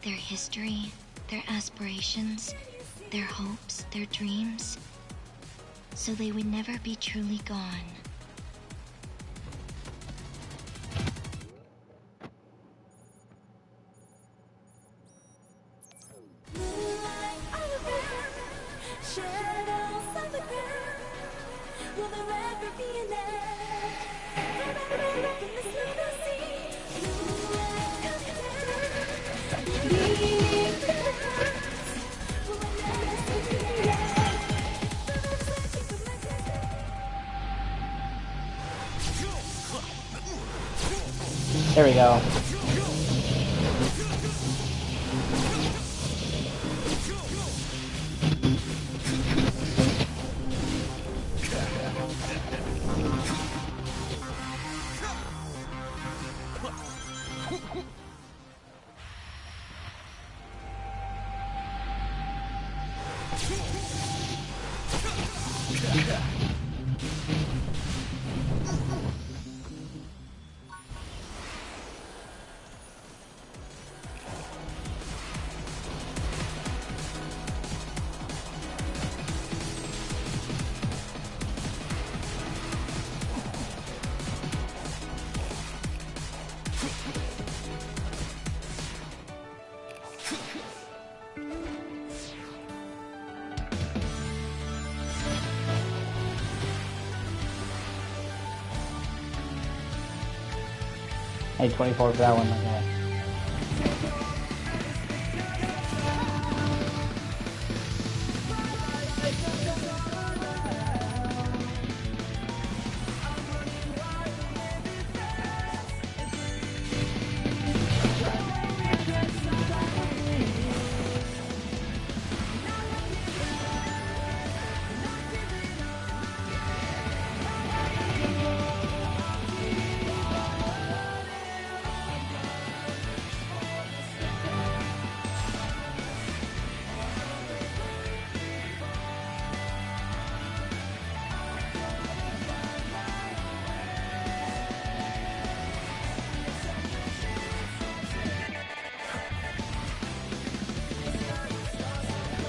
Their history, their aspirations, their hopes, their dreams, so they would never be truly gone. There we go. Hey, 24 for that one. Okay.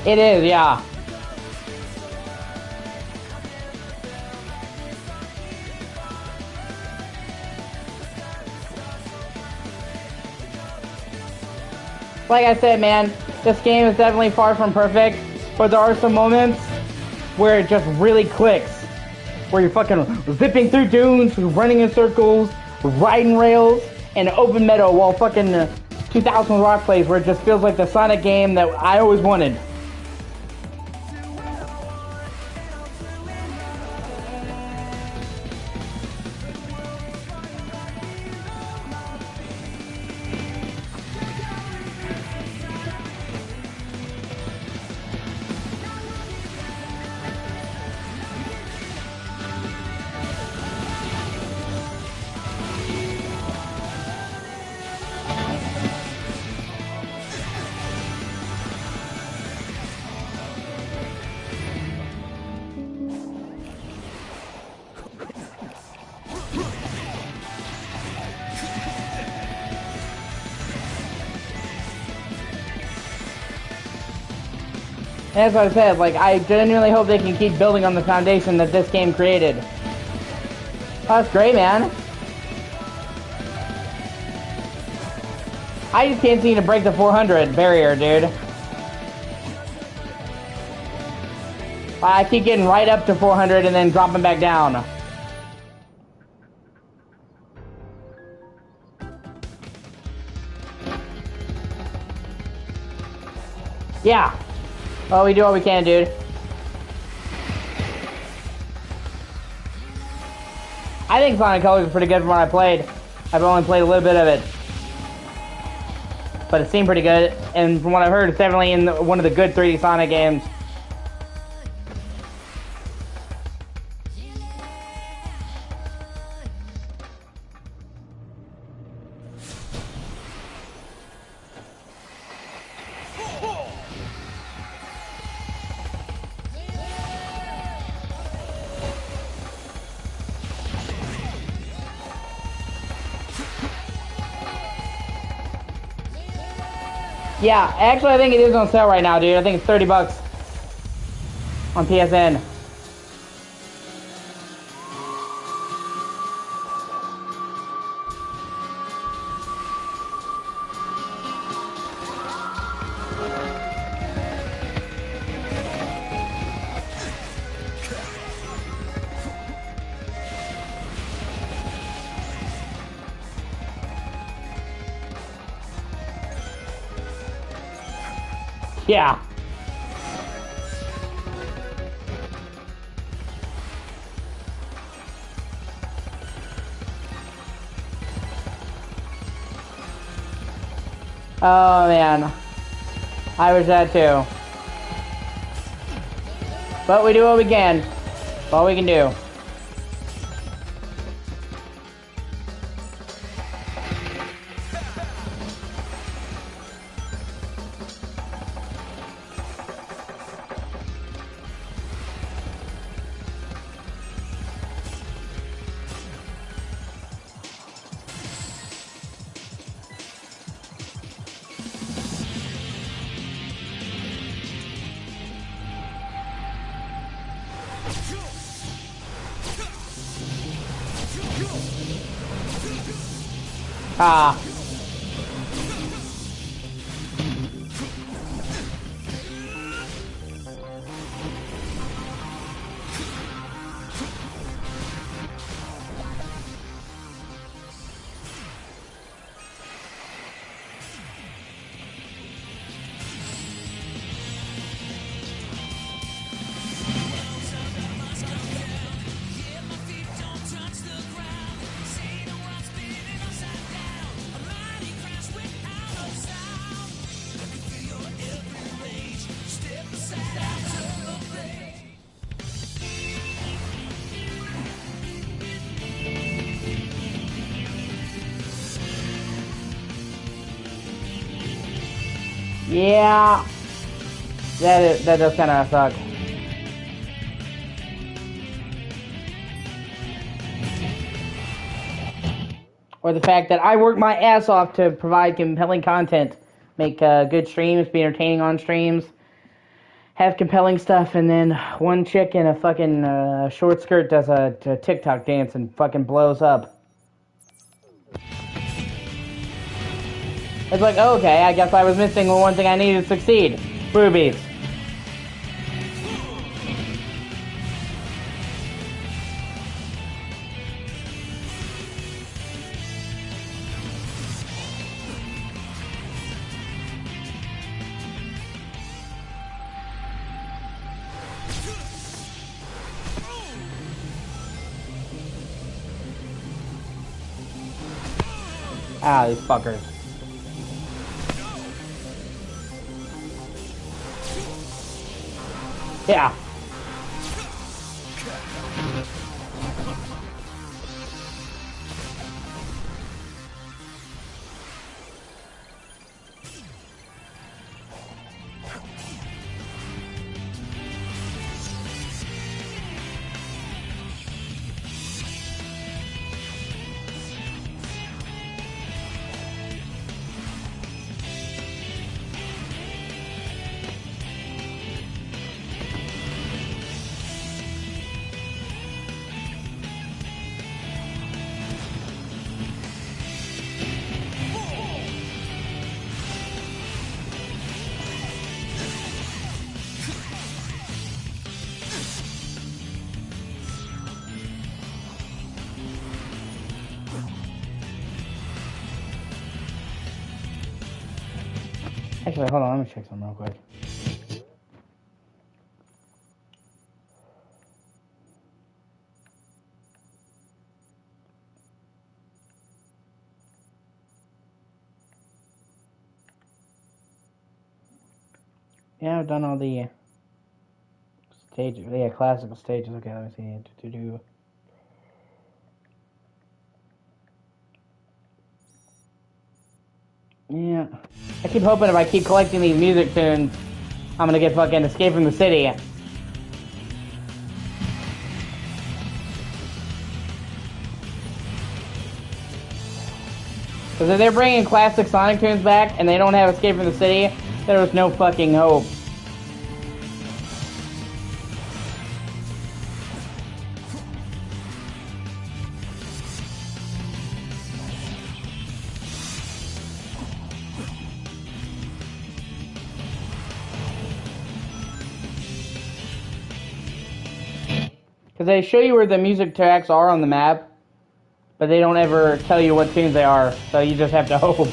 It is, yeah. Like I said, man, this game is definitely far from perfect, but there are some moments where it just really clicks. where you're fucking zipping through dunes, running in circles, riding rails, and open meadow while fucking 2000 Rock plays, where it just feels like the Sonic game that I always wanted. And that's what I said, like, I genuinely hope they can keep building on the foundation that this game created. Oh, that's great, man. I just can't seem to break the 400 barrier, dude. I keep getting right up to 400 and then dropping back down. Yeah. Well, we do what we can, dude. I think Sonic Colors is pretty good from what I played. I've only played a little bit of it. But it seemed pretty good. And from what I've heard, it's definitely in one of the good 3D Sonic games. Yeah, actually I think it is on sale right now, dude. I think it's $30 on PSN. Yeah. Oh man. I wish that too. But we do what we can. All we can do. Ah. Yeah, that does kind of suck. Or the fact that I work my ass off to provide compelling content, make good streams, be entertaining on streams, have compelling stuff, and then one chick in a fucking short skirt does a TikTok dance and fucking blows up. It's like, okay, I guess I was missing one thing I needed to succeed. Boobies. Ah, these fuckers. Yeah. Actually, hold on, let me check something real quick. Yeah, I've done all the stages. Yeah, classical stages. Okay, let me see. Yeah. I keep hoping if I keep collecting these music tunes, I'm gonna get fucking Escape from the City. Because if they're bringing classic Sonic tunes back and they don't have Escape from the City, there was no fucking hope. Because they show you where the music tracks are on the map, but they don't ever tell you what tunes they are, so you just have to hope.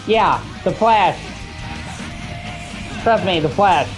Yeah, the Flash. Trust me, the Flash.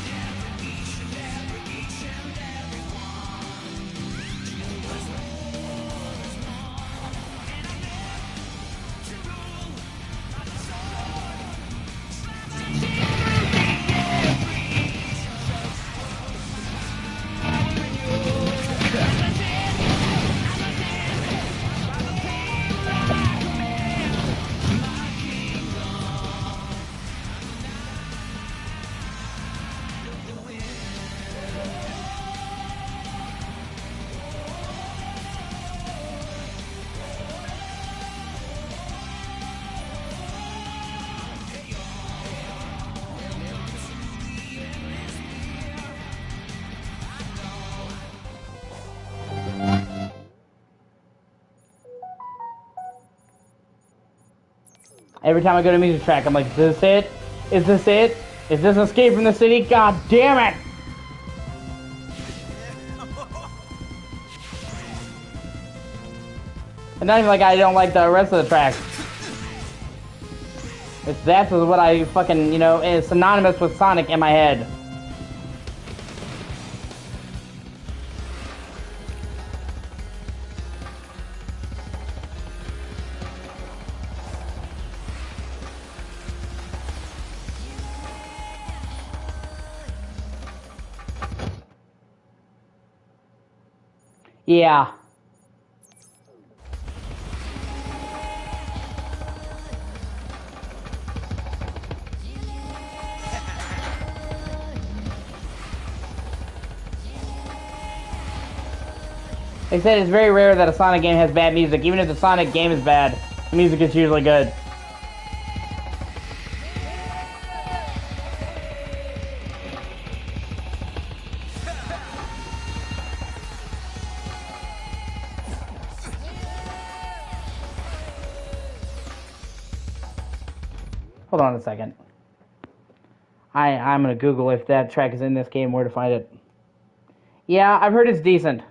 Every time I go to music track, I'm like, is this it? Is this it? Is this Escape from the City? God damn it! And not even like I don't like the rest of the tracks. That's what I fucking, you know, is synonymous with Sonic in my head. Yeah. They said it's very rare that a Sonic game has bad music. Even if the Sonic game is bad, the music is usually good. Hold on a second. I'm gonna Google if that track is in this game, where to find it. Yeah, I've heard it's decent.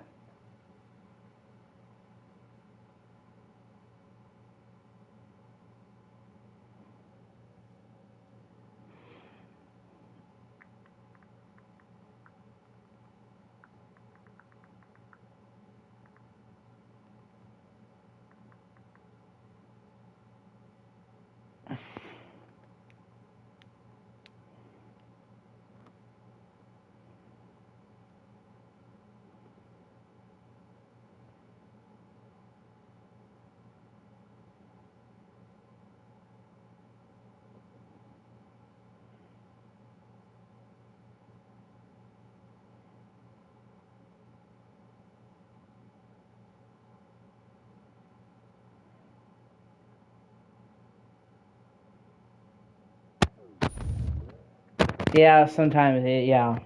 Yeah, sometimes yeah.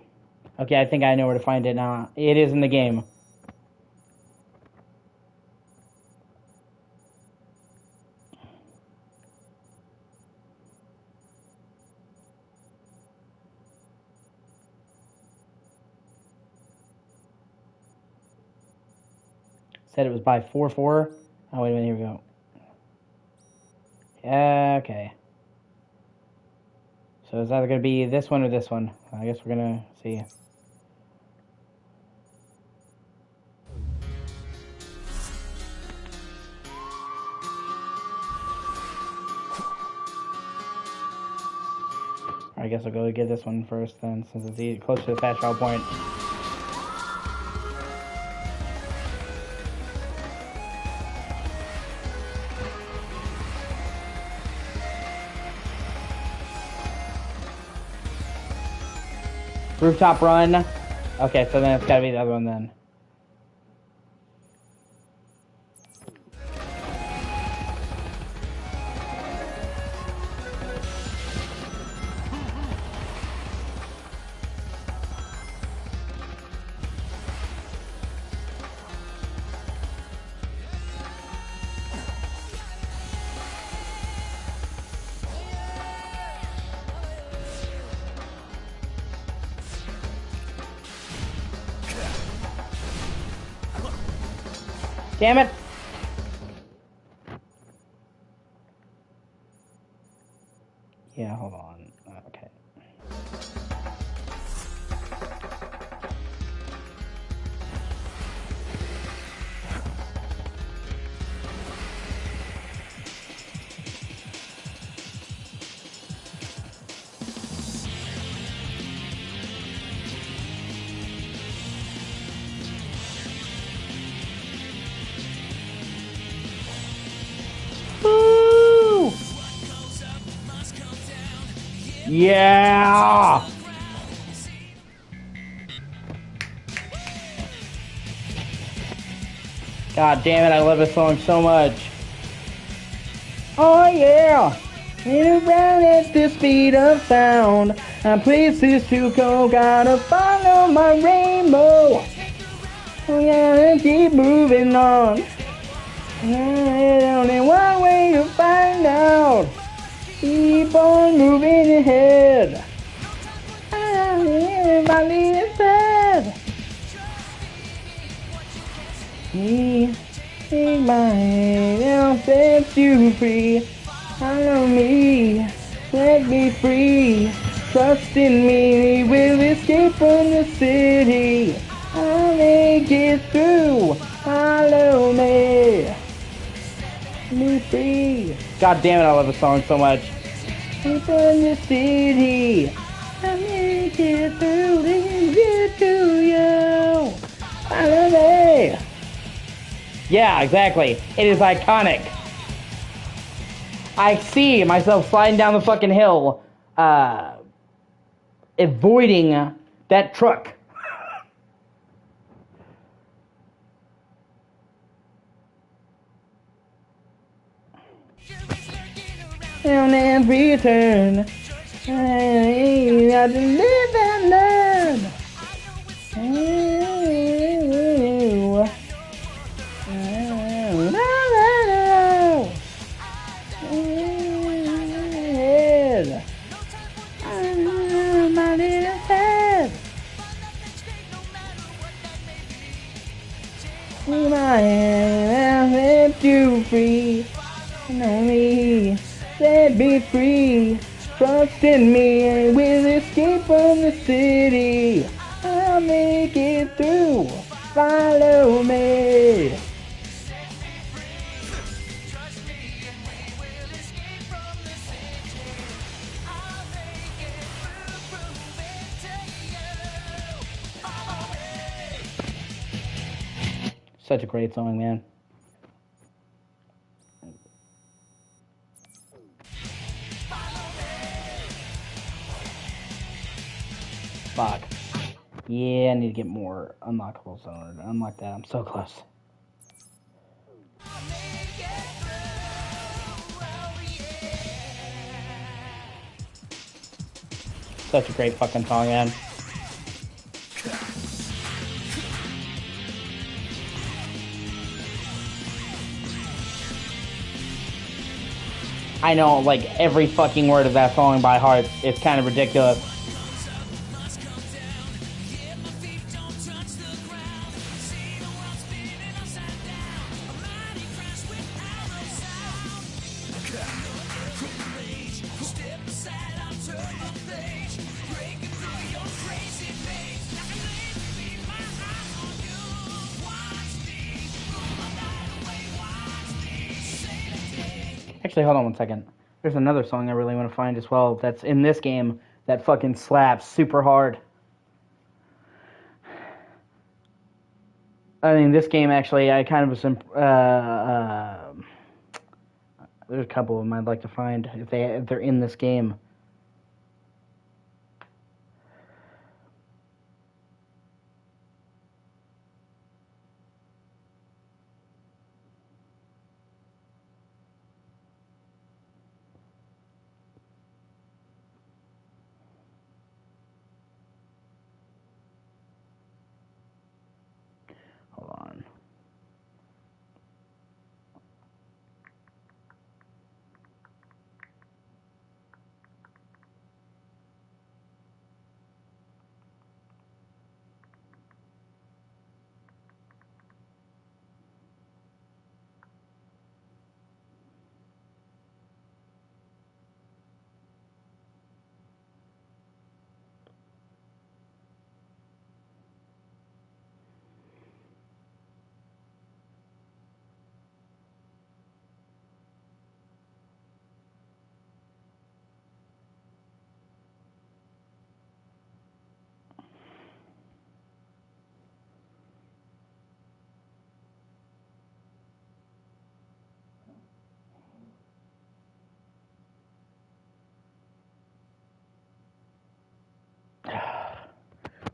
Okay, I think I know where to find it now. It is in the game. Said it was by 4-4. Oh, wait a minute, here we go. Okay. So it's either going to be this one or this one. I guess we're going to see. I guess I'll go get this one first then, since it's close to the fast travel point. Rooftop run. Okay, so then it's gotta be the other one then. Damn it! Yeah, hold on. Okay. Woo! Yeah! God damn it, I love this song so much. Oh yeah! And around at the speed of sound, I'm places to go, gotta follow my rainbow. Oh yeah, and keep moving on. There's only one way to find out. on moving ahead. I'm in my little bed. Me, take my hand, I'll set you free. Follow me, set me free. Trust in me, we'll escape from the city. I'll make it through. Follow me. Me free. God damn it, I love this song so much. Escape from the city. I'll make it through. They can get to you. Follow me. Yeah, exactly. It is iconic. I see myself sliding down the fucking hill, avoiding that truck. And then return. I got to live and learn. My little head. My hand, I'll set you free. Know me, set me free. Trust in me, we'll escape from the city. I'll make it through. Follow me. Such a great song, man. Fuck. Yeah, I need to get more unlockables in order to unlock that. I'm so close. Such a great fucking song, man. I know, like, every fucking word of that song by heart. It's kind of ridiculous. Actually, hold on one second. There's another song I really want to find as well that's in this game that fucking slaps super hard. I mean, this game actually, I kind of was... there's a couple of them I'd like to find if they're in this game. Hold on.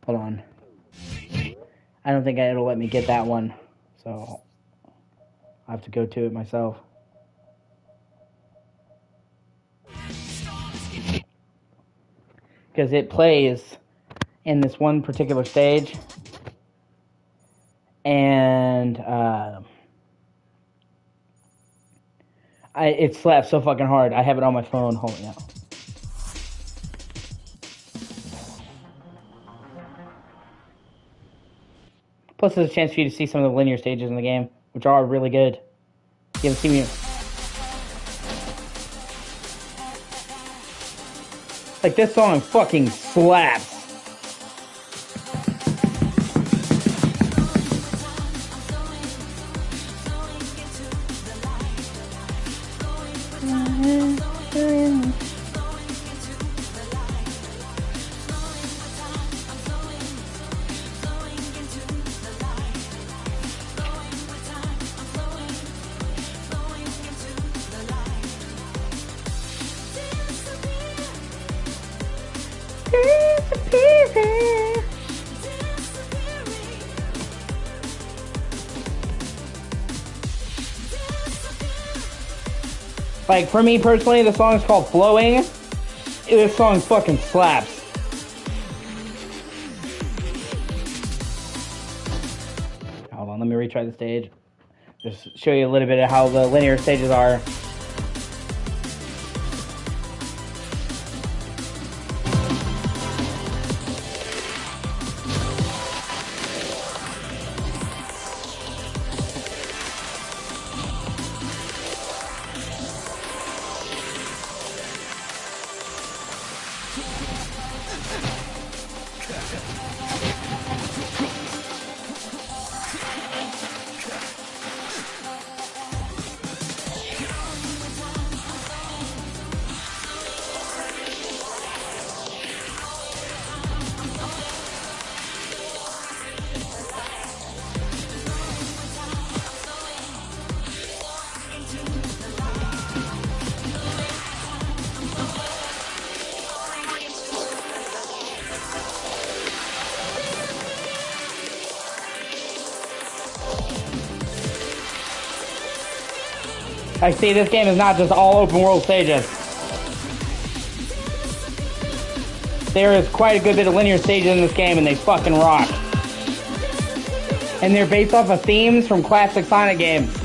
Hold on. I don't think it'll let me get that one, so I have to go to it myself. Because it plays in this one particular stage, and it slaps so fucking hard. I have it on my phone. Hold on. Plus, there's a chance for you to see some of the linear stages in the game, which are really good. You haven't seen me. Like, this song fucking slaps. Like, for me personally, the song is called Flowing. This song fucking slaps. Hold on, let me retry the stage. Just show you a little bit of how the linear stages are. I see this game is not just all open world stages. There is quite a good bit of linear stages in this game, and they fucking rock. And they're based off of themes from classic Sonic games.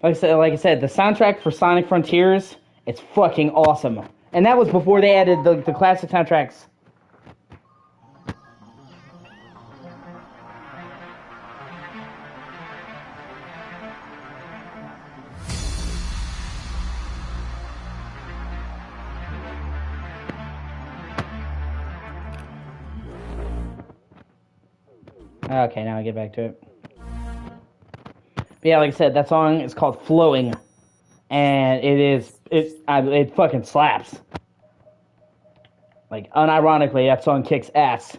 Like I said, the soundtrack for Sonic Frontiers, it's fucking awesome. And that was before they added the classic soundtracks. Okay, now I get back to it. But yeah, like I said, that song is called Flowing. And it fucking slaps. Like, unironically, that song kicks ass.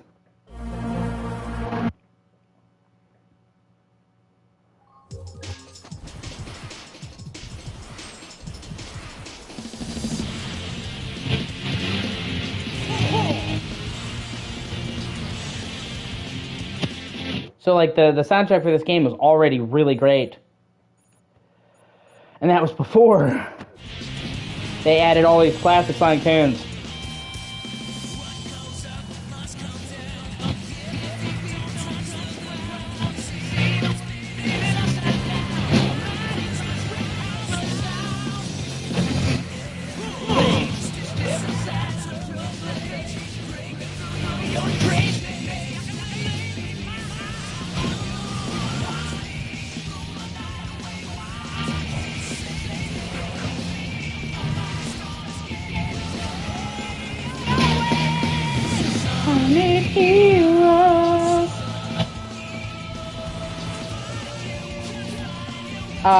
So, like, the soundtrack for this game was already really great. And that was before they added all these classic Sonic tunes.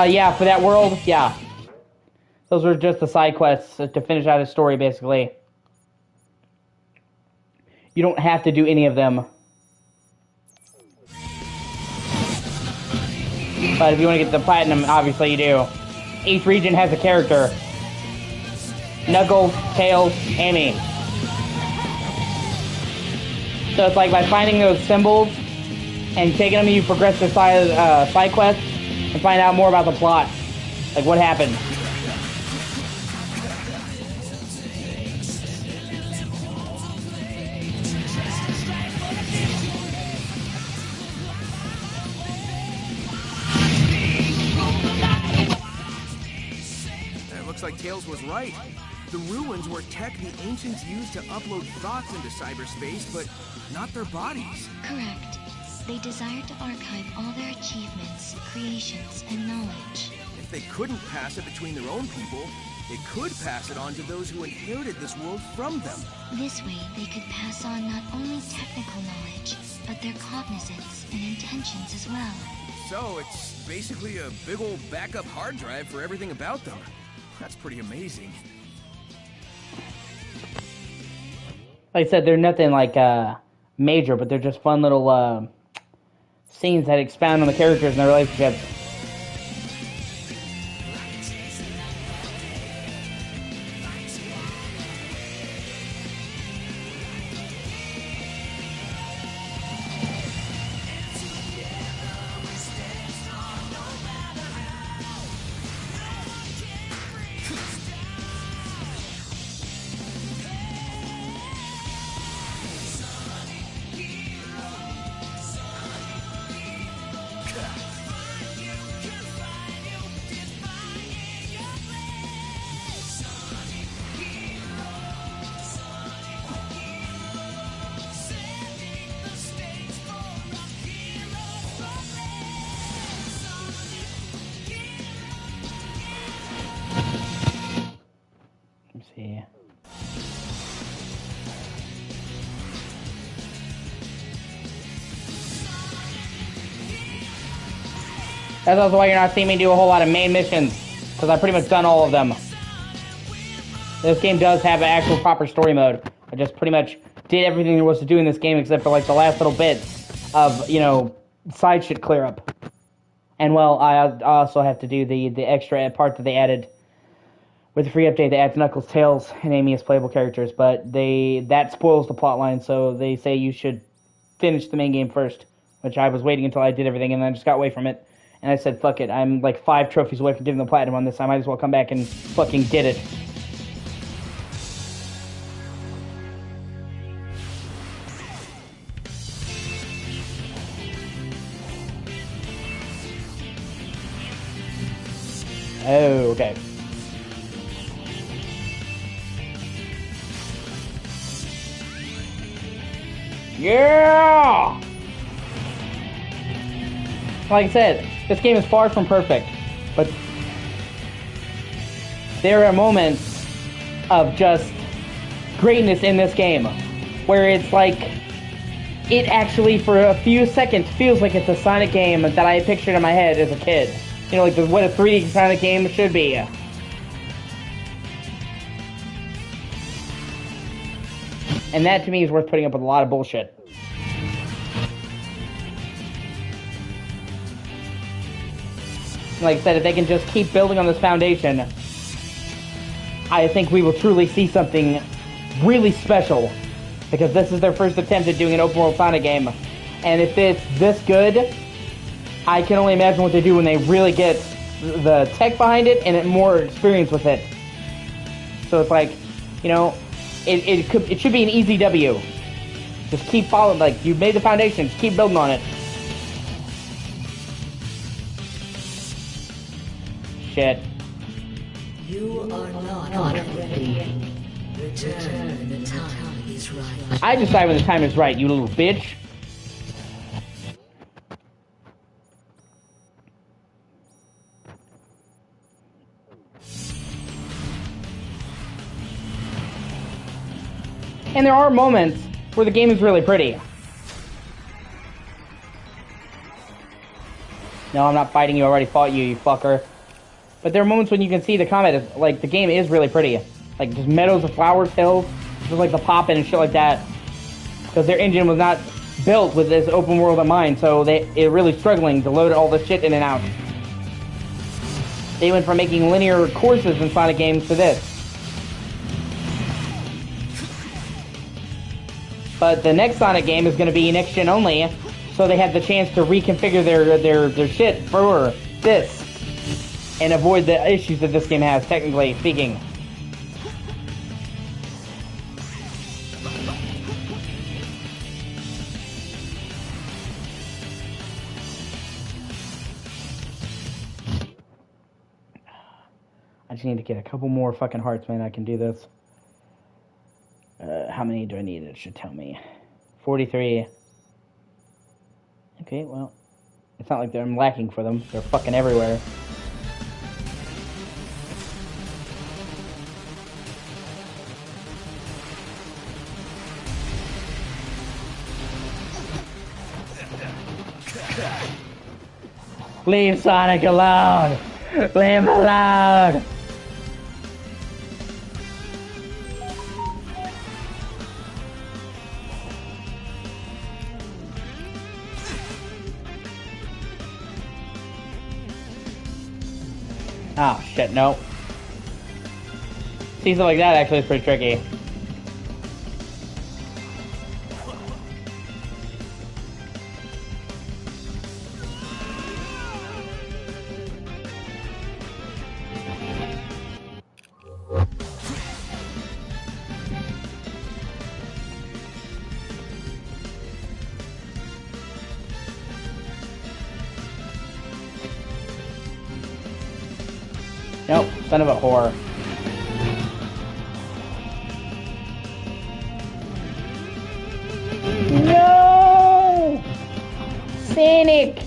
Yeah, for that world, yeah. Those were just the side quests to finish out his story, basically. You don't have to do any of them. But if you want to get the platinum, obviously you do. Each region has a character. Knuckles, Tails, Amy. So it's like by finding those symbols and taking them, you progress the side quests and find out more about the plot. Like what happened. It looks like Tails was right. The ruins were tech the ancients used to upload thoughts into cyberspace, but not their bodies. Correct. They desired to archive all their achievements, creations, and knowledge. If they couldn't pass it between their own people, they could pass it on to those who inherited this world from them. This way, they could pass on not only technical knowledge, but their cognizance and intentions as well. So it's basically a big old backup hard drive for everything about them. That's pretty amazing. Like I said, they're nothing like major, but they're just fun little scenes that expound on the characters and their relationships. See. That's also why you're not seeing me do a whole lot of main missions, because I've pretty much done all of them. This game does have an actual proper story mode. I just pretty much did everything there was to do in this game except for like the last little bits of, you know, side shit clear up. And well, I also have to do the extra part that they added with the free update that adds Knuckles, Tails, and Amy as playable characters, but that spoils the plotline, so they say you should finish the main game first, which I was waiting until I did everything, and then I just got away from it. And I said, fuck it, I'm like 5 trophies away from getting the platinum on this, I might as well come back and fucking did it. Oh, okay. Yeah! Like I said, this game is far from perfect, but there are moments of just greatness in this game where it's like, it actually for a few seconds feels like it's a Sonic game that I pictured in my head as a kid. You know, like what a 3D Sonic game should be. And that to me is worth putting up with a lot of bullshit. Like I said, if they can just keep building on this foundation, I think we will truly see something really special. Because this is their first attempt at doing an open world Sonic game. And if it's this good, I can only imagine what they do when they really get the tech behind it and more experience with it. So it's like, you know, it should be an easy W. Just keep following, like, you've made the foundation, just keep building on it. Shit. You are not ready. Return when the time is right. I decide when the time is right, you little bitch. And there are moments where the game is really pretty. No, I'm not fighting you. I already fought you, you fucker. But there are moments when you can see the combat is, like, the game is really pretty. Like, just meadows of flowers, hills, just like the poppin' and shit like that. Because their engine was not built with this open world in mind, so they're really struggling to load all this shit in and out. They went from making linear courses in Sonic games to this. But the next Sonic game is going to be next gen only, so they have the chance to reconfigure their shit for this and avoid the issues that this game has, technically speaking. just need to get a couple more fucking hearts, man. I can do this. How many do I need? It should tell me. 43. Okay, well, it's not like I'm lacking for them. They're fucking everywhere. Leave Sonic alone! Leave him alone! Oh, shit, no. See, something like that actually is pretty tricky. Nope, son of a whore. No! Sonic!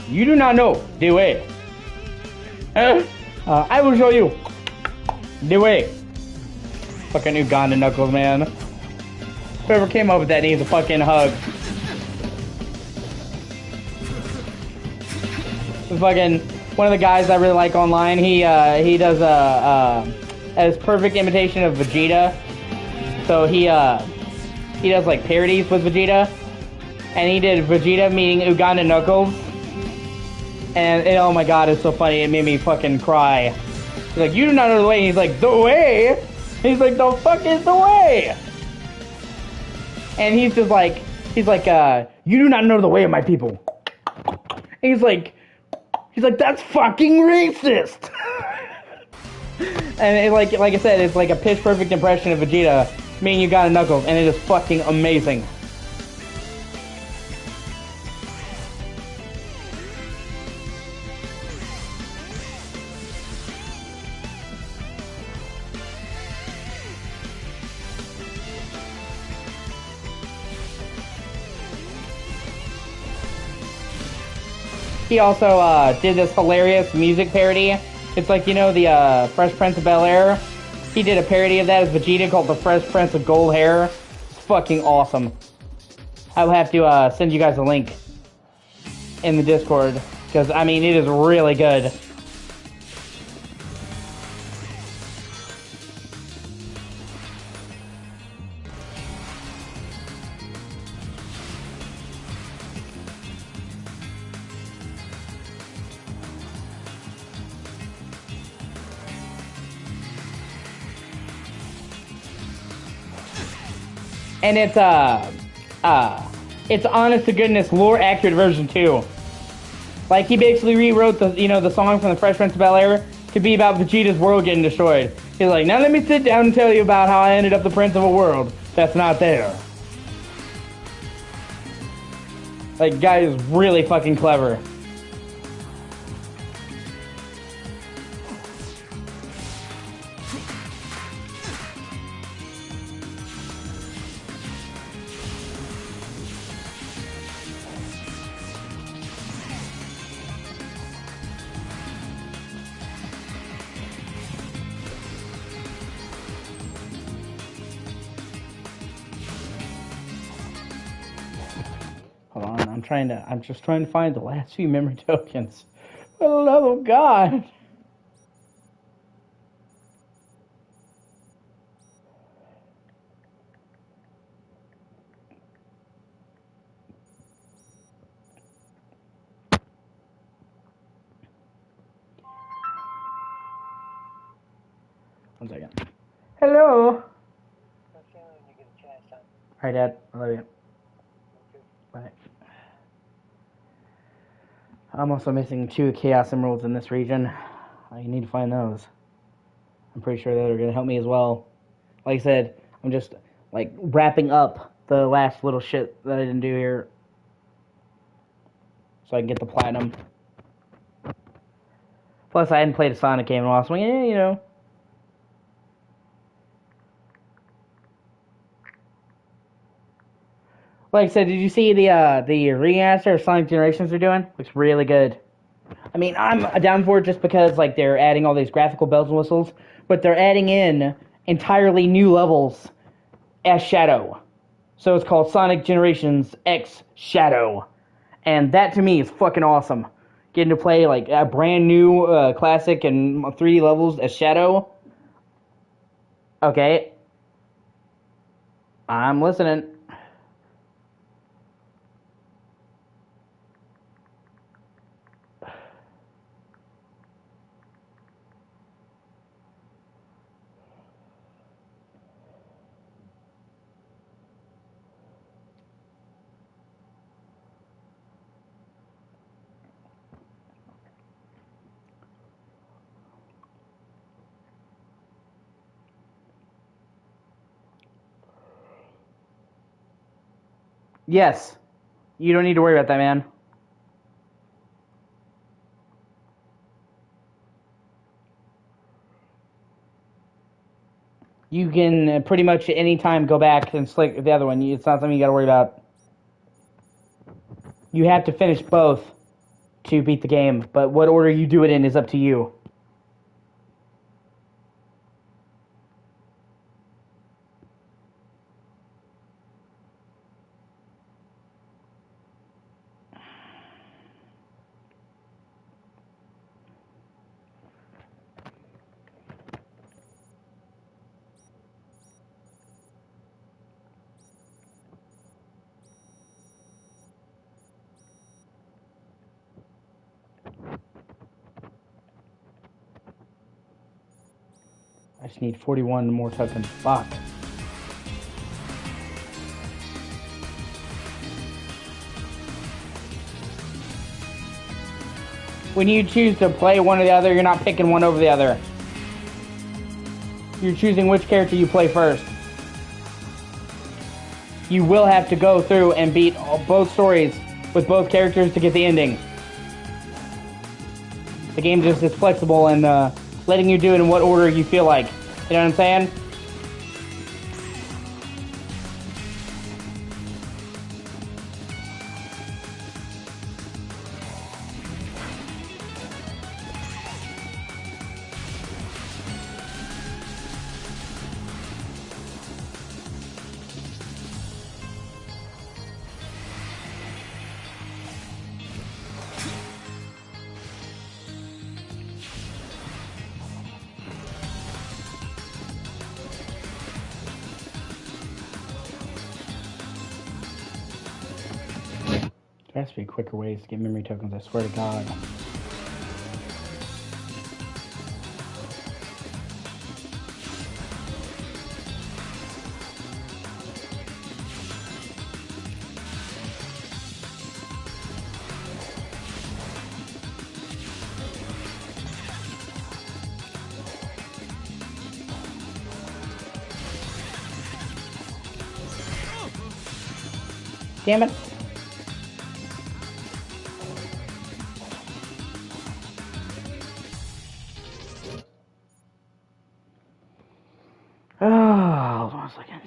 You do not know the way. I will show you the way. Fucking Uganda Knuckles, man. Whoever came up with that needs a fucking hug. It's fucking one of the guys I really like online. He does as perfect imitation of Vegeta. So he does like parodies with Vegeta, and he did Vegeta meeting Uganda Knuckles. And oh my god, it's so funny. It made me fucking cry. He's like, you do not know the way. And he's like, the way? He's like, the fuck is the way? And he's just like, you do not know the way of my people. And he's like, that's fucking racist. And it, like I said, it's like a pitch perfect impression of Vegeta meaning Uganda Knuckles, and it is fucking amazing. He also did this hilarious music parody. It's like, you know, the Fresh Prince of Bel-Air? He did a parody of that as Vegeta called the Fresh Prince of Gold Hair. It's fucking awesome. I will have to send you guys a link in the Discord, because, I mean, it is really good. And it's honest to goodness lore accurate version too. Like, he basically rewrote the, you know, the song from the Fresh Prince of Bel-Air to be about Vegeta's world getting destroyed. He's like, now let me sit down and tell you about how I ended up the prince of a world that's not there. Like, guy is really fucking clever. Hold on, I'm just trying to find the last few memory tokens. For the love of God. One second. Hello. Alright, Dad. I love you. Right. I'm also missing 2 Chaos Emeralds in this region. I need to find those. I'm pretty sure they're going to help me as well. Like I said, I'm just, like, wrapping up the last little shit that I didn't do here. So I can get the platinum. Plus, I hadn't played a Sonic game in a while, so yeah, you know. Like I said, did you see the remaster of Sonic Generations they're doing? Looks really good. I mean, I'm down for it just because like they're adding all these graphical bells and whistles, but they're adding in entirely new levels as Shadow. So it's called Sonic Generations X Shadow, and that to me is fucking awesome. Getting to play like a brand new classic and 3D levels as Shadow. Okay, I'm listening. Yes, you don't need to worry about that, man. You can pretty much at any time go back and select the other one. It's not something you got to worry about. You have to finish both to beat the game, but what order you do it in is up to you. I just need 41 more tokens. Fuck. When you choose to play one or the other, you're not picking one over the other. You're choosing which character you play first. You will have to go through and beat both stories with both characters to get the ending. The game just is flexible and letting you do it in what order you feel like. You know what I'm saying? There has to be quicker ways to get memory tokens, I swear to God. Damn it. Oh, hold on a second.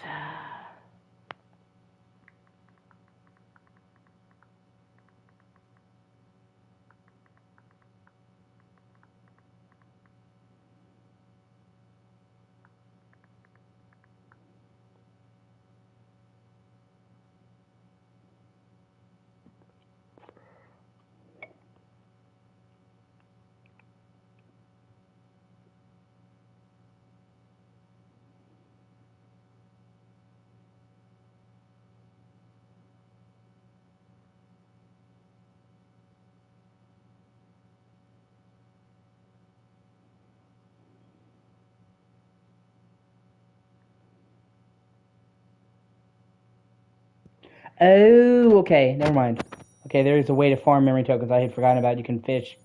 Oh, okay. Never mind. Okay, there is a way to farm memory tokens I had forgotten about. You can fish.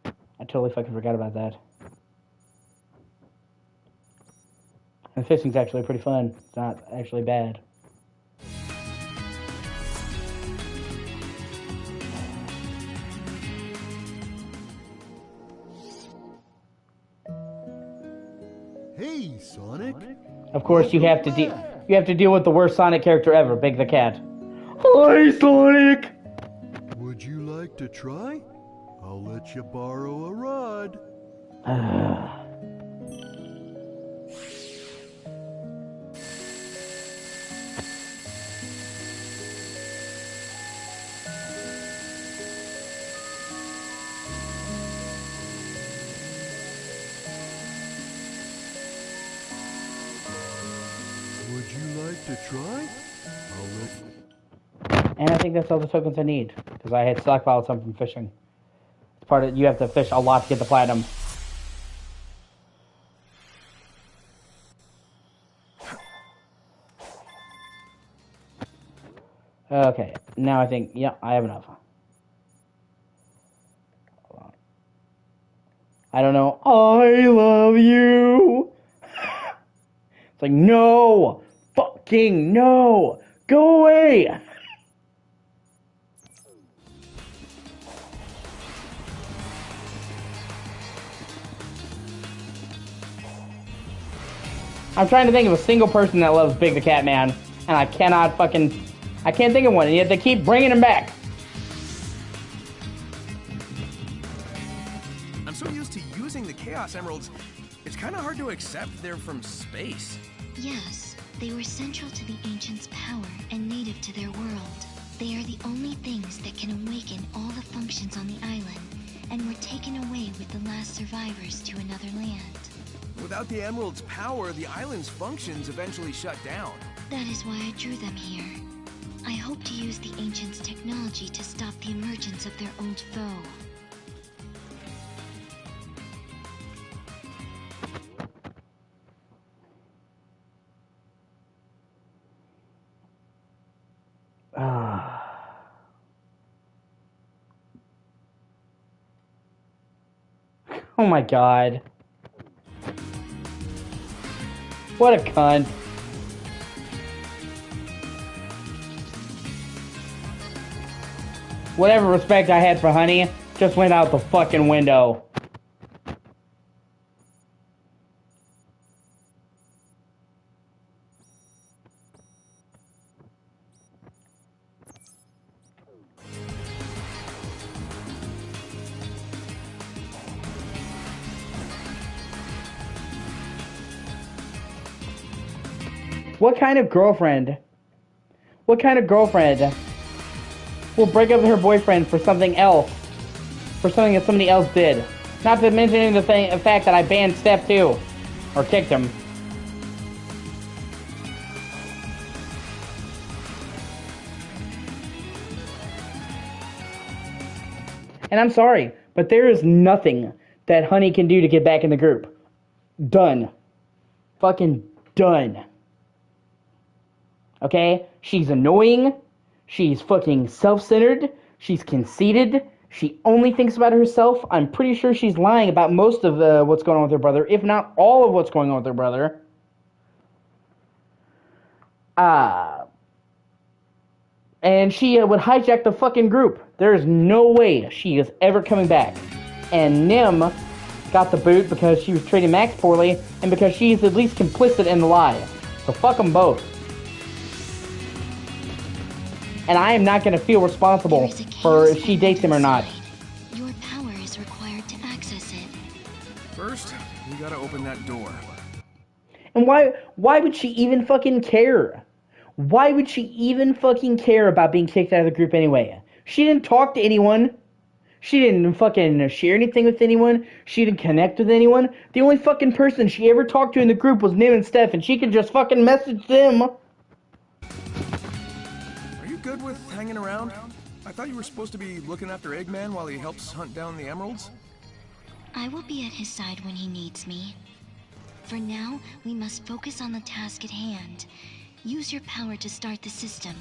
I totally fucking forgot about that. And fishing's actually pretty fun. It's not actually bad. Hey, Sonic. Of course, you have to deal with the worst Sonic character ever, Big the Cat. Hi, Sonic. Would you like to try? I'll let you borrow a rod. Would you like to try? And I think that's all the tokens I need, because I had stockpiled some from fishing. It's part of, you have to fish a lot to get the platinum. Okay, now I think, yeah, I have enough. I don't know. I love you. It's like, no, fucking no, go away. I'm trying to think of a single person that loves Big the Cat Man, and I can't think of one, and yet they keep bringing him back. I'm so used to using the Chaos Emeralds, it's kind of hard to accept they're from space. Yes, they were central to the Ancients' power and native to their world. They are the only things that can awaken all the functions on the island, and were taken away with the last survivors to another land. Without the Emerald's power, the island's functions eventually shut down. That is why I drew them here. I hope to use the Ancients' technology to stop the emergence of their old foe. Oh my god. What a cunt. Whatever respect I had for Honey just went out the fucking window. What kind of girlfriend will break up with her boyfriend for something else? For something that somebody else did? Not to mention the fact that I banned Step 2. Or kicked him. And I'm sorry, but there is nothing that Honey can do to get back in the group. Done. Fucking done. Okay? She's annoying. She's fucking self-centered. She's conceited. She only thinks about herself. I'm pretty sure she's lying about most of what's going on with her brother, if not all of what's going on with her brother. And she would hijack the fucking group. There is no way she is ever coming back. And Nim got the boot because she was treating Max poorly, and because she's at least complicit in the lie. So fuck them both. And I am not going to feel responsible for if she dates him or not. Your power is required to access it. First, we gotta open that door. And why would she even fucking care? Why would she even fucking care about being kicked out of the group anyway? She didn't talk to anyone. She didn't fucking share anything with anyone. She didn't connect with anyone. The only fucking person she ever talked to in the group was Nim and Steph, and she could just fucking message them. Good with hanging around? I thought you were supposed to be looking after Eggman while he helps hunt down the emeralds. I will be at his side when he needs me. For now, we must focus on the task at hand. Use your power to start the system.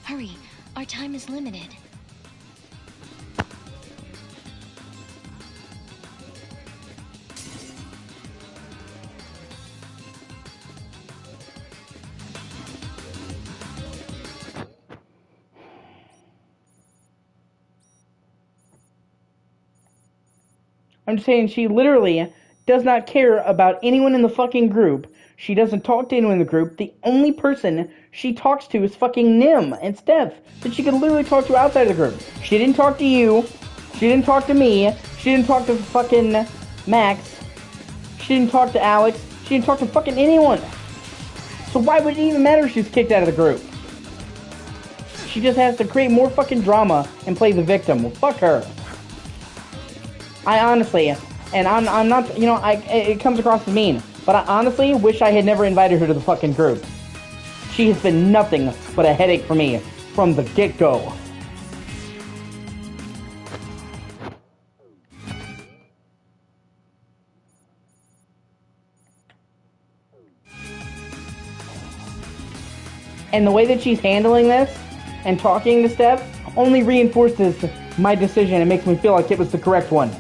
Hurry, our time is limited. I'm just saying she literally does not care about anyone in the fucking group. She doesn't talk to anyone in the group. The only person she talks to is fucking Nim and Steph that she could literally talk to outside of the group. She didn't talk to you. She didn't talk to me. She didn't talk to fucking Max. She didn't talk to Alex. She didn't talk to fucking anyone. So why would it even matter if she's kicked out of the group? She just has to create more fucking drama and play the victim. Well, fuck her. I honestly, and I'm not, you know, it comes across as mean, but I honestly wish I had never invited her to the fucking group. She has been nothing but a headache for me from the get-go. And the way that she's handling this and talking to Steph only reinforces my decision and makes me feel like it was the correct one.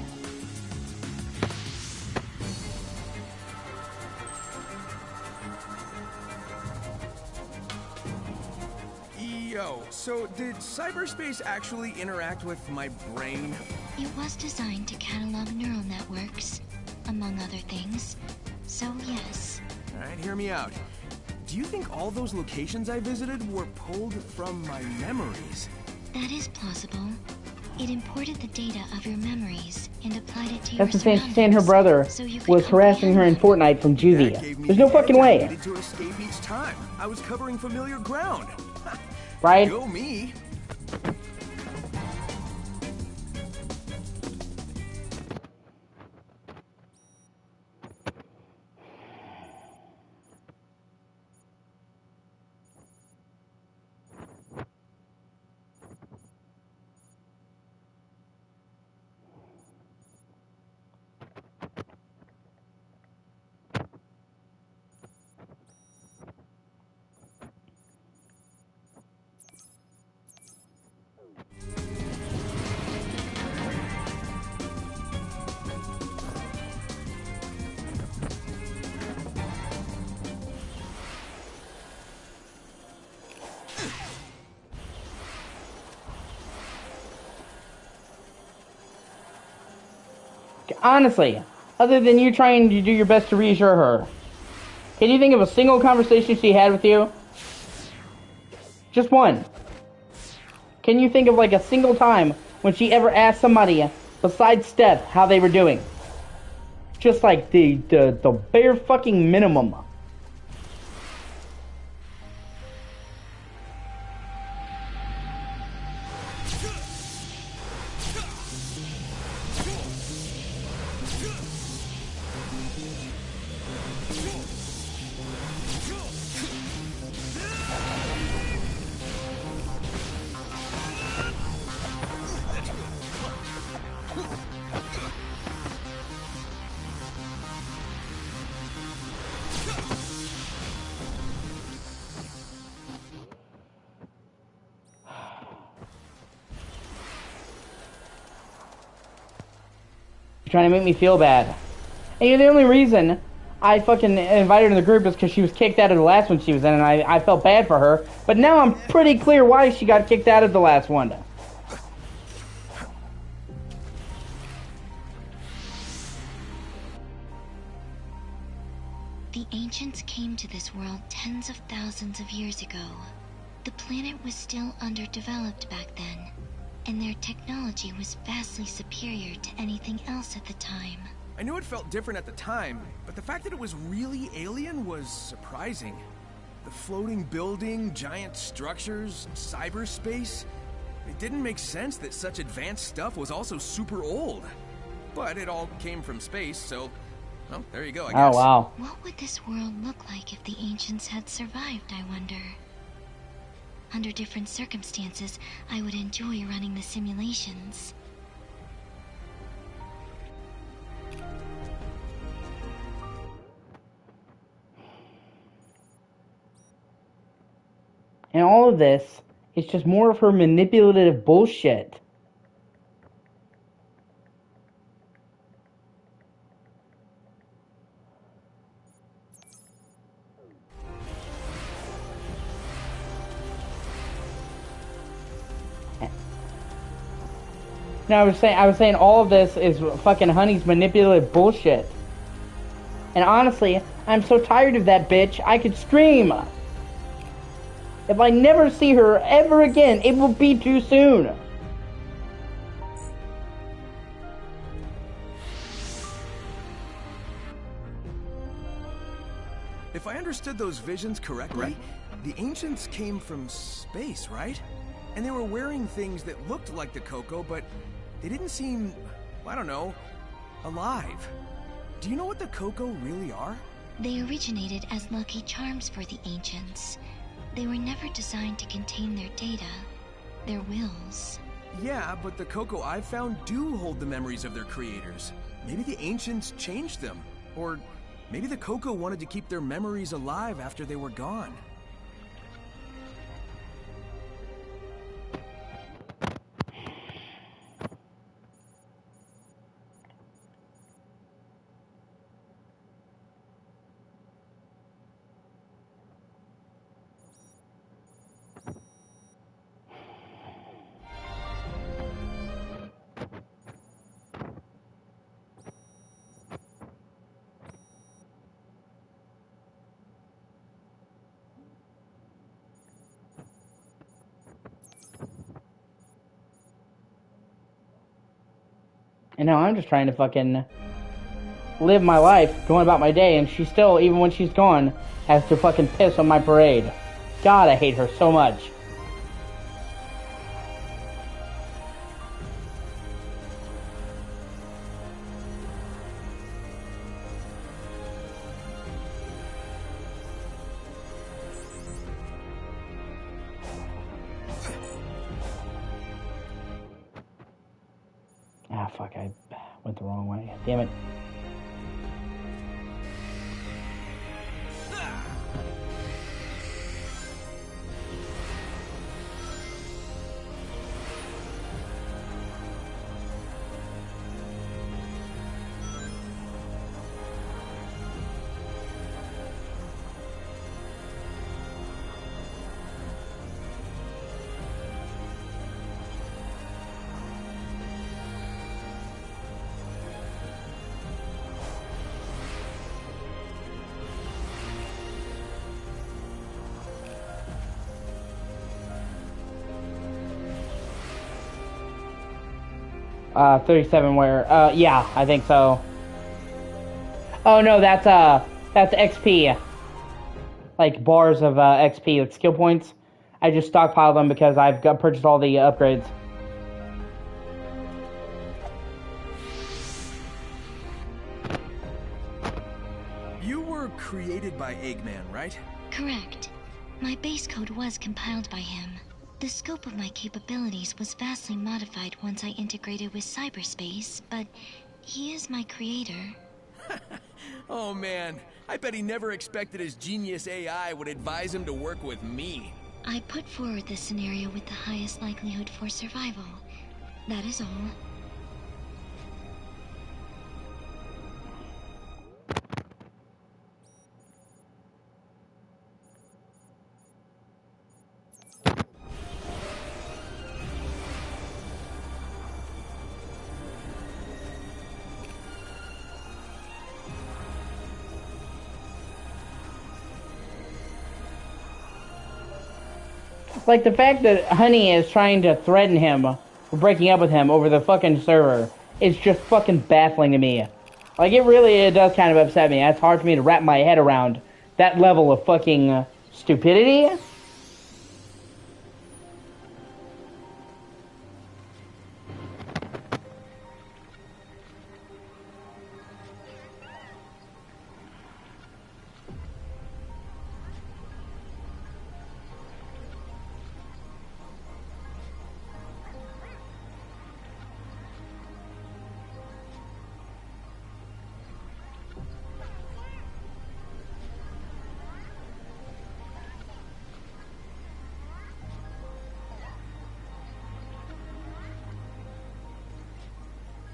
Yo, so did cyberspace actually interact with my brain? It was designed to catalog neural networks, among other things. So yes. Alright, hear me out. Do you think all those locations I visited were pulled from my memories? That is plausible. It imported the data of your memories and applied it to your That's the same surroundings, saying her brother so you could was harassing her in comprehend Fortnite from That Juvia. gave me There's no the fucking edge I way, needed to escape each time. I was covering familiar ground. right? Go me. Honestly, other than you trying to do your best to reassure her, can you think of a single conversation she had with you? Just one. Can you think of like a single time when she ever asked somebody besides Steph how they were doing? Just like the bare fucking minimum. You're trying to make me feel bad. And you're the only reason I fucking invited her to the group is because she was kicked out of the last one she was in, and I felt bad for her. But now I'm pretty clear why she got kicked out of the last one. The ancients came to this world tens of thousands of years ago. The planet was still underdeveloped back then, and their technology was vastly superior to anything else at the time. I knew it felt different at the time, but the fact that it was really alien was surprising. The floating building, giant structures, cyberspace. It didn't make sense that such advanced stuff was also super old. But it all came from space, so, well, there you go, I guess. Oh, wow. What would this world look like if the ancients had survived, I wonder? Under different circumstances, I would enjoy running the simulations. And all of this It's just more of her manipulative bullshit. No, I was saying all of this is fucking Honey's manipulative bullshit. And honestly, I'm so tired of that bitch, I could scream. If I never see her ever again, it will be too soon. If I understood those visions correctly, the ancients came from space, right? And they were wearing things that looked like the Coco, but they didn't seem, I don't know, alive. Do you know what the Coco really are? They originated as lucky charms for the ancients. They were never designed to contain their data, their wills. Yeah, but the Coco I've found do hold the memories of their creators. Maybe the ancients changed them, or maybe the Coco wanted to keep their memories alive after they were gone. And now I'm just trying to fucking live my life, going about my day, and she still, even when she's gone, has to fucking piss on my parade. God, I hate her so much. Ah, fuck, I went the wrong way. Damn it. Uh, 37 where, yeah, I think so. Oh no, that's XP. Like bars of, XP, like skill points. I just stockpiled them because I've purchased all the upgrades. You were created by Eggman, right? Correct. My base code was compiled by him. The scope of my capabilities was vastly modified once I integrated with cyberspace, but he is my creator. Oh man, I bet he never expected his genius AI would advise him to work with me. I put forward this scenario with the highest likelihood for survival. That is all. Like the fact that Honey is trying to threaten him for breaking up with him over the fucking server is just fucking baffling to me. Like it does kind of upset me. It's hard for me to wrap my head around that level of fucking stupidity.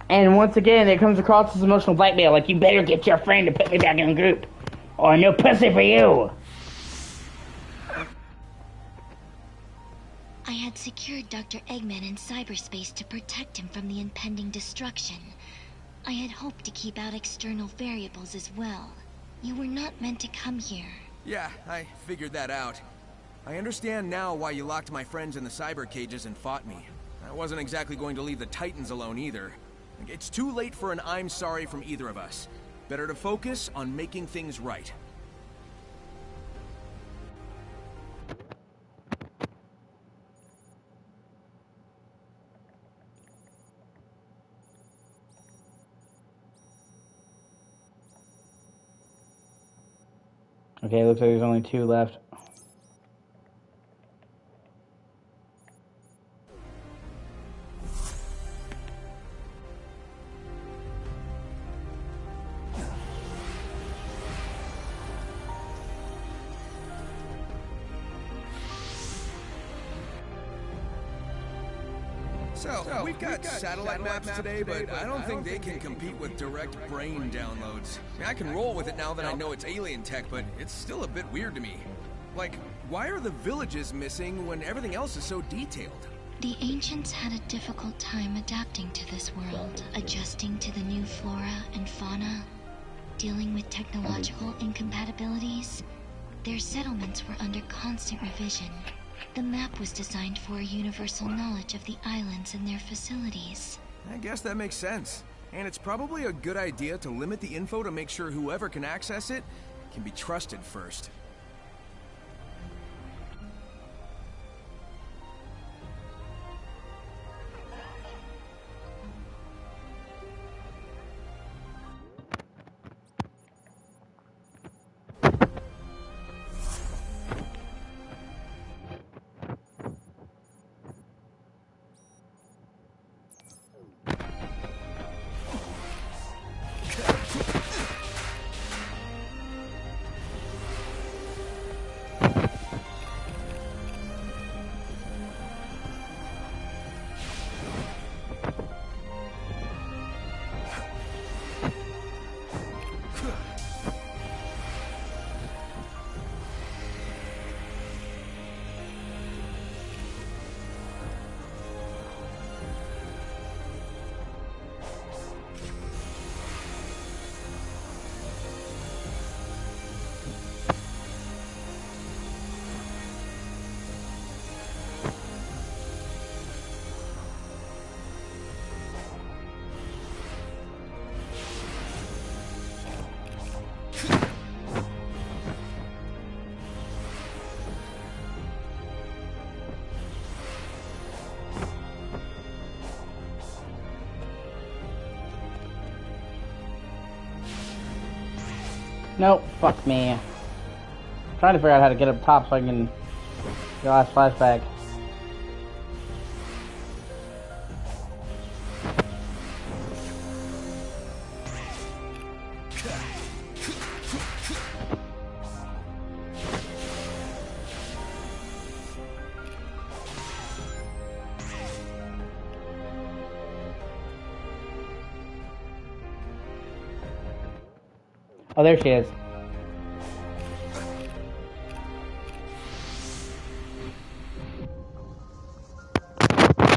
And once again, it comes across as emotional blackmail, like, you better get your friend to put me back in the group, or no pussy for you. I had secured Dr. Eggman in cyberspace to protect him from the impending destruction. I had hoped to keep out external variables as well. You were not meant to come here. Yeah, I figured that out. I understand now why you locked my friends in the cyber cages and fought me. I wasn't exactly going to leave the Titans alone either. It's too late for an I'm sorry from either of us. Better to focus on making things right. Okay, looks like there's only 2 left. So, we've got satellite maps today, but I don't think they can compete with direct brain downloads. I mean, I can roll with it now that I know it's alien tech, but it's still a bit weird to me. Like, why are the villages missing when everything else is so detailed? The ancients had a difficult time adapting to this world, adjusting to the new flora and fauna, dealing with technological incompatibilities. Their settlements were under constant revision. The map was designed for a universal knowledge of the islands and their facilities. I guess that makes sense. And it's probably a good idea to limit the info to make sure whoever can access it can be trusted first. Nope, fuck me. I'm trying to figure out how to get up top so I can get last flashback. Oh, there she is.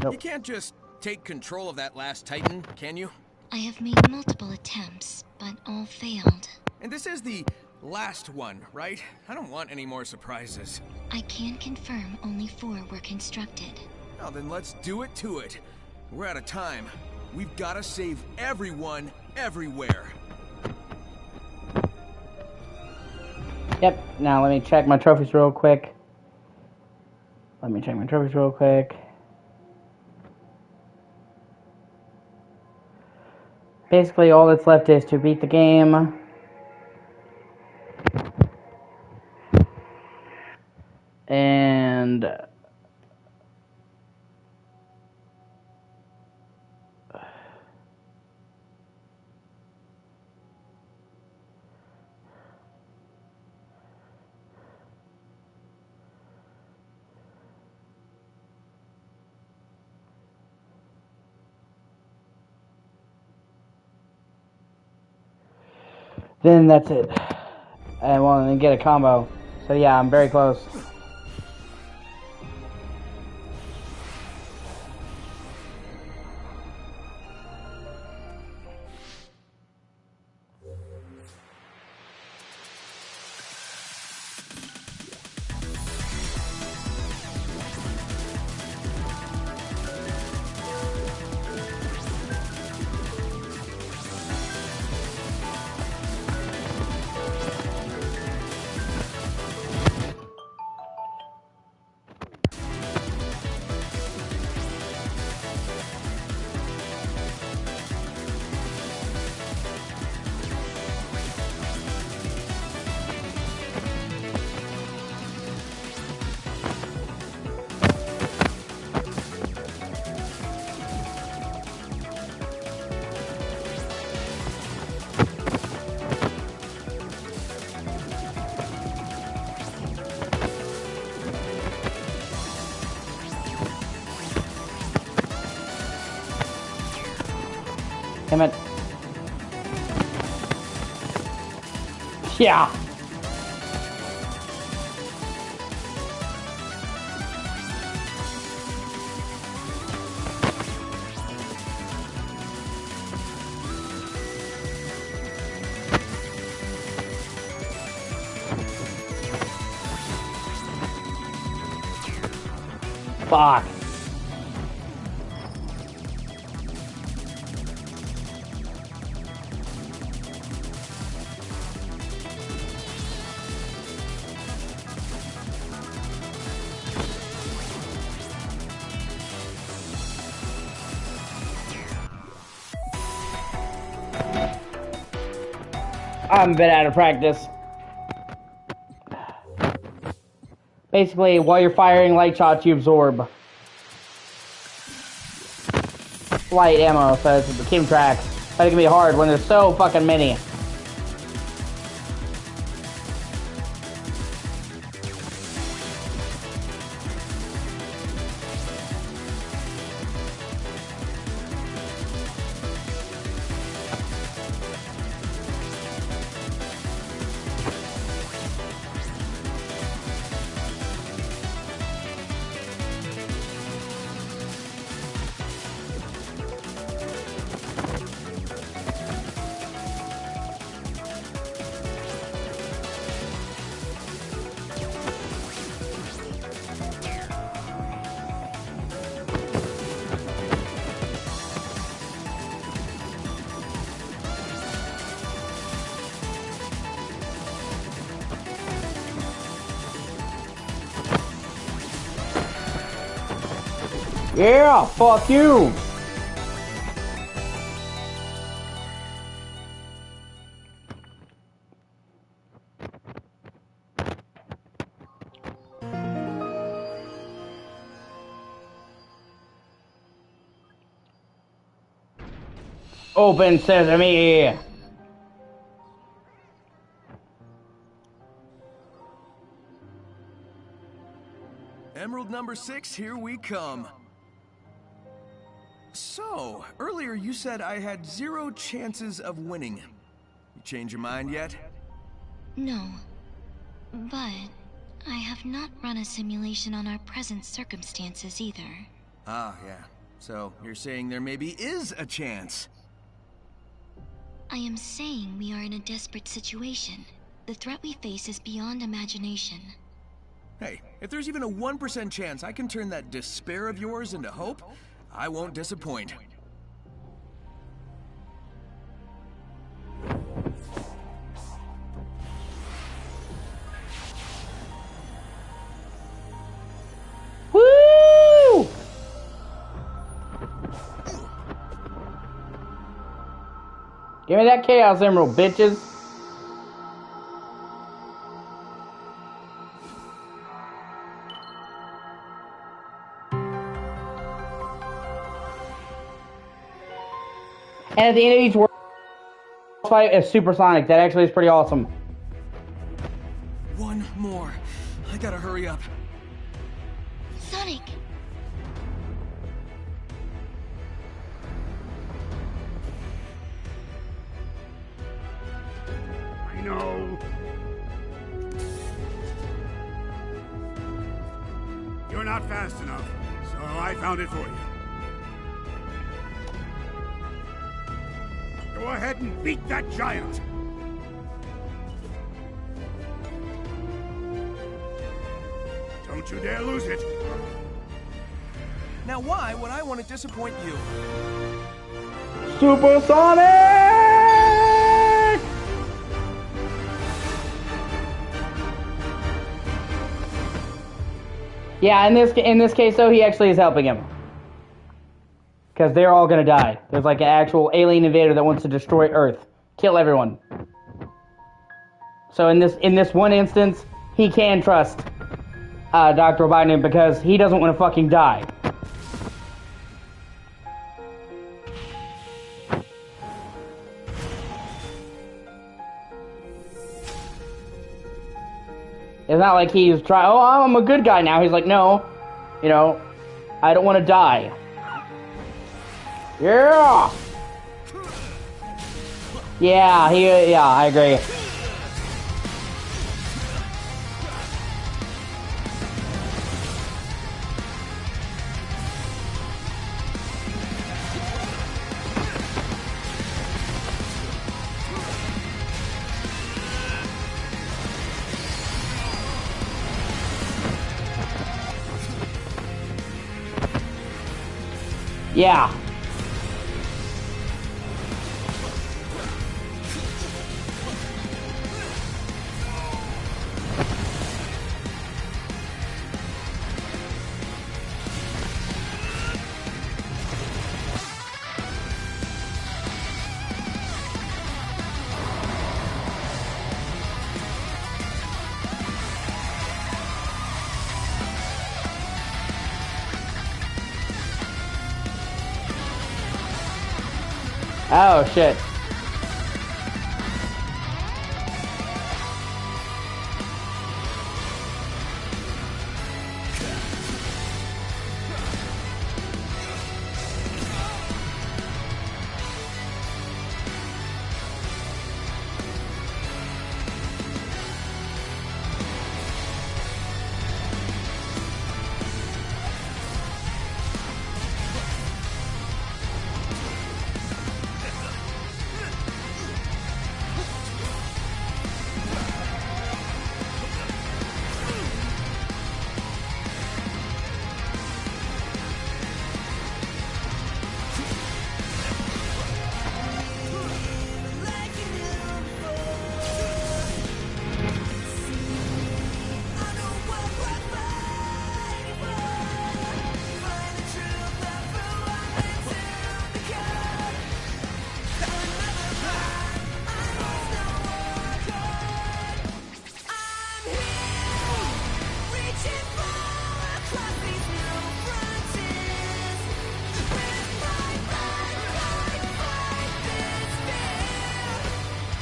Nope. You can't just take control of that last Titan, can you? I have made multiple attempts, but all failed. And this is the last one, right? I don't want any more surprises. I can confirm only 4 were constructed. Well, then let's do it to it. We're out of time. We've got to save everyone, everywhere. Yep, now let me check my trophies real quick. Basically, all that's left is to beat the game. And then that's it. And well, then get a combo. So yeah, I'm very close. Damn it. Yeah. Fuck. I'm a bit out of practice. Basically, while you're firing light shots, you absorb light ammo, so it's keep tracks. But it can be hard when there's so fucking many. Yeah, fuck you! Open sesame! Emerald number 6, here we come. So, earlier you said I had 0 chances of winning. You change your mind yet? No. But I have not run a simulation on our present circumstances either. Ah, yeah. So, you're saying there maybe is a chance? I am saying we are in a desperate situation. The threat we face is beyond imagination. Hey, if there's even a 1% chance I can turn that despair of yours into hope, I won't disappoint. Woo! Give me that Chaos Emerald, bitches! And at the end of each world fight is supersonic. That actually is pretty awesome. One more. I gotta hurry up. Sonic! not fast enough, so I found it for you. Go ahead and beat that giant! Don't you dare lose it! Now why would I want to disappoint you? Supersonic! Yeah, in this case though, he actually is helping him. Because they're all gonna die. There's like an actual alien invader that wants to destroy Earth. Kill everyone. So in this one instance, he can trust Dr. Biden because he doesn't want to fucking die. It's not like he's trying, oh, I'm a good guy now. He's like, no, you know, I don't want to die. Yeah! Yeah, I agree. Yeah. Oh, shit.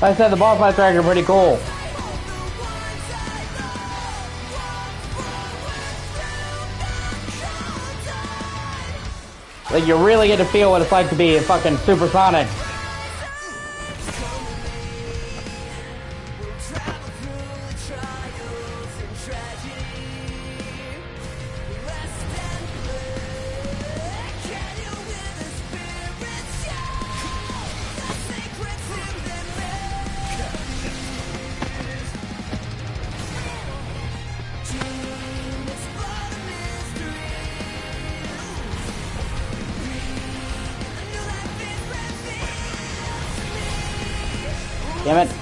Like I said, the ball fights are pretty cool. Like, you really get to feel what it's like to be a fucking supersonic. Damn it.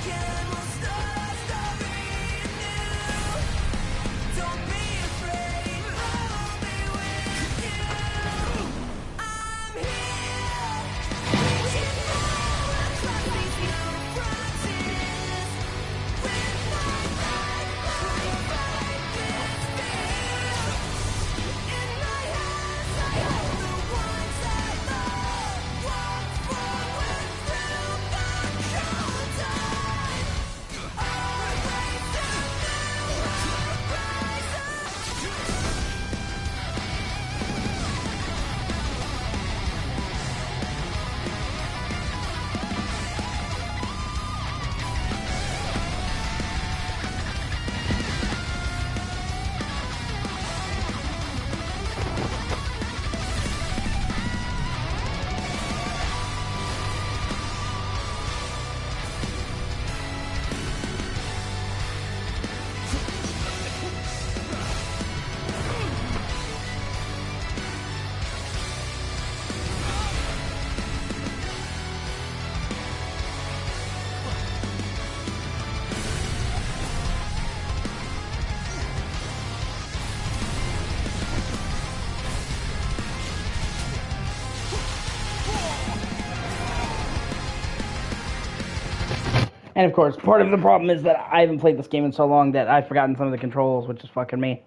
And of course, part of the problem is that I haven't played this game in so long that I've forgotten some of the controls, which is fucking me.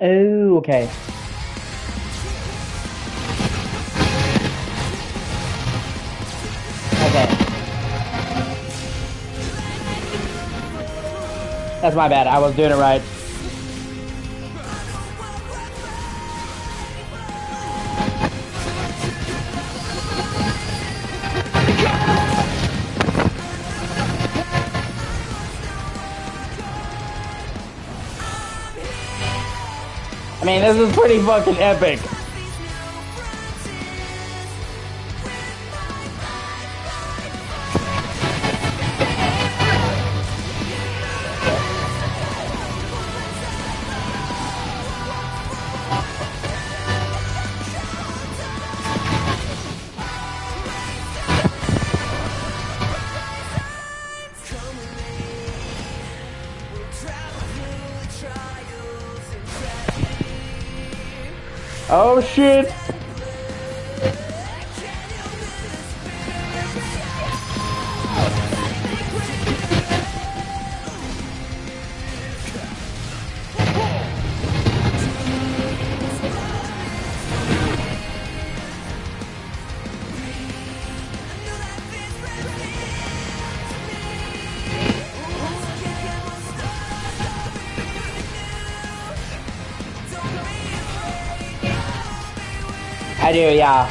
Oh, okay. Okay. That's my bad. I was doing it right. I mean, this is pretty fucking epic. Oh shit! I do, yeah.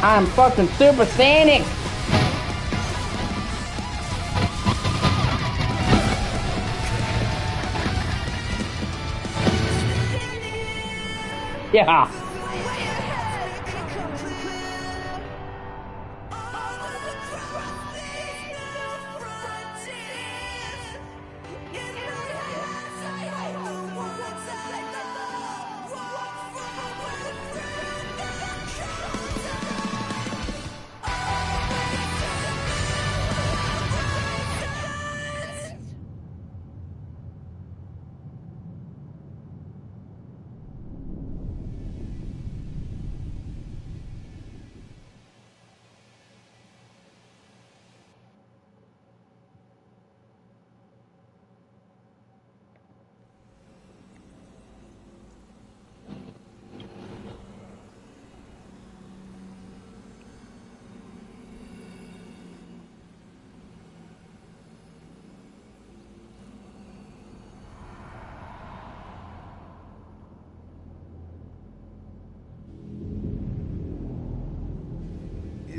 I'm fucking super Sonic! Yeah!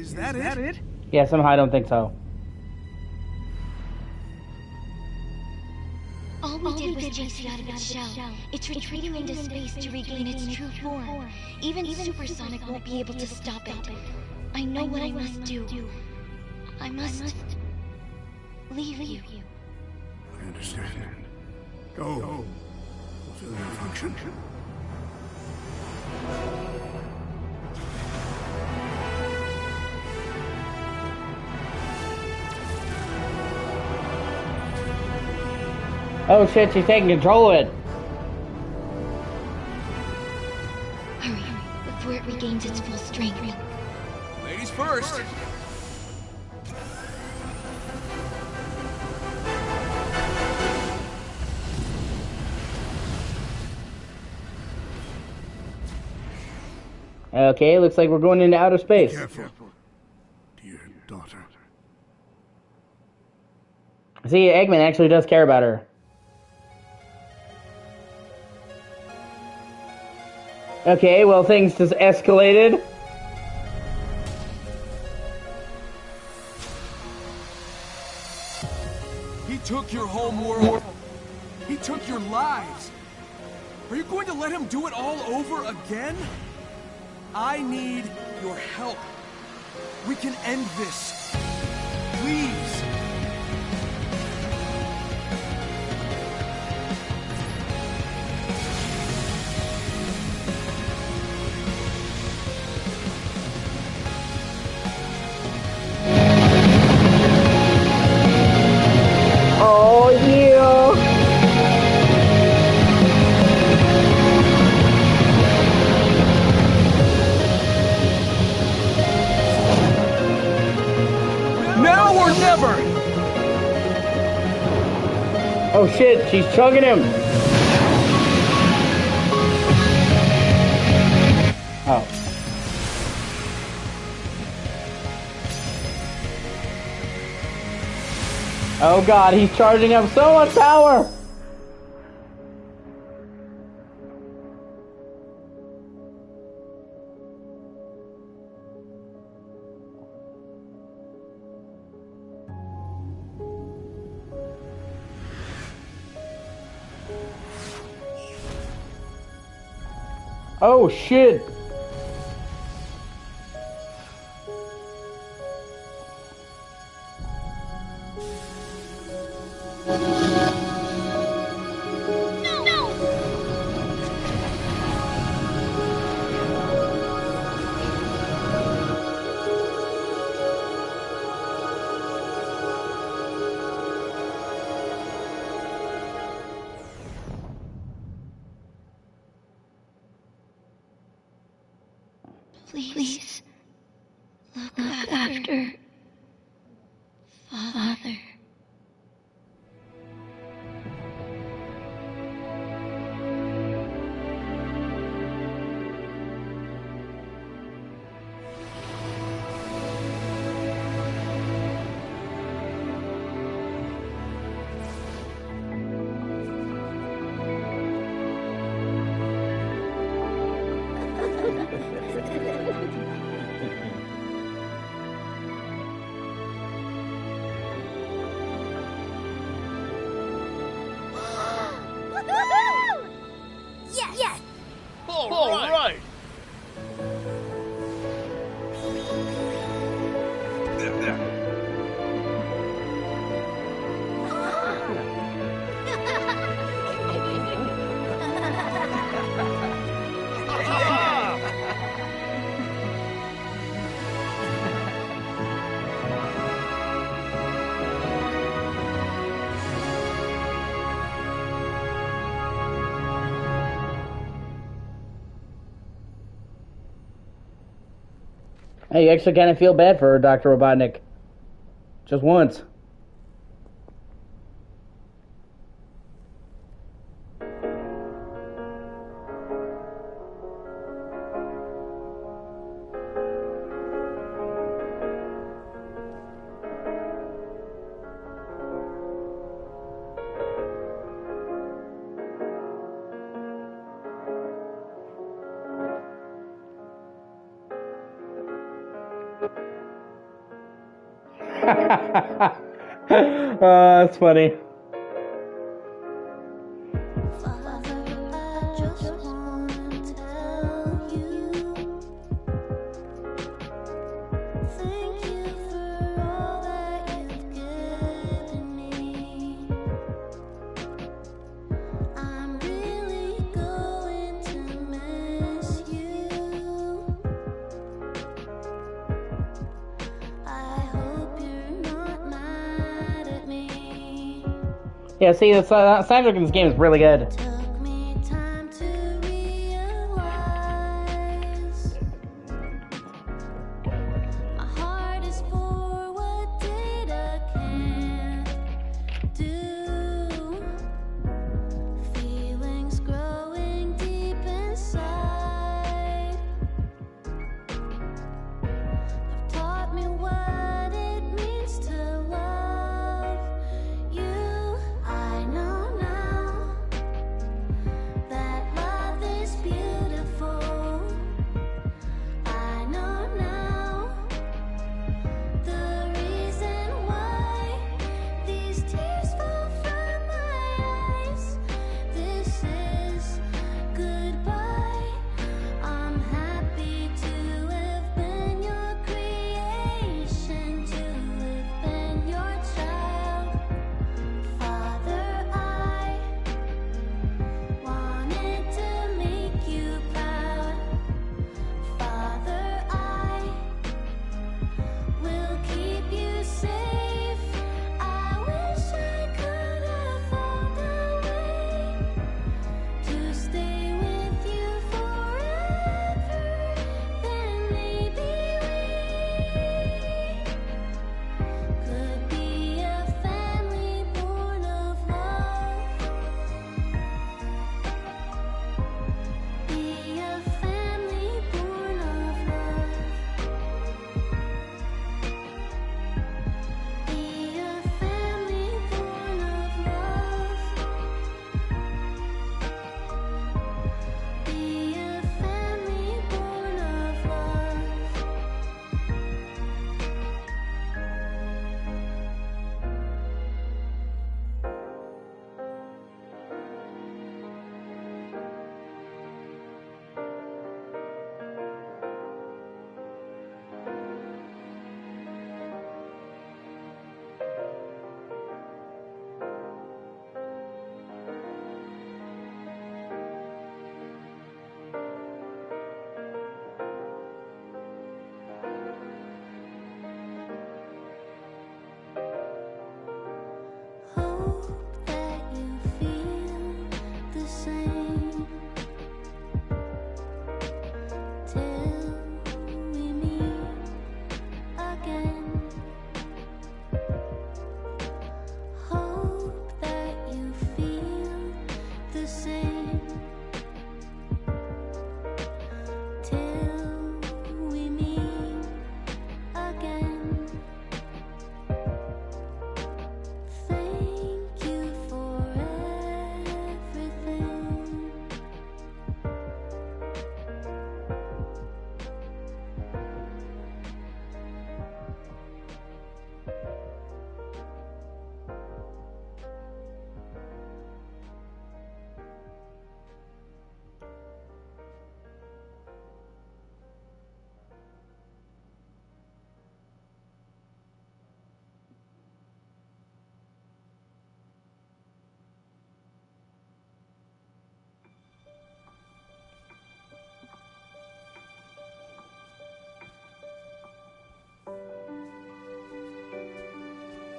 Is that it? Yeah, somehow I don't think so. All we did was chase it out of its shell. It's retreating into space to regain its true form. Even Supersonic won't be able to stop it. I know what I must do. I must leave you. I understand. Go. Fulfill your function. Oh shit, she's taking control of it. before it regains its full strength. Ladies first. Okay, looks like we're going into outer space. Careful, dear daughter. See, Eggman actually does care about her. Okay, well, things just escalated. He took your home world. He took your lives. Are you going to let him do it all over again? I need your help. We can end this. Please. Oh, yeah. Now or never! Oh, shit, she's chugging him. Oh. Oh god, he's charging up so much power! Oh shit! Please, look after Father. Yes! All right. Hey, you actually kind of feel bad for her, Dr. Robotnik. Just once. That's funny. Yeah, see, the soundtrack in this game is really good.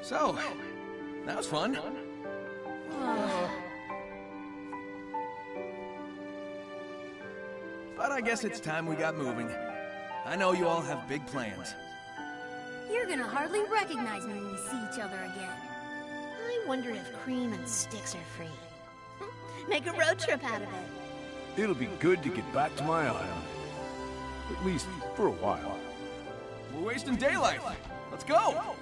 So, that was fun. But I guess it's time we got moving. I know you all have big plans. You're gonna hardly recognize me when we see each other again. I wonder if cream and sticks are free. Make a road trip out of it. It'll be good to get back to my island. At least for a while. We're wasting daylight. Let's go!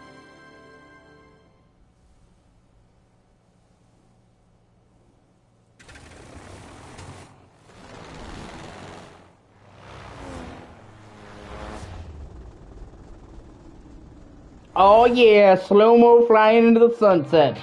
Oh yeah, slow-mo flying into the sunset.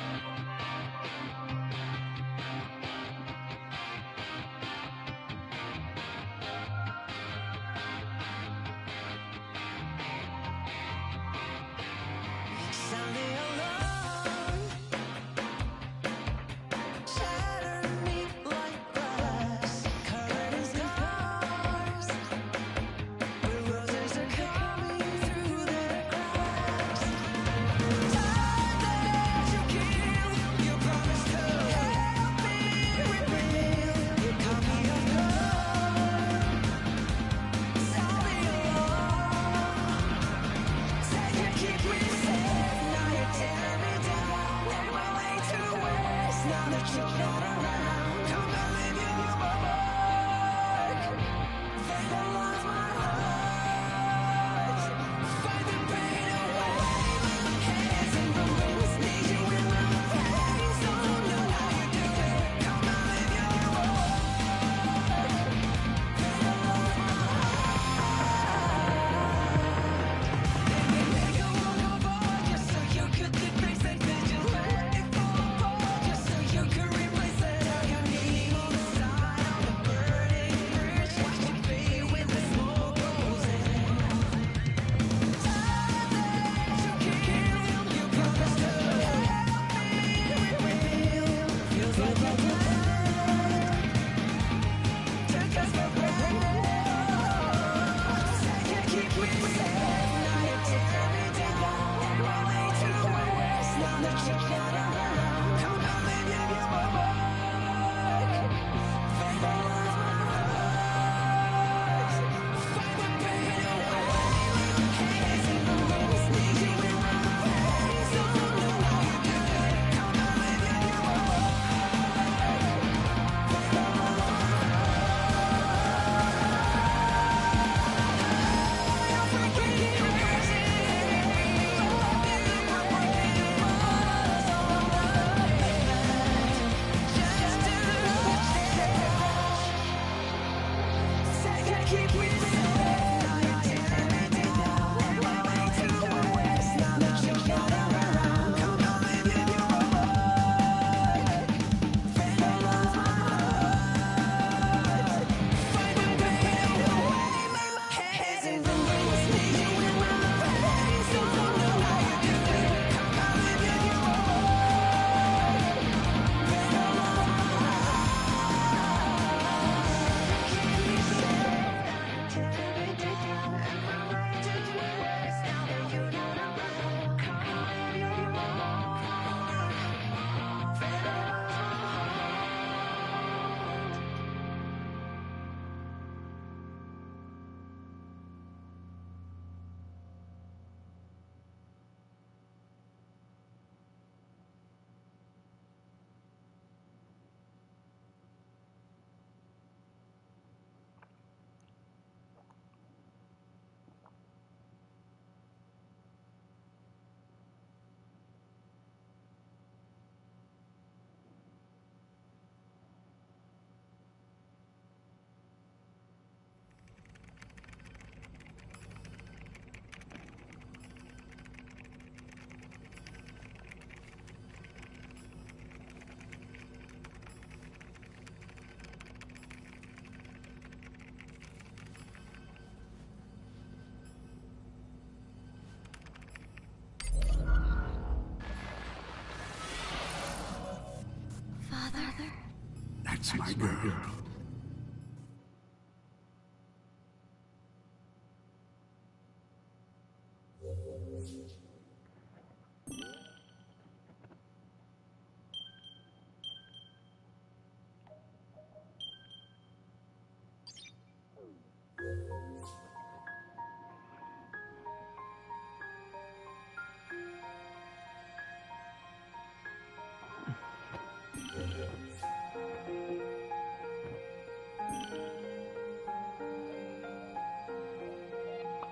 That's my girl.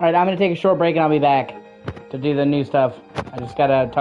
Alright, I'm gonna take a short break and I'll be back to do the new stuff. I just gotta talk